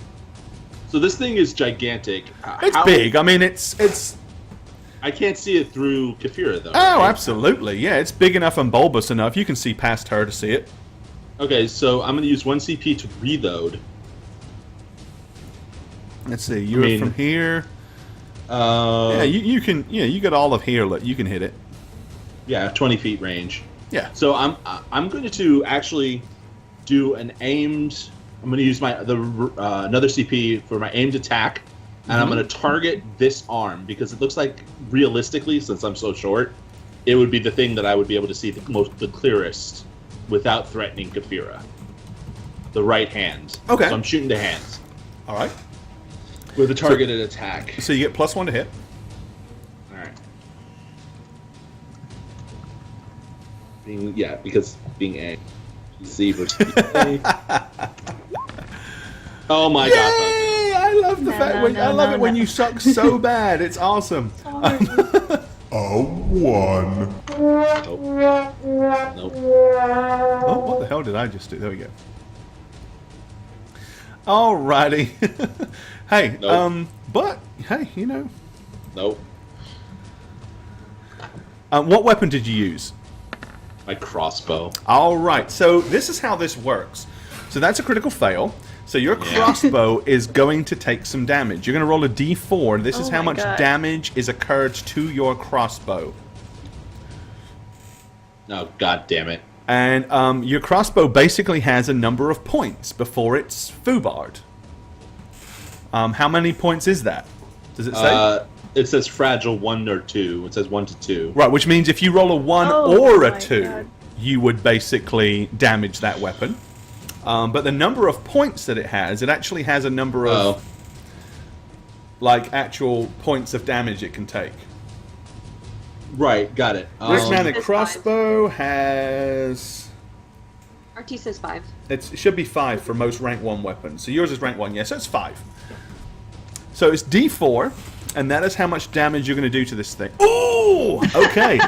So this thing is gigantic. It's big. I mean, it's. I can't see it through Kefira, though. Oh, right? absolutely. Yeah, it's big enough and bulbous enough. You can see past her to see it. Okay, so I'm going to use 1 CP to reload. Let's see. You're from here. Yeah, you can. Yeah, you got all of here. You can hit it. Yeah, 20 feet range. Yeah. So I'm going to actually do an aimed. I'm going to use another CP for my aimed attack, and I'm going to target this arm because it looks like realistically, since I'm so short, it would be the thing that I would be able to see the clearest without threatening Kefira. The right hand. Okay. So I'm shooting the hands All right. with a targeted attack. So you get +1 to hit. All right. Because being a PC versus PA. Oh my god! Yay! I love the fact when I love it when you suck so bad. It's awesome. A 1. Nope. Nope. Oh, what the hell did I just do? There we go. Alrighty. Hey, Nope. but hey, you know, Nope. what weapon did you use? My crossbow. All right, so this is how this works. So that's a critical fail. So your crossbow is going to take some damage. You're going to roll a d4. This is Oh how my much God. damage is occurred to your crossbow. Oh, god damn it. And your crossbow basically has a number of points before it's foobarred. How many points is that? Does it say? It says fragile 1 or 2. It says 1 to 2. Right, which means if you roll a 1 Oh or a my 2, God. you would basically damage that weapon. But the number of points that it actually has a number of like actual points of damage it can take. Right, got it. This Manic It's crossbow has. RT says 5. It should be 5 for most rank 1 weapons. So yours is rank 1, yeah, so it's 5. So it's d4, and that is how much damage you're going to do to this thing. Ooh! Okay.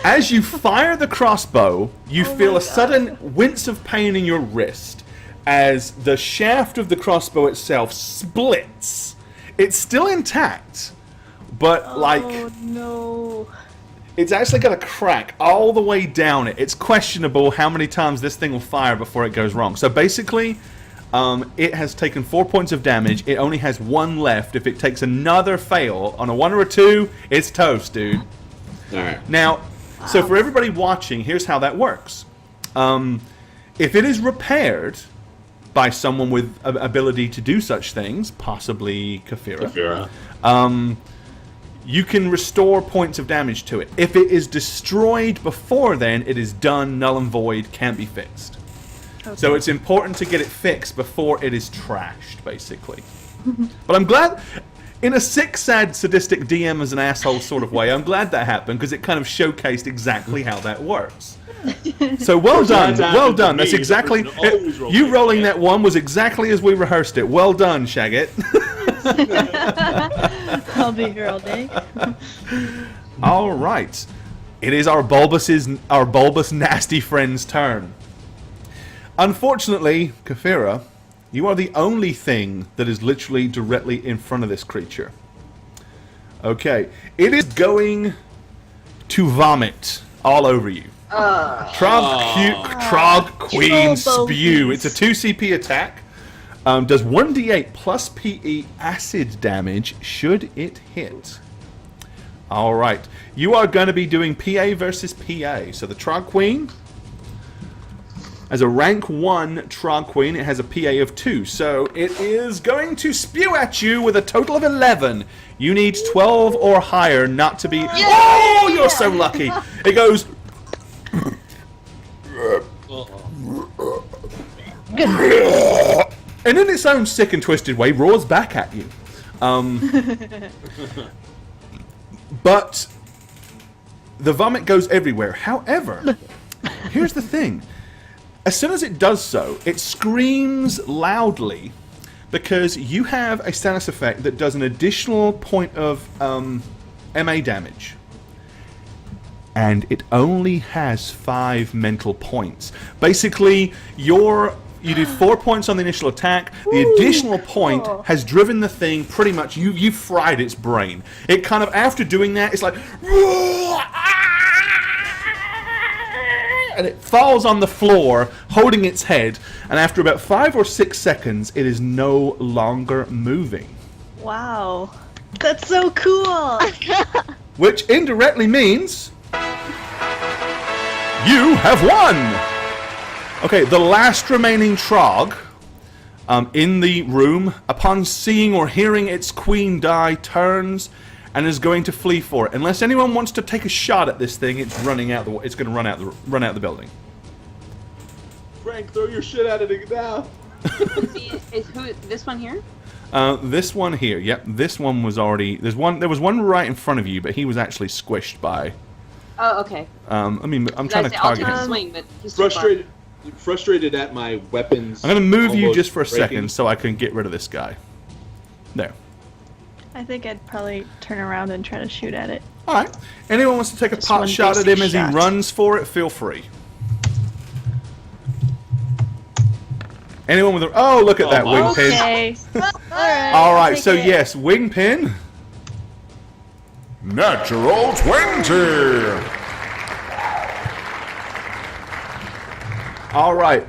As you fire the crossbow, you feel a sudden wince of pain in your wrist as the shaft of the crossbow itself splits. It's still intact, but like Oh no. it's actually got a crack all the way down it. It's questionable how many times this thing will fire before it goes wrong. So basically, it has taken 4 points of damage. It only has 1 left. If it takes another fail on a 1 or a 2, it's toast, dude. Alright. Now, so for everybody watching, here's how that works. If it is repaired by someone with ability to do such things, possibly Kefira, you can restore points of damage to it. If it is destroyed before then, it is done, null and void, can't be fixed. Okay. So it's important to get it fixed before it is trashed, basically. But I'm glad, in a sick, sad, sadistic DM as an asshole sort of way, I'm glad that happened because it kind of showcased exactly how that works. So well done, That's well happened to done. me. That's The exactly person always rolls you like rolling that. that 1 was exactly as we rehearsed it. Well done, Shagget. I'll be here all day. All right, it is our bulbous nasty friend's turn. Unfortunately, Kefira, you are the only thing that is literally directly in front of this creature. Okay, it is going to vomit all over you. Trog Queen Spew. It's a 2 CP attack. Does 1d8 plus PE acid damage should it hit. Alright. You are going to be doing PA versus PA. So the Trog Queen, as a rank 1 Trog Queen, it has a PA of 2. So it is going to spew at you with a total of 11. You need 12 or higher not to be... Oh, you're so lucky. It goes... and in its own sick and twisted way, roars back at you. But the vomit goes everywhere. However, here's the thing. As soon as it does so, it screams loudly because you have a status effect that does an additional point of MA damage. And it only has 5 mental points. Basically, you do 4 points on the initial attack. The additional point has driven the thing pretty much. You fried its brain. It kind of, after doing that, it's like, and it falls on the floor, holding its head. And after about 5 or 6 seconds, it is no longer moving. Wow. That's so cool! Which indirectly means you have won! Okay, the last remaining Trog in the room, upon seeing or hearing its queen die, turns and is going to flee for it. Unless anyone wants to take a shot at this thing, it's running out. It's going to run out the building. Frank, throw your shit at it now. This one here? This one here. Yep, this one was already. There was one right in front of you, but he was actually squished by. Oh, okay. I mean, I'm trying to target I'll take a him. swing, but he's too far. Frustrated at my weapons. I'm going to move you almost just for a breaking. second so I can get rid of this guy. There. I think I'd probably turn around and try to shoot at it. Alright. Anyone wants to take a Just pot one shot at basic him as shot. he runs for it, feel free. Anyone with a... Oh, look at that my. wing pin. Okay. Alright. Alright, so yes, wing pin. Natural 20. Alright.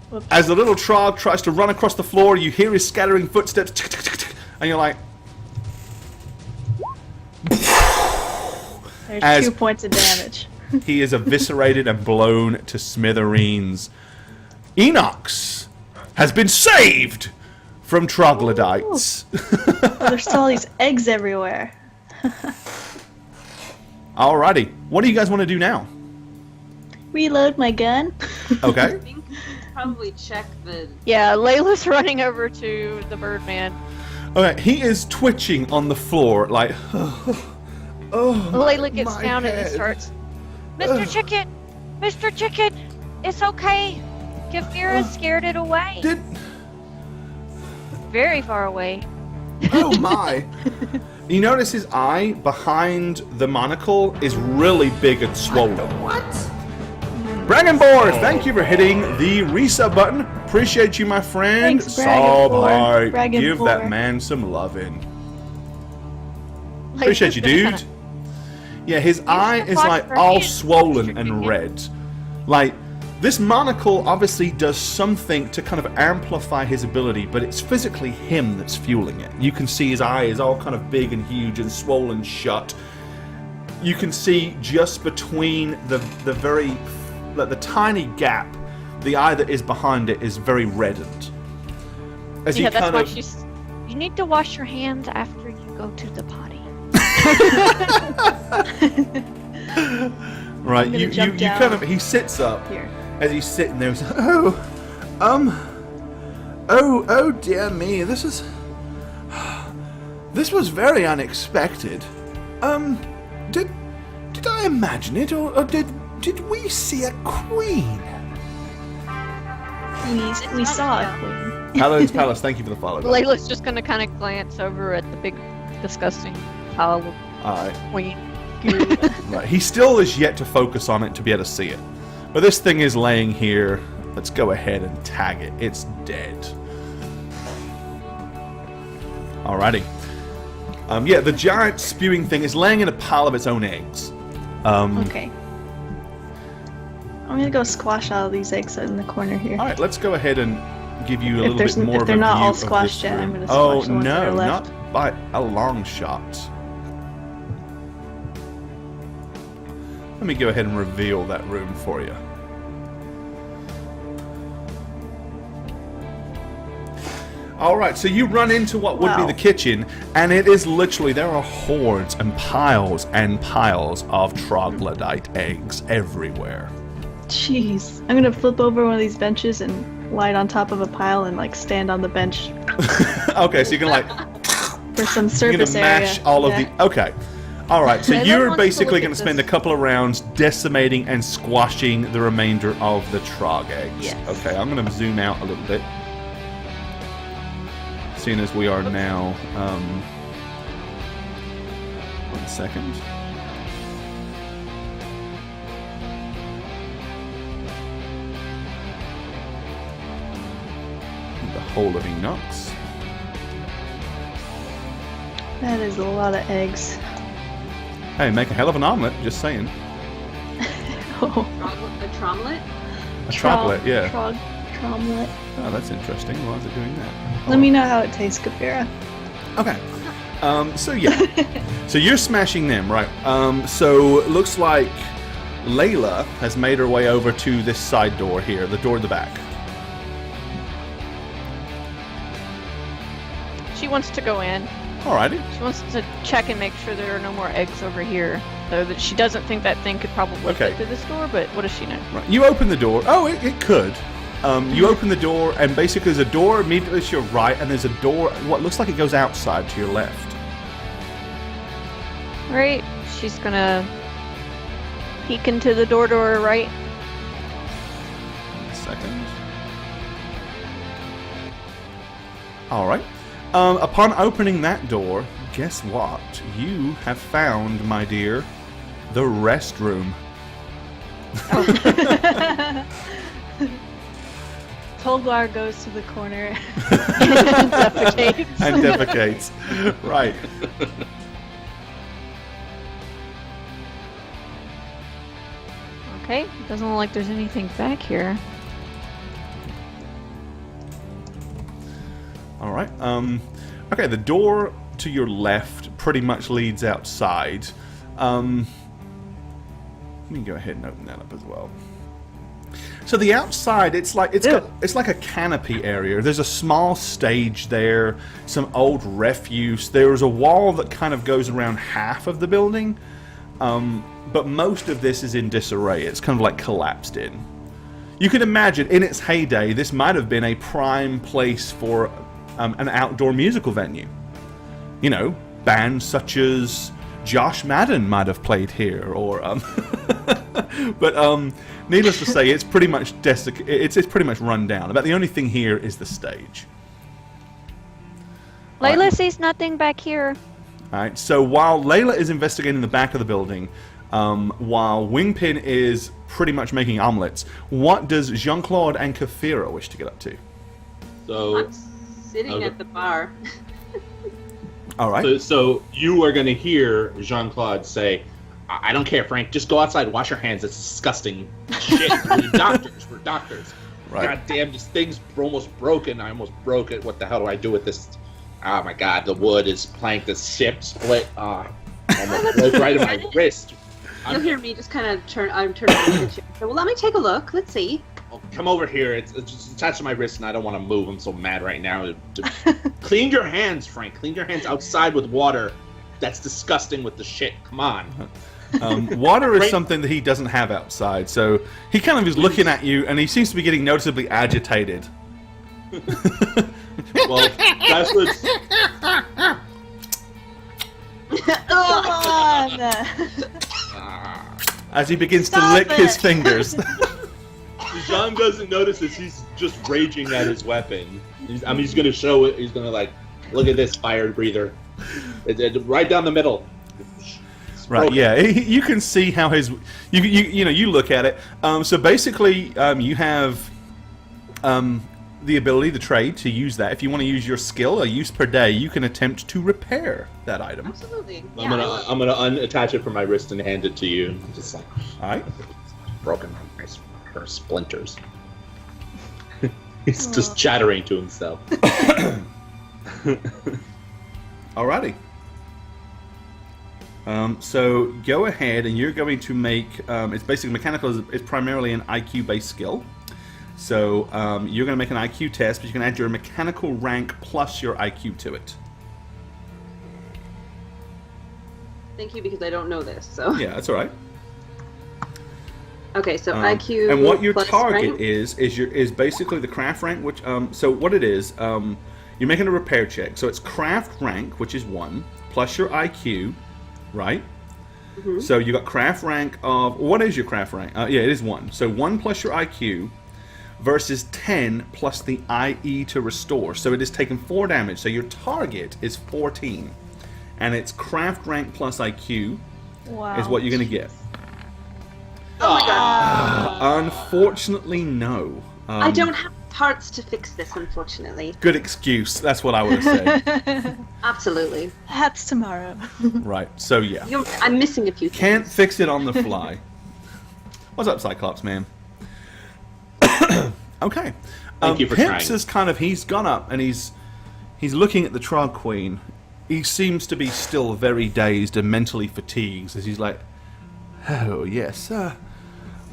Whoops. As the little Trog tries to run across the floor, you hear his scattering footsteps, and you're like... There's as- 2 points of damage. He is eviscerated and blown to smithereens. Enox has been saved from troglodytes. Oh, there's still all these eggs everywhere. Alrighty, what do you guys want to do now? Reload my gun. Okay. I think probably check the. Yeah, Layla's running over to the Birdman. Okay, he is twitching on the floor like, Layla gets my down and head. it starts. Mr. Chicken! Mr. Chicken! It's okay! Kafira scared it away. Did... Very far away. Oh my. You notice his eye behind the monocle is really big and swollen. What? Dragonborn, thank you for hitting the resub button. Appreciate you, my friend. Thanks, Dragonborn. Sub-hype. Give that Dragonborn. man some loving. Layla's Appreciate you, gonna dude. kinda- Yeah, his eye should is watch like for all his swollen Mr. and Chicken. red. Like, this monocle obviously does something to kind of amplify his ability, but it's physically him that's fueling it. You can see his eye is all kind of big and huge and swollen shut. You can see just between the very, like the tiny gap, the eye that is behind it is very reddened. As Yeah, he that's kind why of, she's. You need to wash your hands after you go to the potty. right, gonna you jump down. kind of, he sits up. Here. As he's sitting there, he's like, oh dear me, this was very unexpected. Did I imagine it, or did we see a queen? We saw a queen. Halloween's Palace, thank you for the follow. Layla's just gonna kind of glance over at the big, disgusting pile of Alright, queen. right. He still is yet to focus on it to be able to see it. But this thing is laying here. Let's go ahead and tag it. It's dead. Alrighty. Yeah, the giant spewing thing is laying in a pile of its own eggs. Okay. I'm gonna go squash all these eggs in the corner here. Alright, let's go ahead and give you a If little there's- bit more if of they're a not view all of squashed this yet, I'm room. gonna squash the ones that no, are left. not by a long shot. Let me go ahead and reveal that room for you. Alright, so you run into what would be Wow. the kitchen, and it is literally, there are hordes and piles of troglodyte eggs everywhere. Jeez. I'm gonna flip over one of these benches and light on top of a pile and like stand on the bench Okay, so you can like for some you're surface gonna mash area. all of Yeah. the. Okay, all right. So Layla you're wants to basically look going at to spend a this. couple of rounds decimating and squashing the remainder of the Trog eggs. Yes. Okay, I'm going to zoom out a little bit, seeing as we are now. 1 second. The whole of Enox. That is a lot of eggs. Hey, make a hell of an omelet. Just saying. Oh, A tromlet? A chocolate, yeah. Tromlet. Oh, that's interesting. Why is it doing that? Let me know how it tastes, Kafira. Okay. So yeah. So you're smashing them, right? So it looks like Layla has made her way over to this side door here, the door at the back. She wants to go in. Alrighty. She wants to check and make sure there are no more eggs over here. Though that she doesn't think that thing could probably Okay. get through this door, but what does she know? Right. You open the door. Oh, it could. You open the door, and basically there's a door immediately to your right, and there's a door, what looks like it goes outside to your left. Right. She's gonna peek into the door to her right. Second. Alright. Upon opening that door, guess what? You have found, my dear, the restroom. Tolgar goes to the corner. Defecates. And defecates. Right. Okay. Doesn't look like there's anything back here. Alright. Okay, the door to your left pretty much leads outside. Let me go ahead and open that up as well. So the outside, it's like it's like a canopy area. There's a small stage there, some old refuse. There's a wall that kind of goes around half of the building, but most of this is in disarray. It's kind of like collapsed in. You can imagine, in its heyday, this might have been a prime place for an outdoor musical venue. You know, bands such as Josh Madden might have played here, or but needless to say, it's pretty much it's pretty much run down. About the only thing here is the stage. Layla sees nothing back here. All right. So while Layla is investigating the back of the building, while Wingpin is pretty much making omelets, what does Jean-Claude and Kafira wish to get up to? So, I'm sitting at the bar. All right. so you are going to hear Jean-Claude say, I don't care, Frank. Just go outside, wash your hands. It's disgusting shit. We're doctors. We're doctors. Right. God damn, this thing's almost broken. I almost broke it. What the hell do I do with this? Oh my god, the wood is planked. The ship split. Almost broke right in my wrist. You'll hear me just kind of I'm turning to the chair. So, well, let me take a look. Let's see. Oh, come over here. It's just attached to my wrist, and I don't want to move. I'm so mad right now. Clean your hands, Frank. Clean your hands outside with water. That's disgusting with the shit. Come on. Water is Right. something that he doesn't have outside, so he kind of is looking at you, and he seems to be getting noticeably agitated. Well, that's what. Come on! As he begins to Stop lick his it. fingers. Jean doesn't notice this. He's just raging at his weapon. He's gonna show it. He's gonna look at this fire breather. Right down the middle. Right, broken. yeah, you can see how his you look at it. So basically, you have the ability, the trade, to use that. If you want to use your skill, a use per day, you can attempt to repair that item. Absolutely. I'm gonna unattach it from my wrist and hand it to you. Just like All right. broken. Her splinters. He's just chattering to himself. Alrighty. So go ahead, and you're going to make. It's basically mechanical. It's primarily an IQ-based skill. So you're going to make an IQ test, but you can add your mechanical rank plus your IQ to it. Thank you, because I don't know this. So Yeah, that's all right. Okay, so IQ. And what your plus target rank? is basically the craft rank. Which so what it is, you're making a repair check. So it's craft rank, which is 1, plus your IQ, right? Mm-hmm. So you got craft rank of what is your craft rank? Yeah, it is 1. So 1 plus your IQ versus 10 plus the IE to restore. So it is taking 4 damage. So your target is 14, and it's craft rank plus IQ Wow. is what you're gonna get. Oh my god. Unfortunately, no. I don't have parts to fix this, unfortunately. Good excuse. That's what I would have said. Absolutely. That's tomorrow. Right. So yeah, I'm missing a few things. can't fix it on the fly. What's up, Cyclops man? Okay. Thank you for Pips trying. is kind of he's gone up and he's looking at the Trog Queen. He seems to be still very dazed and mentally fatigued as he's like, "Oh yes,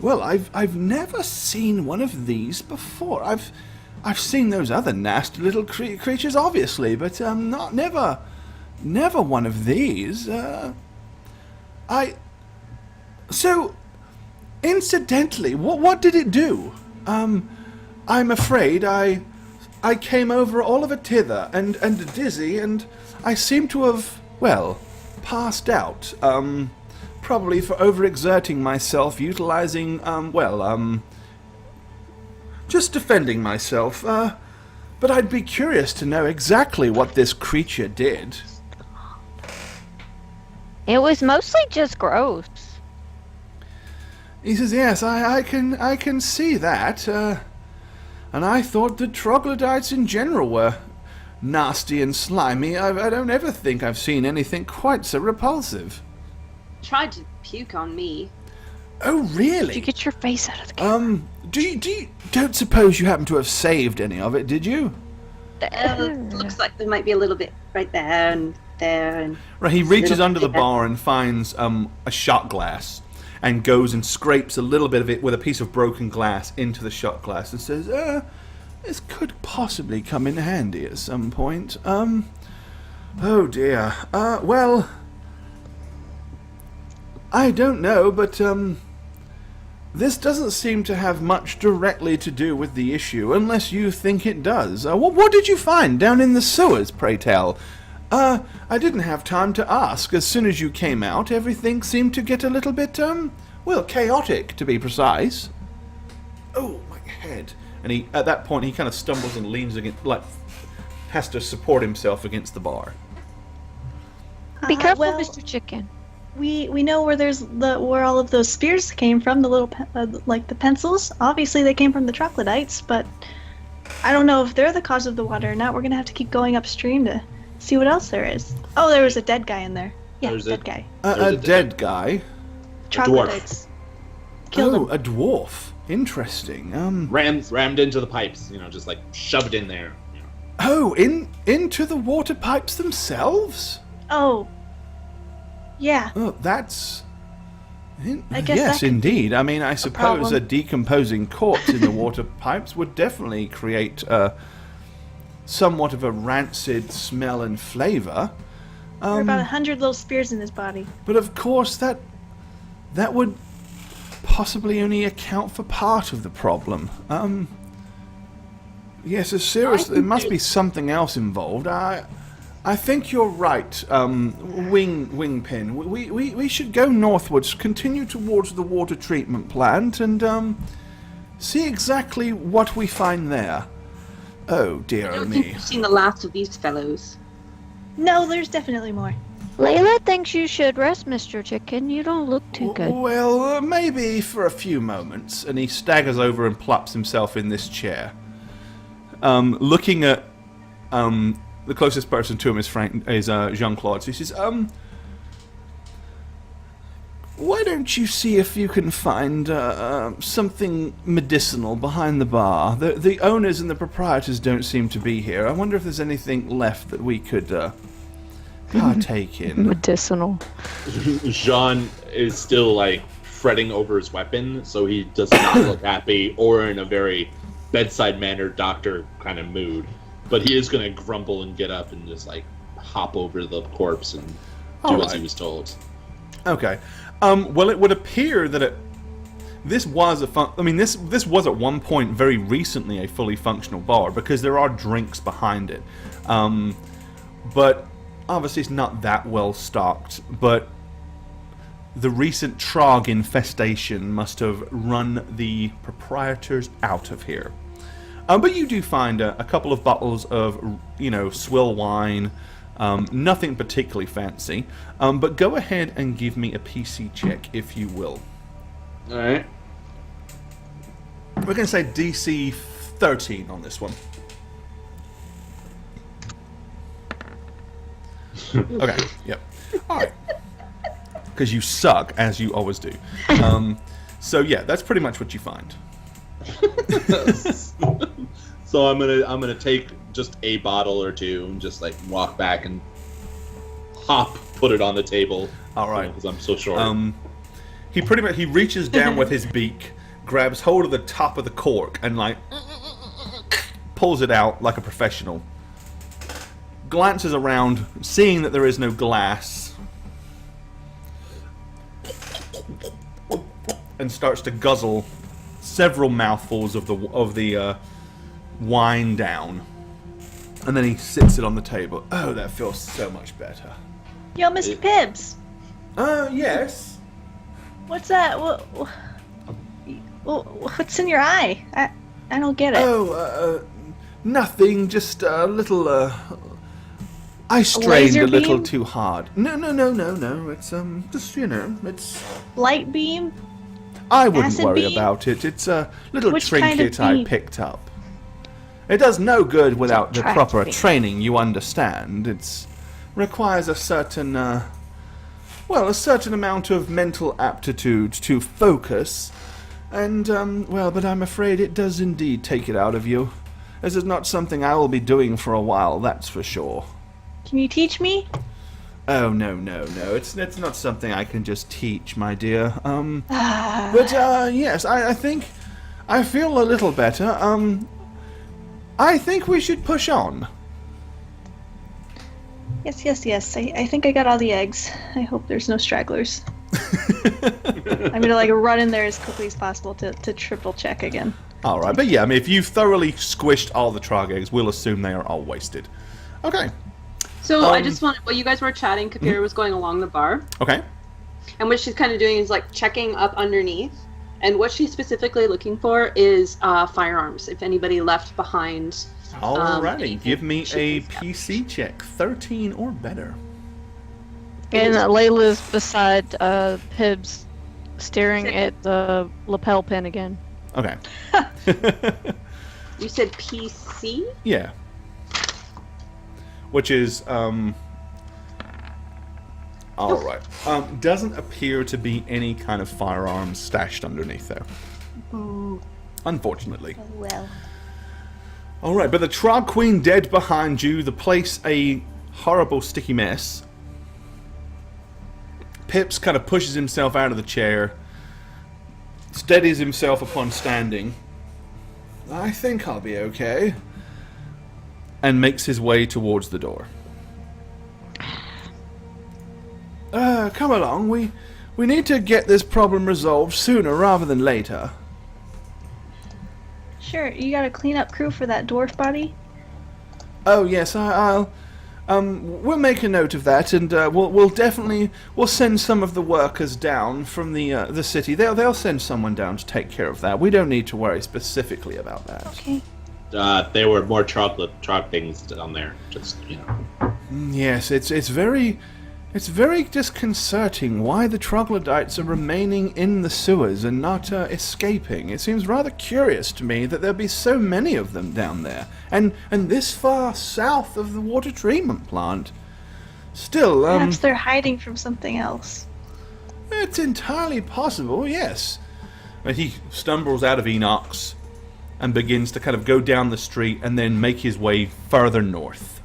well I've never seen one of these before. I've seen those other nasty little creatures, obviously, but never one of these. So, incidentally, what did it do? I'm afraid I came over all of a tither and dizzy, and I seem to have, well, passed out. Probably for overexerting myself, utilizing, just defending myself. But I'd be curious to know exactly what this creature did." It was mostly just gross. He says, "Yes, I can see that. And I thought the troglodytes in general were nasty and slimy. I don't ever think I've seen anything quite so repulsive." Tried to puke on me. "Oh, really? Did you get your face out of the camera? Do you don't suppose you happen to have saved any of it, did you?" Looks like there might be a little bit right there and there and. Right, he reaches little under the bit there. bar and finds a shot glass and goes and scrapes a little bit of it with a piece of broken glass into the shot glass and says, "This could possibly come in handy at some point. Oh dear. Well, I don't know, but this doesn't seem to have much directly to do with the issue, unless you think it does. What did you find down in the sewers, pray tell? I didn't have time to ask. As soon as you came out, everything seemed to get a little bit, chaotic, to be precise." "Oh, my head." And at that point, he kind of stumbles and leans against, has to support himself against the bar. Be careful, well, Mr. Chicken. We know where where all of those spears came from. The little the pencils. Obviously, they came from the troglodytes, but I don't know if they're the cause of the water or not. We're gonna have to keep going upstream to see what else there is. Oh, there was a dead guy in there. Yeah, There's dead guy. A dead guy? Troglodytes. Killed him. A dwarf. Interesting. Rammed into the pipes, just like shoved in there. Oh, into the water pipes themselves? Oh. Yeah. Oh, that's... I guess yes, that could indeed. I mean, I suppose problem. a decomposing corpse in the water pipes would definitely create somewhat of a rancid smell and flavor. There are about 100 little spears in his body. But of course, that would possibly only account for part of the problem. Yes, seriously, there must be something else involved. I think you're right, Wingpin. We should go northwards, continue towards the water treatment plant, and see exactly what we find there. Oh, dear I oh don't think me. we've seen the last of these fellows. No, there's definitely more. Layla thinks you should rest, Mr. Chicken. You don't look too good. Well, maybe for a few moments. And he staggers over and plops himself in this chair. Looking at the closest person to him is Jean-Claude. So he says, why don't you see if you can find something medicinal behind the bar? The owners and the proprietors don't seem to be here. I wonder if there's anything left that we could partake in. Medicinal. Jean is still like fretting over his weapon, so he does not look happy or in a very bedside manner doctor kind of mood. But he is going to grumble and get up and just like hop over the corpse and do as he was told. Okay. Well, it would appear that this was this was at one point very recently a fully functional bar because there are drinks behind it, but obviously it's not that well stocked. But the recent Trog infestation must have run the proprietors out of here. But you do find a couple of bottles of, swill wine, nothing particularly fancy. But go ahead and give me a PC check, if you will. All right. We're going to say DC 13 on this one. Okay, yep. All right. Because you suck, as you always do. So yeah, that's pretty much what you find. So I'm gonna take just a bottle or two and just like walk back and put it on the table. All right, because I'm so short. He reaches down with his beak, grabs hold of the top of the cork, and like pulls it out like a professional. Glances around, seeing that there is no glass, and starts to guzzle several mouthfuls of the wine down, and then he sits it on the table. Oh, that feels so much better. Yo, Mr. Pibbs. Yes. What's that? What's in your eye? I don't get it. Oh, nothing. Just a little. I strained laser a little beam? too hard. No. It's just it's. Light beam? I wouldn't Acid worry beam? about it. It's a little Which kind of trinket I beam? picked up. It does no good without the Track proper beam. training, you understand. It requires a certain, a certain amount of mental aptitude to focus. And, but I'm afraid it does indeed take it out of you. This is not something I will be doing for a while, that's for sure. Can you teach me? Oh, no. It's not something I can just teach, my dear. Yes, I think I feel a little better. I think we should push on. Yes. I think I got all the eggs. I hope there's no stragglers. I'm gonna run in there as quickly as possible to triple check again. All right, but yeah, if you've thoroughly squished all the Trog eggs, we'll assume they are all wasted. Okay. So I just wanted, while you guys were chatting, Kapira was going along the bar, Okay. and what she's kind of doing is checking up underneath, and what she's specifically looking for is firearms. If anybody left behind. Alrighty, give me a she- PC check, 13 or better. And Layla's beside Pibbs, staring at the lapel pin again. Okay. You said PC? Yeah. Which is, alright. Doesn't appear to be any kind of firearms stashed underneath there. Ooh. Unfortunately. Oh well. Alright, but the Trog Queen dead behind you, the place a horrible sticky mess. Pips kind of pushes himself out of the chair, steadies himself upon standing. I think I'll be okay. And makes his way towards the door. Come along, we need to get this problem resolved sooner rather than later. Sure, you got a cleanup crew for that dwarf body? Oh yes, we'll make a note of that, and we'll send some of the workers down from the city. They'll send someone down to take care of that. We don't need to worry specifically about that. Okay. There were more trog things down there. Just Yes, it's very disconcerting why the troglodytes are remaining in the sewers and not escaping. It seems rather curious to me that there be so many of them down there, and this far south of the water treatment plant. Still, Perhaps they're hiding from something else. it's entirely possible, yes. But he stumbles out of Enoch's and begins to kind of go down the street and then make his way further north.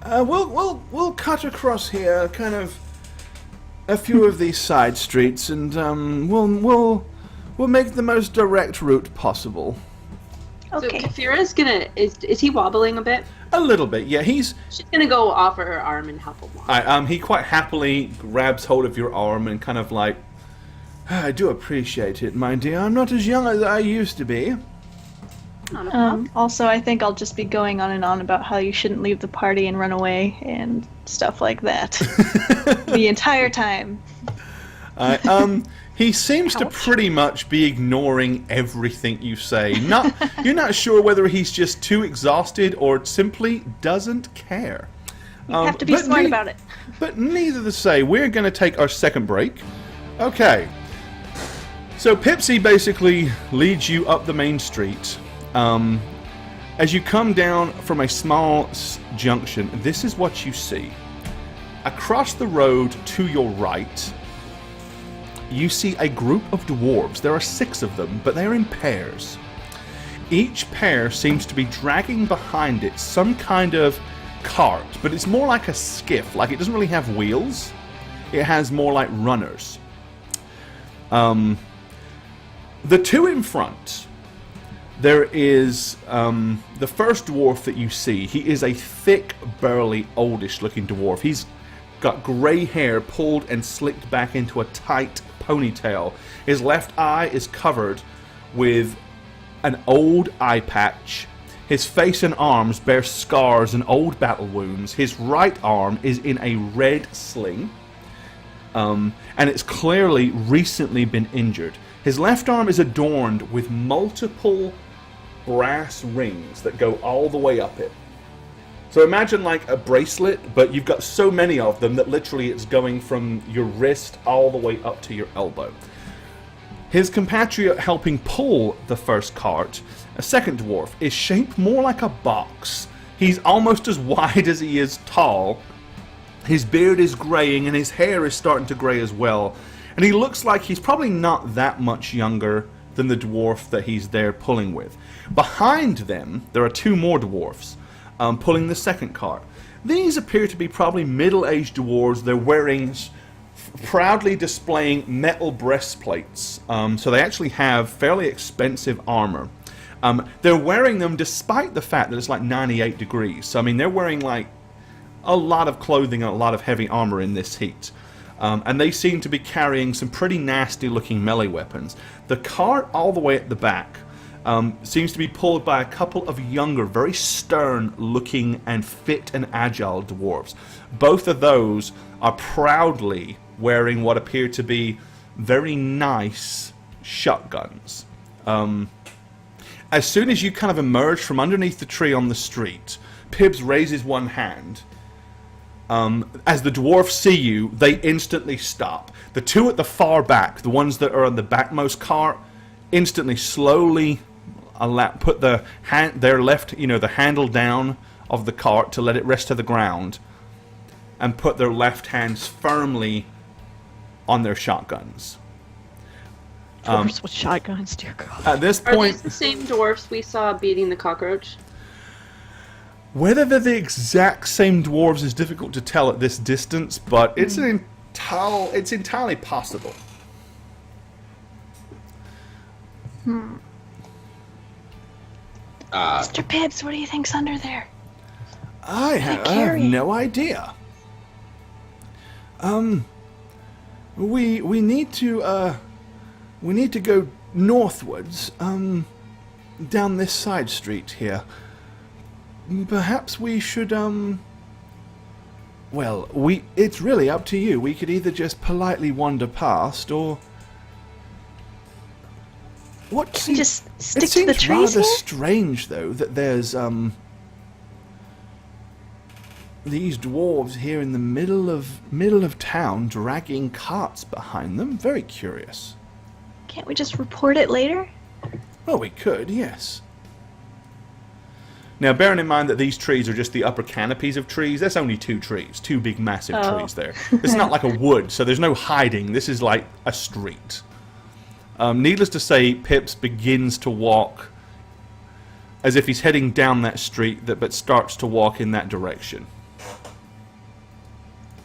We'll cut across here, kind of a few of these side streets, and we'll make the most direct route possible. Okay. So Kafira's gonna is he wobbling a bit? A little bit, yeah. She's gonna go offer her arm and help him walk. He quite happily grabs hold of your arm and kind of I do appreciate it, my dear. I'm not as young as I used to be. Not a problem. Also, I think I'll just be going on and on about how you shouldn't leave the party and run away and stuff like that the entire time. He seems to pretty much be ignoring everything you say. You're not sure whether he's just too exhausted or simply doesn't care. You have to be smart about it. But neither to say, we're going to take our second break. Okay. So Pipsy basically leads you up the main street. As you come down from a small junction, this is what you see. Across the road to your right, you see a group of dwarves. There are 6 of them, but they're in pairs. Each pair seems to be dragging behind it some kind of cart, but it's more like a skiff. Like, it doesn't really have wheels. It has more like runners. The 2 in front, there is the first dwarf that you see. He is a thick, burly, oldish-looking dwarf. He's got grey hair pulled and slicked back into a tight ponytail. His left eye is covered with an old eye patch. His face and arms bear scars and old battle wounds. His right arm is in a red sling, and it's clearly recently been injured. His left arm is adorned with multiple brass rings that go all the way up it. So imagine like a bracelet, but you've got so many of them that literally it's going from your wrist all the way up to your elbow. His compatriot helping pull the first cart, a second dwarf, is shaped more like a box. He's almost as wide as he is tall. His beard is graying and his hair is starting to gray as well. And he looks like he's probably not that much younger than the dwarf that he's there pulling with. Behind them, there are 2 more dwarfs pulling the second cart. These appear to be probably middle-aged dwarves. They're wearing, proudly displaying metal breastplates. So they actually have fairly expensive armor. They're wearing them despite the fact that it's like 98 degrees. So, I mean, they're wearing like a lot of clothing and a lot of heavy armor in this heat. And they seem to be carrying some pretty nasty looking melee weapons. The cart all the way at the back seems to be pulled by a couple of younger, very stern looking and fit and agile dwarves. Both of those are proudly wearing what appear to be very nice shotguns. As soon as you kind of emerge from underneath the tree on the street, Pibbs raises one hand. As the dwarfs see you, they instantly stop. The 2 at the far back, the ones that are on the backmost cart, instantly, slowly put their left, the handle down of the cart to let it rest to the ground, and put their left hands firmly on their shotguns. Dwarves with shotguns, dear God. At this Are point, these the same dwarfs we saw beating the cockroach? whether they're the exact same dwarves is difficult to tell at this distance, but it's entirely possible. Mr. Pibbs, what do you think's under there? I have no idea. We need to go northwards, down this side street here. Perhaps we should, well, it's really up to you. We could either just politely wander past, or... Can we just stick it to the seems trees rather here? strange, though, that there's, these dwarves here in the middle of town dragging carts behind them. Very curious. Can't we just report it later? Well, we could, yes. Now, bearing in mind that these trees are just the upper canopies of trees, there's only 2 trees. 2 big, massive trees there. It's not like a wood, so there's no hiding. This is like a street. Needless to say, Pips begins to walk as if he's heading down that street, but starts to walk in that direction.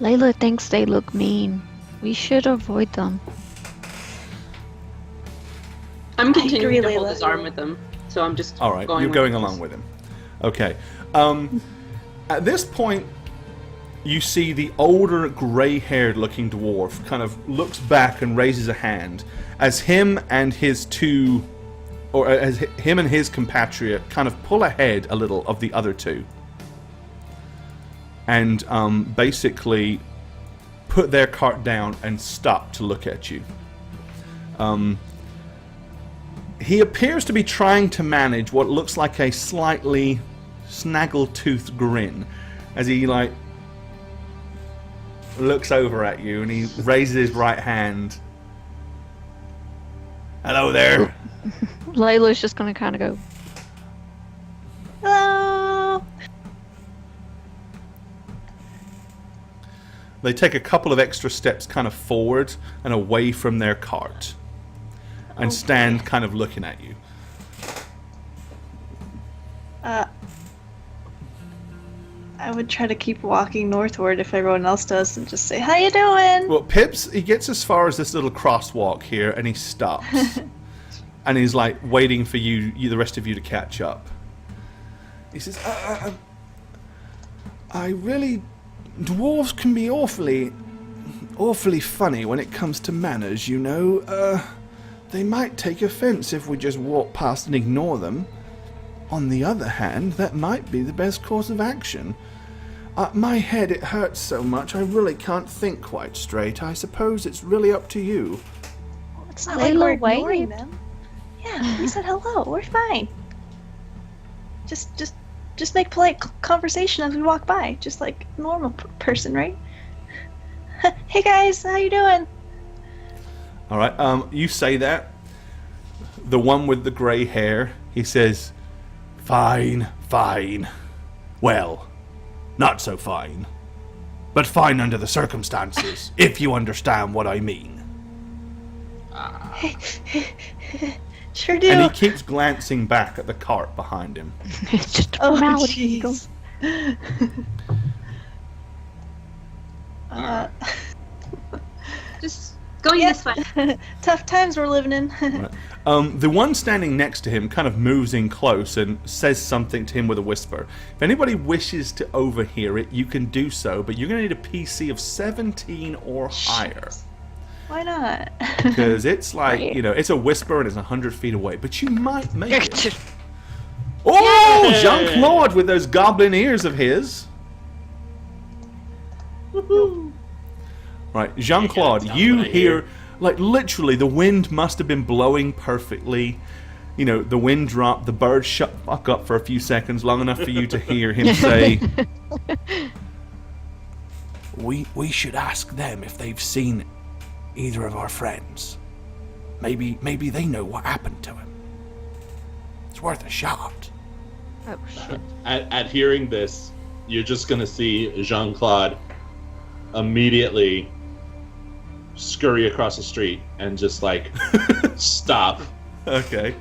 Layla thinks they look mean. We should avoid them. I'm continuing to agree, hold Layla. his arm with him, so I'm just Alright, you're going along with him. Okay. At this point, you see the older, grey-haired looking dwarf kind of looks back and raises a hand as him and his compatriot kind of pull ahead a little of the other two. And basically put their cart down and stop to look at you. He appears to be trying to manage what looks like a slightly snaggle-toothed grin as he, like, looks over at you and he raises his right hand. Hello there. Layla's just gonna kind of go. Hello. They take a couple of extra steps kind of forward and away from their cart and stand kind of looking at you. I would try to keep walking northward if everyone else does and just say, how you doing? Well, Pips, he gets as far as this little crosswalk here and he stops. And he's like waiting for you, the rest of you to catch up. He says, I really... Dwarves can be awfully funny when it comes to manners, you know. They might take offense if we just walk past and ignore them. On the other hand, that might be the best course of action. My head, it hurts so much, I really can't think quite straight. I suppose it's really up to you. Well, it's not like we're Layla ignoring waved. them. Yeah, we said hello. We're fine. Just make polite conversation as we walk by, just like a normal person, right? Hey guys, how you doing? All right, you say that. The one with the grey hair, he says, fine. Well, not so fine. But fine under the circumstances, if you understand what I mean. Sure do. And he keeps glancing back at the cart behind him. It's just a Oh, formality. jeez. Just going Yeah. this way. Tough times we're living in. Right. The one standing next to him kind of moves in close and says something to him with a whisper. If anybody wishes to overhear it, you can do so, but you're going to need a PC of 17 or higher. Why not? Because it's like, Right. you know, it's a whisper and it's 100 feet away, but you might make It's it. just- Oh, Jean-Claude with those goblin ears of his. Right, Jean-Claude, Yeah, you what I hear, hear. like, literally, the wind must have been blowing perfectly. You know, the wind dropped, the birds shut fuck up for a few seconds, long enough for you to hear him say, We should ask them if they've seen either of our friends. Maybe they know what happened to him. It's worth a shot. Oh shit. At hearing this, you're just gonna see Jean-Claude immediately scurry across the street and just like stop. Okay.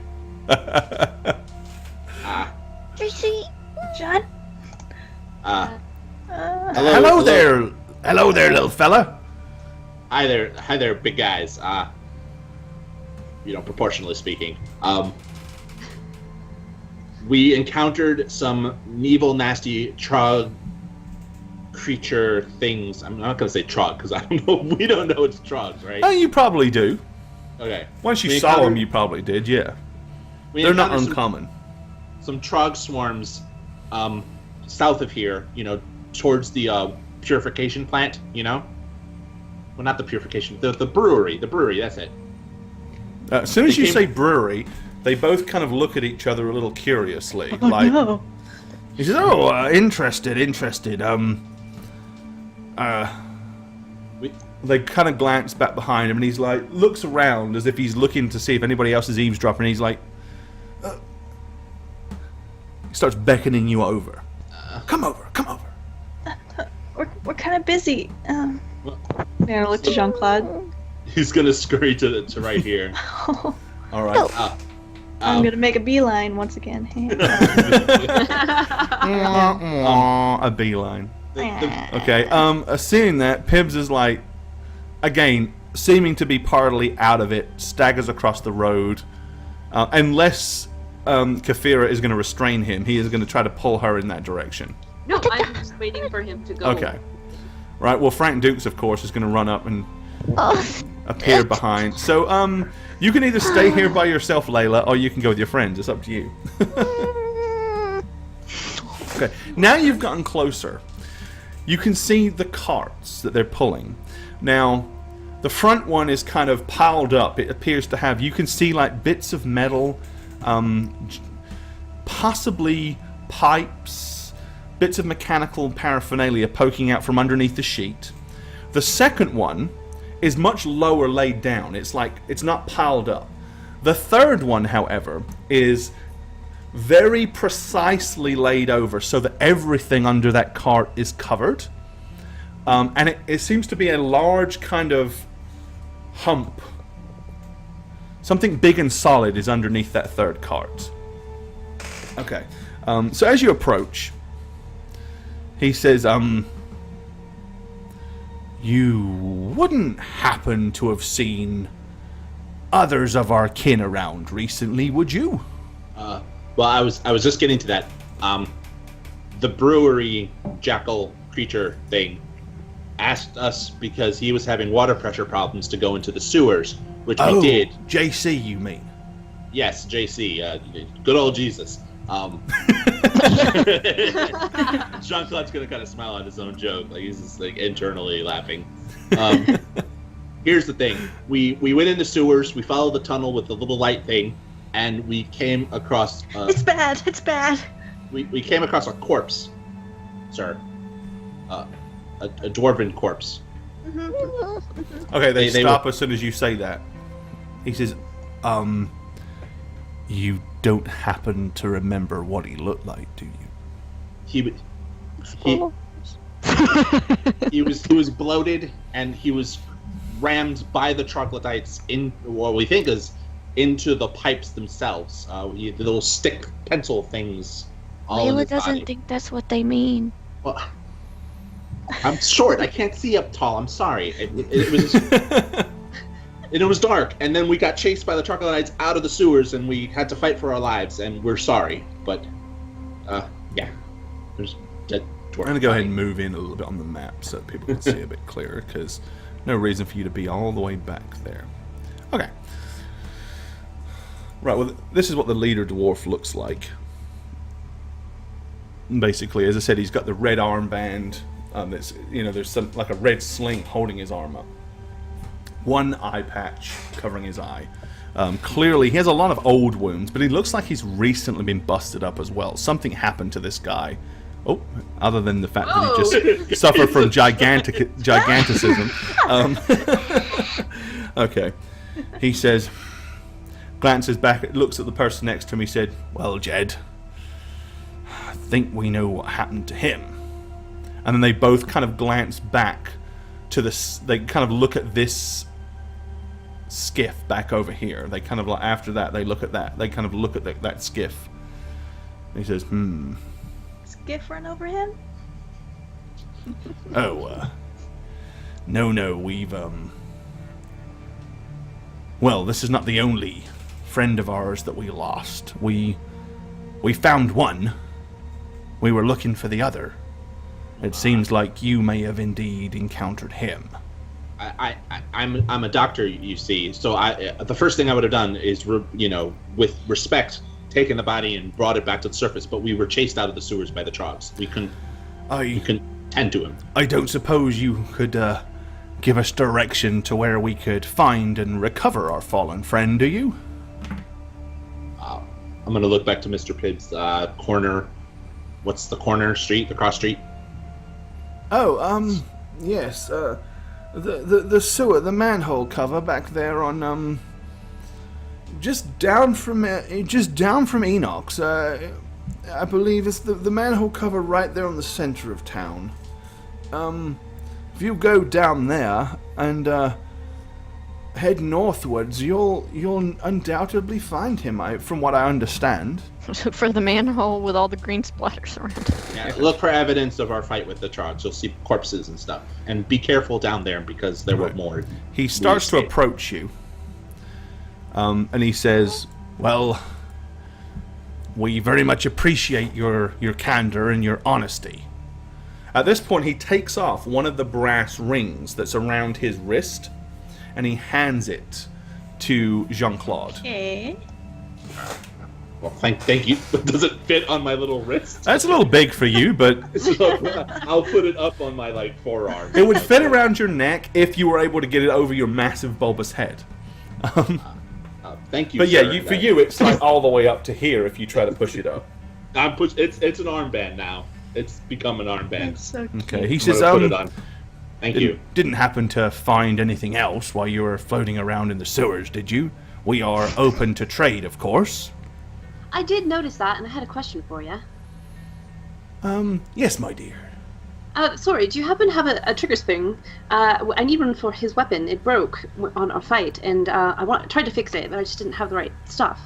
Tracy, John. Hello there, little fella. Hi there, big guys. You know, proportionally speaking. We encountered some evil, nasty trog creature things. I'm not gonna say trog because I don't know. We don't know it's trogs, right? Oh, you probably do. Okay. Once you We saw them, encountered- you probably did, yeah. we They're not encountered uncommon. Some trog swarms south of here, you know, towards the purification plant, you know? Well, not the purification, the brewery, that's it. As soon as They you came- say brewery, they both kind of look at each other a little curiously. Oh like, no. he says, interested. We, They kind of glance back behind him, and he's like, looks around as if he's looking to see if anybody else is eavesdropping. He's like, he starts beckoning you over. Come over. We're kind of busy. Yeah, look to Jean-Claude. he's gonna scurry to right here. All right. I'm gonna make a beeline once again. A beeline. Okay. Seeing that, Pibbs is like, again, seeming to be partly out of it, staggers across the road. Unless Kafira is going to restrain him, he is going to try to pull her in that direction. No, I'm just waiting for him to go. Okay. Right. Well, Frank Dukes, of course, is going to run up and Oh. appear behind. So, you can either stay here by yourself, Layla, or you can go with your friends. It's up to you. Okay. Now you've gotten closer. You can see the carts that they're pulling. Now, the front one is kind of piled up. It appears to have, you can see like bits of metal, possibly pipes, bits of mechanical paraphernalia poking out from underneath the sheet. The second one is much lower laid down. It's like, it's not piled up. The third one, however, is very precisely laid over so that everything under that cart is covered. And it seems to be a large kind of hump. Something big and solid is underneath that third cart. Okay. So as you approach, he says, you wouldn't happen to have seen others of our kin around recently, would you? Well, I was just getting to that. The brewery jackal creature thing asked us because he was having water pressure problems to go into the sewers, which we did. JC, you mean? Yes, JC, good old Jesus. Jean-Claude's gonna kind of smile at his own joke, like he's just like internally laughing. Here's the thing: we went into sewers, we followed the tunnel with the little light thing, and we came across. It's bad. It's bad. We came across a corpse, sir. A dwarven corpse. Okay, they They stop as soon as you say that. He says, you don't happen to remember what he looked like, do you? He was bloated, and he was rammed by the troglodytes in what we think is into the pipes themselves. The little stick pencil things. All in Layla his doesn't body. think that's what they mean. Well, I'm short. I can't see up tall. I'm sorry. It was. And it was dark, and then we got chased by the troglodytes out of the sewers, and we had to fight for our lives, and we're sorry. But, yeah. There's dead dwarf. I'm going to go ahead and move in a little bit on the map so people can see a bit clearer, because no reason for you to be all the way back there. Okay. Right, well, this is what the leader dwarf looks like. Basically, as I said, he's got the red armband. There's some like a red sling holding his arm up. One eye patch covering his eye. Clearly, he has a lot of old wounds, but he looks like he's recently been busted up as well. Something happened to this guy. Oh, other than the fact that he just suffered from giganticism. Okay. He says, glances back, looks at the person next to him. He said, well, Jed, I think we know what happened to him. And then they both kind of glance back to this. They kind of look at this skiff back over here. They kind of like, after that, they look at that. They kind of look at that skiff. And he says, Skiff run over him? Oh, no, we've, well, this is not the only friend of ours that we lost. We found one. We were looking for the other. It seems like you may have indeed encountered him. I'm a doctor, you see. So the first thing I would have done is, with respect, taken the body and brought it back to the surface. But we were chased out of the sewers by the trogs. We couldn't tend to him. I don't suppose you could give us direction to where we could find and recover our fallen friend, do you? I'm gonna look back to Mr. Pibb's corner. What's the corner street? The cross street? Oh, yes, the sewer, the manhole cover back there on, just down from Enoch's, I believe it's the manhole cover right there on the center of town. If you go down there and, head northwards, you'll undoubtedly find him, from what I understand. For the manhole with all the green splatters around. Yeah, look for evidence of our fight with the trogs. You'll see corpses and stuff. And be careful down there because there were more. He starts to approach you. And he says, well, we very much appreciate your candor and your honesty. At this point, he takes off one of the brass rings that's around his wrist, and he hands it to Jean-Claude. Okay. Well, thank you. Does it fit on my little wrist? That's a little big for you, but So, I'll put it up on my forearm. it would fit around your neck if you were able to get it over your massive bulbous head. Thank you. But yeah, sir. for you, it's like all the way up to here if you try to push it up. It's an armband now. It's become an armband. That's so cute. Okay, he I'm says, gonna put it on. Thank you. Didn't happen to find anything else while you were floating around in the sewers, did you? We are open to trade, of course. I did notice that, and I had a question for you. Yes, my dear. Sorry, do you happen to have a trigger spring? I need one for his weapon. It broke on our fight, and tried to fix it, but I just didn't have the right stuff.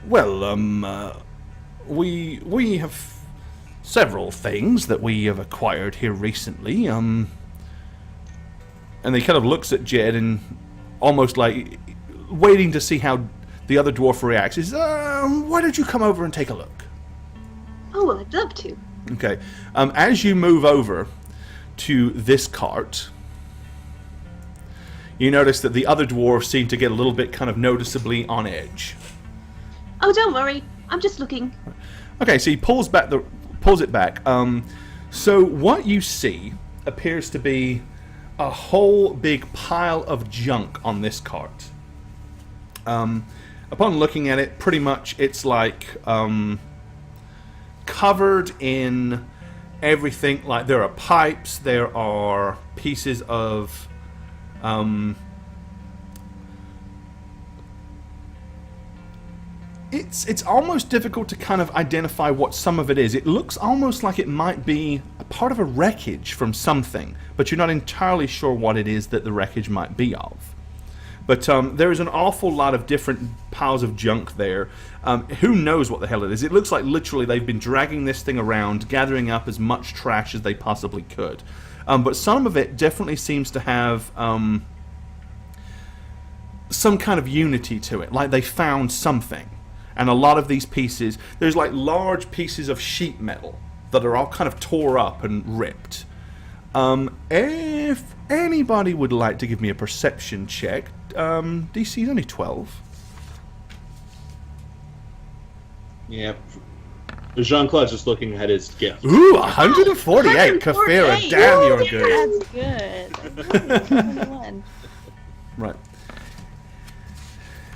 Well, we have several things that we have acquired here recently. And he kind of looks at Jed and almost like waiting to see how the other dwarf reacts. He says, why don't you come over and take a look? Oh, well, I'd love to. Okay. As you move over to this cart, you notice that the other dwarves seem to get a little bit kind of noticeably on edge. Oh, don't worry. I'm just looking. Okay, so he pulls it back. So what you see appears to be a whole big pile of junk on this cart. Upon looking at it, pretty much it's like covered in everything. Like there are pipes, there are pieces of It's almost difficult to kind of identify what some of it is. It looks almost like it might be a part of a wreckage from something, but you're not entirely sure what it is that the wreckage might be of. But there is an awful lot of different piles of junk there. Who knows what the hell it is? It looks like literally they've been dragging this thing around, gathering up as much trash as they possibly could. But some of it definitely seems to have some kind of unity to it, like they found something. And a lot of these pieces, there's like large pieces of sheet metal that are all kind of tore up and ripped. If anybody would like to give me a perception check, DC is only 12. Yeah. Jean-Claude's just looking at his gift. Ooh, 148. Kafira, damn, you're good. That's good. 21. Right.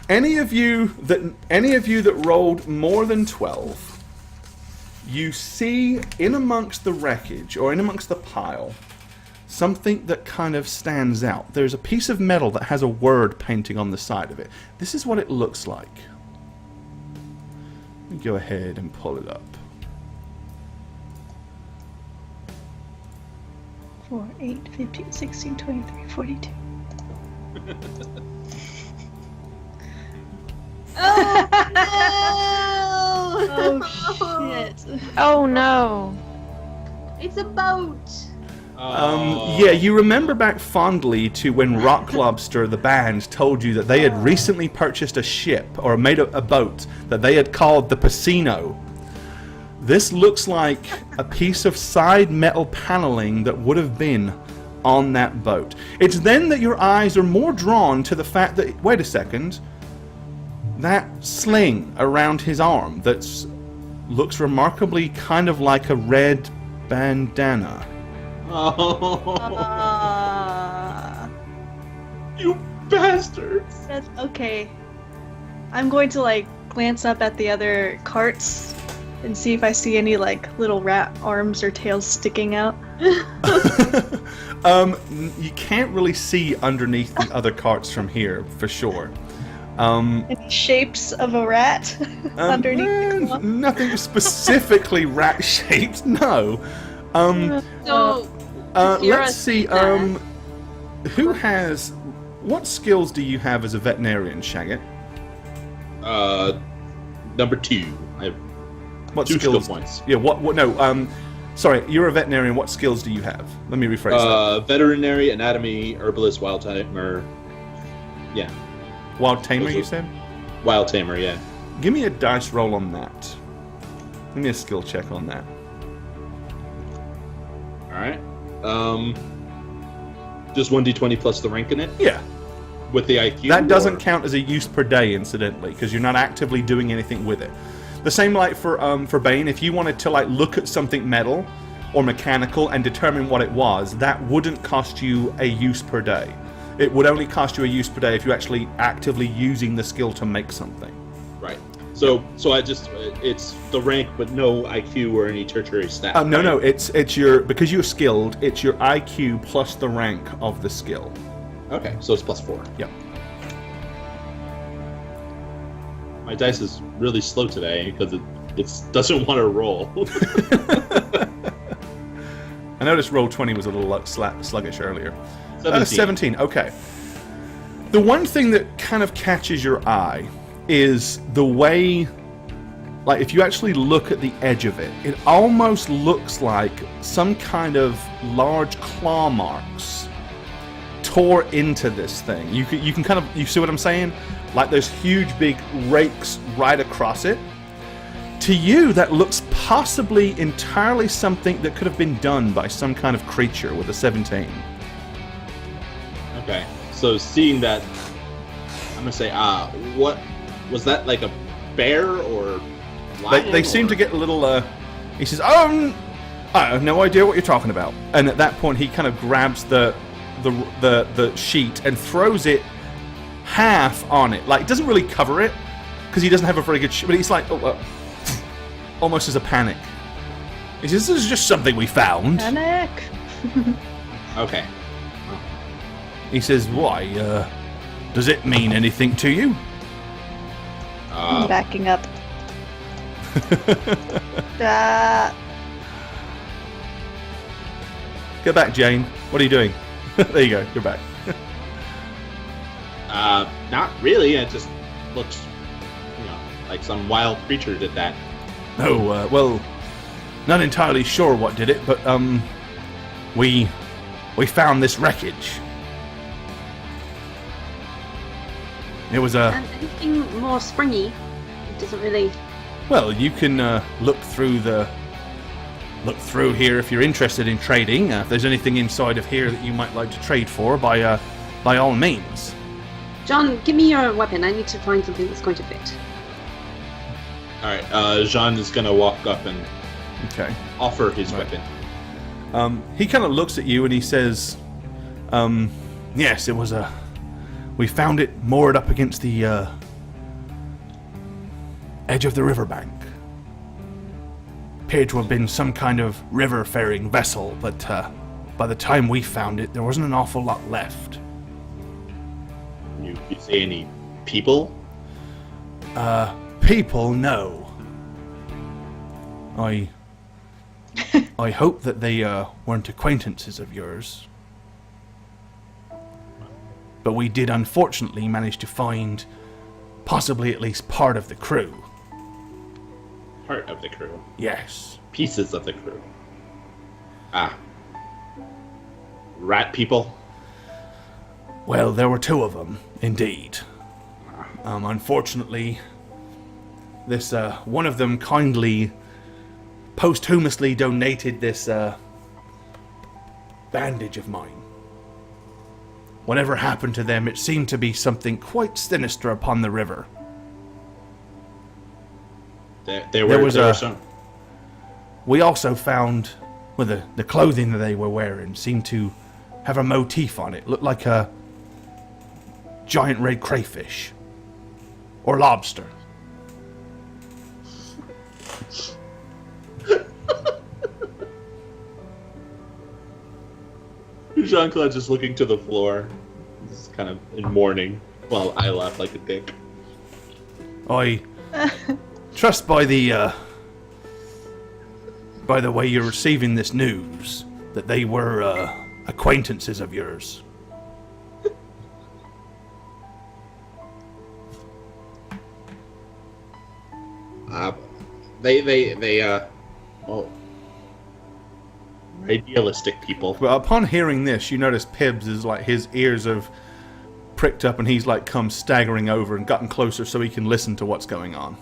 Any of you that rolled more than 12, you see in amongst the wreckage or in amongst the pile something that kind of stands out. There's a piece of metal that has a word painting on the side of it. This is what it looks like. Let me go ahead and pull it up. 4, 8, 15, 16, 23, 42. Oh shit. Oh no. It's a boat. Yeah, you remember back fondly to when Rock Lobster, the band, told you that they had recently purchased a ship, or made a boat, that they had called the Piscino. This looks like a piece of side metal paneling that would have been on that boat. It's then that your eyes are more drawn to the fact that, wait a second, that sling around his arm that looks remarkably kind of like a red bandana. You bastards! That's okay. I'm going to like glance up at the other carts and see if I see any like little rat arms or tails sticking out. You can't really see underneath the other carts from here, for sure. Any shapes of a rat underneath? The nothing specifically rat-shaped, no. So, Let's see, who has... What skills do you have as a veterinarian, Shagget? Number 2. I have What 2 skills? skill points. Yeah, sorry, you're a veterinarian. What skills do you have? Let me rephrase that. Veterinary, anatomy, herbalist, wild tamer. Yeah. Wild Tamer, you said? Wild tamer, yeah. Give me a dice roll on that. Give me a skill check on that. Alright. Just 1d20 plus the rank in it? Yeah. With the IQ? That doesn't count as a use per day, incidentally, because you're not actively doing anything with it. The same like for Bane, if you wanted to like look at something metal or mechanical and determine what it was, that wouldn't cost you a use per day. It would only cost you a use per day if you're actually actively using the skill to make something. Right. So I just it's the rank, but no IQ or any tertiary stat. No, it's your because you're skilled. It's your IQ plus the rank of the skill. Okay, so it's +4. Yep. My dice is really slow today because it doesn't want to roll. I noticed roll 20 was a little sluggish earlier. 17. Okay. The one thing that kind of catches your eye is the way, like if you actually look at the edge of it, it almost looks like some kind of large claw marks tore into this thing. You can kind of, you see what I'm saying? Like those huge big rakes right across it. To you, that looks possibly entirely something that could have been done by some kind of creature with a 17. Okay, so seeing that, I'm gonna say, what was that, like a bear or lion? They seem to get a little. He says, I have no idea what you're talking about. And at that point, he kind of grabs the sheet and throws it half on it. Like, it doesn't really cover it because he doesn't have a very good. But he's like, almost as a panic. He says, "This is just something we found." Panic. Okay. He says, "Why? Does it mean anything to you?" I'm backing up. Get back, Jane. What are you doing? There you go. You're back. Not really. It just looks, like some wild creature did that. Oh, well, not entirely sure what did it, but we found this wreckage. It was a. Anything more springy? It doesn't really. Well, you can look through here if you're interested in trading. If there's anything inside of here that you might like to trade for, by all means. John, give me your weapon. I need to find something that's going to fit. All right. Jean is gonna walk up and offer his weapon. He kind of looks at you and he says, "Yes, it was a. We found it moored up against the edge of the riverbank. Appeared to have been some kind of river-faring vessel, but by the time we found it, there wasn't an awful lot left." You see any people? People, no. I hope that they weren't acquaintances of yours. But we did unfortunately manage to find possibly at least part of the crew. Part of the crew. Yes. Pieces of the crew. Rat people? Well, there were two of them, indeed. Unfortunately, this one of them kindly posthumously donated this bandage of mine. Whatever happened to them, it seemed to be something quite sinister upon the river. We also found, well, the clothing that they were wearing seemed to have a motif on it. Looked like a giant red crayfish. Or lobster. Jean-Claude just looking to the floor. He's kind of in mourning while I laugh like a dick. I trust by the way you're receiving this news that they were acquaintances of yours. Idealistic people. But upon hearing this, you notice Pibbs is like, his ears have pricked up and he's like come staggering over and gotten closer so he can listen to what's going on.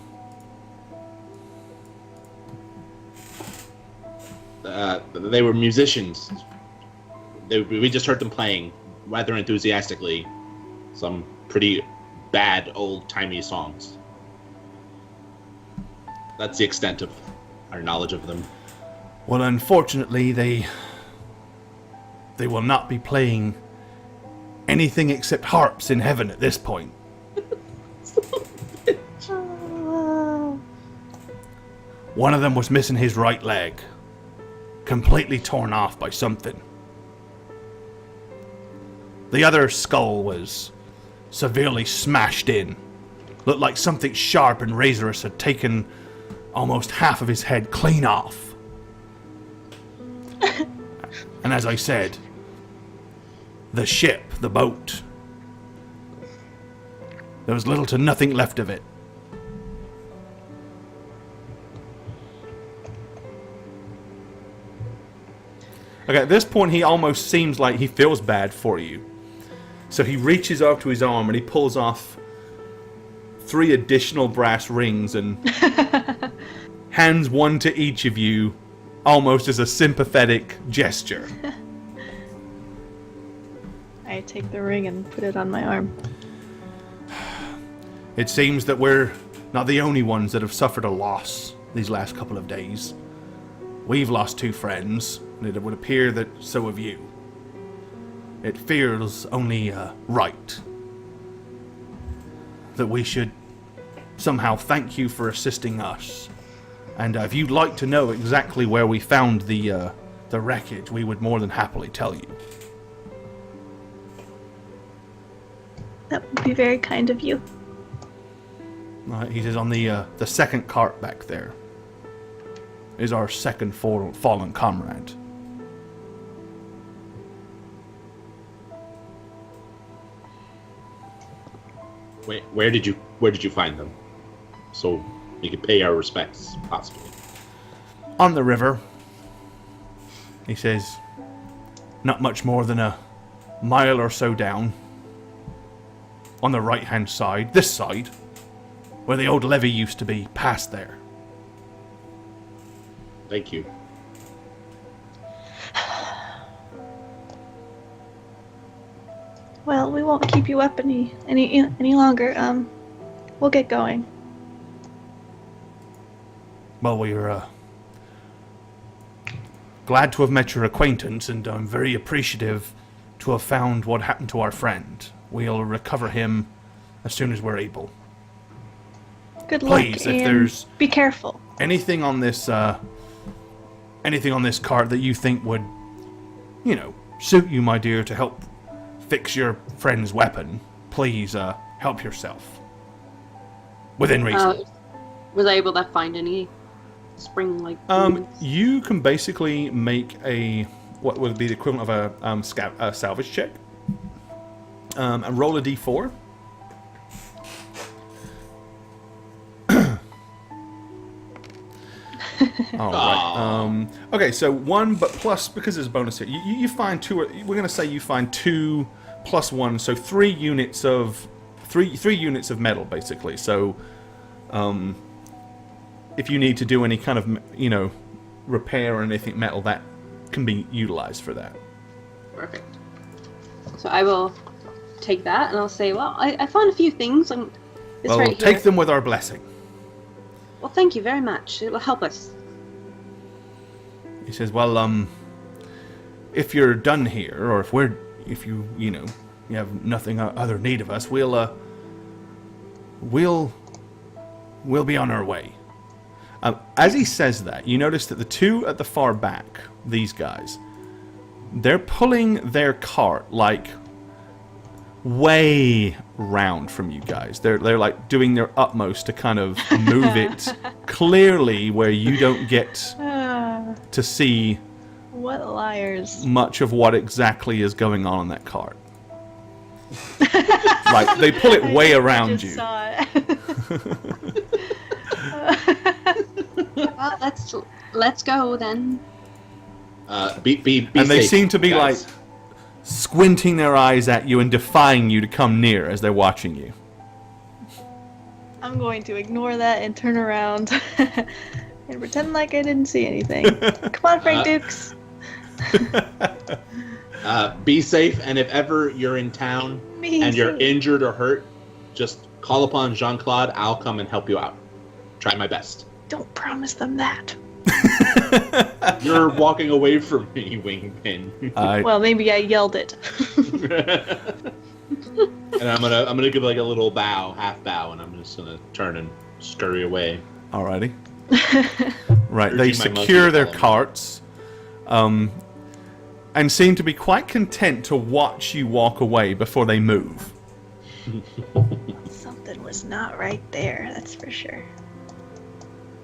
They were musicians. We just heard them playing rather enthusiastically some pretty bad old-timey songs. That's the extent of our knowledge of them. Well, unfortunately, they will not be playing anything except harps in heaven at this point. One of them was missing his right leg, completely torn off by something. The other skull was severely smashed in. Looked like something sharp and razorous had taken almost half of his head clean off. And as I said, the ship, the boat, there was little to nothing left of it. Okay, at this point he almost seems like he feels bad for you. So he reaches out to his arm and he pulls off 3 additional brass rings and hands one to each of you, almost as a sympathetic gesture. I take the ring and put it on my arm. It seems that we're not the only ones that have suffered a loss these last couple of days. We've lost 2 friends, and it would appear that so have you. It feels only right that we should somehow thank you for assisting us. And if you'd like to know exactly where we found the wreckage, we would more than happily tell you. That would be very kind of you. He says on the second cart back there is our second fallen comrade. Where did you find them? So we could pay our respects, possibly. On the river. He says, not much more than a mile or so down. On the right-hand side, this side, where the old levee used to be, past there. Thank you. Well, we won't keep you up any longer. We'll get going. Well, we're glad to have met your acquaintance, and I'm very appreciative to have found what happened to our friend. We'll recover him as soon as we're able. Good luck, Please, and if there's be careful. anything on this cart that you think would, suit you, my dear, to help fix your friend's weapon, please help yourself. Within reason. Was I able to find any spring-like? You can basically make what would be the equivalent of a salvage check, and roll a d4. All right. Okay, so 1, but plus, because there's a bonus here, you find 2. We're going to say you find 2 plus 1, so 3 units of 3 units of metal, basically. So, if you need to do any kind of repair or anything metal, that can be utilized for that. Perfect. So I will take that and I'll say, well, I found a few things. Well, right take here. them with our blessing. Well, thank you very much. It will help us. He says, well, if you're done here, or if you have nothing other need of us, we'll be on our way. As he says that, you notice that the 2 at the far back, these guys, they're pulling their cart like way round from you guys. They're like doing their utmost to kind of move it clearly where you don't get to see What liars. much of what exactly is going on in that cart. Like, they pull it way around just you. Saw it. Well, let's go then. Be And they safe, seem to be guys. like squinting their eyes at you and defying you to come near as they're watching you. I'm going to ignore that and turn around And pretend like I didn't see anything. Come on, Frank Dukes. Be safe, and if ever you're in town and you're injured or hurt, just call upon Jean-Claude. I'll come and help you out. Try my best. Don't promise them that. You're walking away from me, Wingpin. Well, maybe I yelled it. And I'm gonna give like a little bow, half bow, and I'm just gonna turn and scurry away. Alrighty. Right, Urging they my secure monkey to their follow me. carts, and seem to be quite content to watch you walk away before they move. Something was not right there, that's for sure.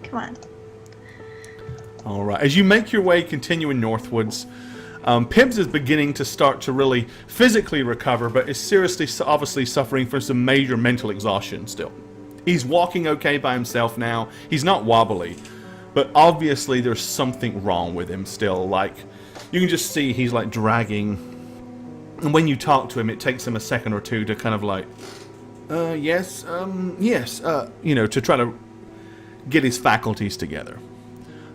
Come on. All right. As you make your way continuing northwards, Pibbs is beginning to start to really physically recover, but is seriously, obviously suffering from some major mental exhaustion still. He's walking okay by himself now. He's not wobbly, but obviously there's something wrong with him still. Like, you can just see he's like dragging. And when you talk to him, it takes him a second or two to kind of like, yes, to try to get his faculties together.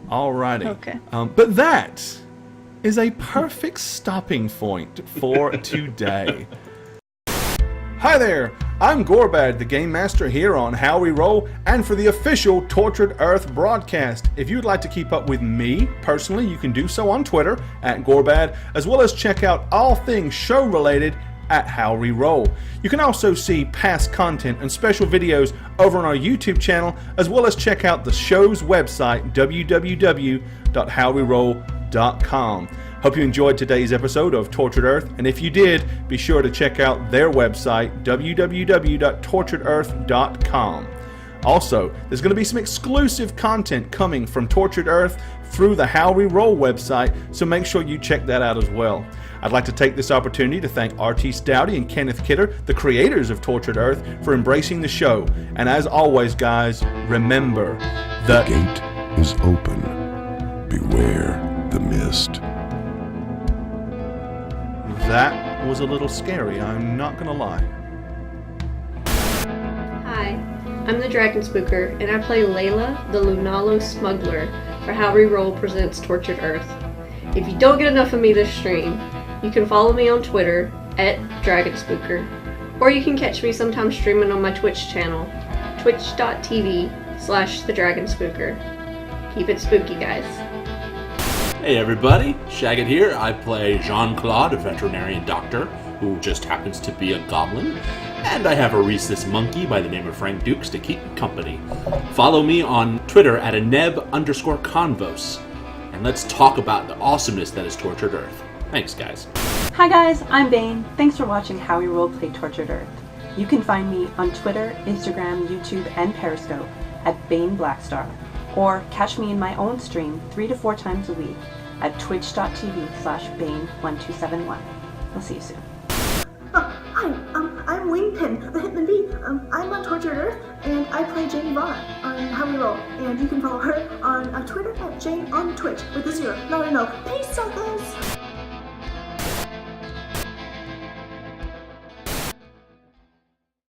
Alrighty. Okay. But that is a perfect stopping point for today. Hi there, I'm Gorbad, the Game Master here on Howreroll, and for the official Tortured Earth broadcast. If you'd like to keep up with me personally, you can do so on Twitter at Gorbad, as well as check out all things show related at Howreroll. You can also see past content and special videos over on our YouTube channel, as well as check out the show's website, www.howreroll.com. Hope you enjoyed today's episode of Tortured Earth, and if you did, be sure to check out their website, www.torturedearth.com. Also, there's going to be some exclusive content coming from Tortured Earth through the Howreroll website, so make sure you check that out as well. I'd like to take this opportunity to thank R.T. Stouty and Kenneth Kidder, the creators of Tortured Earth, for embracing the show. And as always, guys, remember The gate is open. Beware the mist. That was a little scary, I'm not going to lie. Hi, I'm the Dragon Spooker, and I play Layla, the Lunalo Smuggler, for Howreroll Presents Tortured Earth. If you don't get enough of me this stream, you can follow me on Twitter at Dragon Spooker, or you can catch me sometimes streaming on my Twitch channel, twitch.tv/thedragonspooker. Keep it spooky, guys. Hey everybody, Shagget here. I play Jean-Claude, a veterinarian doctor who just happens to be a goblin, and I have a rhesus monkey by the name of Frank Dukes to keep company. Follow me on Twitter at @aneb_convos, and let's talk about the awesomeness that is Tortured Earth. Thanks, guys. Hi guys, I'm Bane. Thanks for watching Howreroll play Tortured Earth. You can find me on Twitter, Instagram, YouTube, and Periscope at Bane Blackstar, or catch me in my own stream 3 to 4 times a week at twitch.tv/Bane1271. I'll see you soon. Hi, I'm Wingpin, the Hitman Bee. I'm on Tortured Earth, and I play Jane Vaughn on Howreroll. And you can follow her on Twitter at Jane on Twitch with a 0, not a no. Peace, suckers!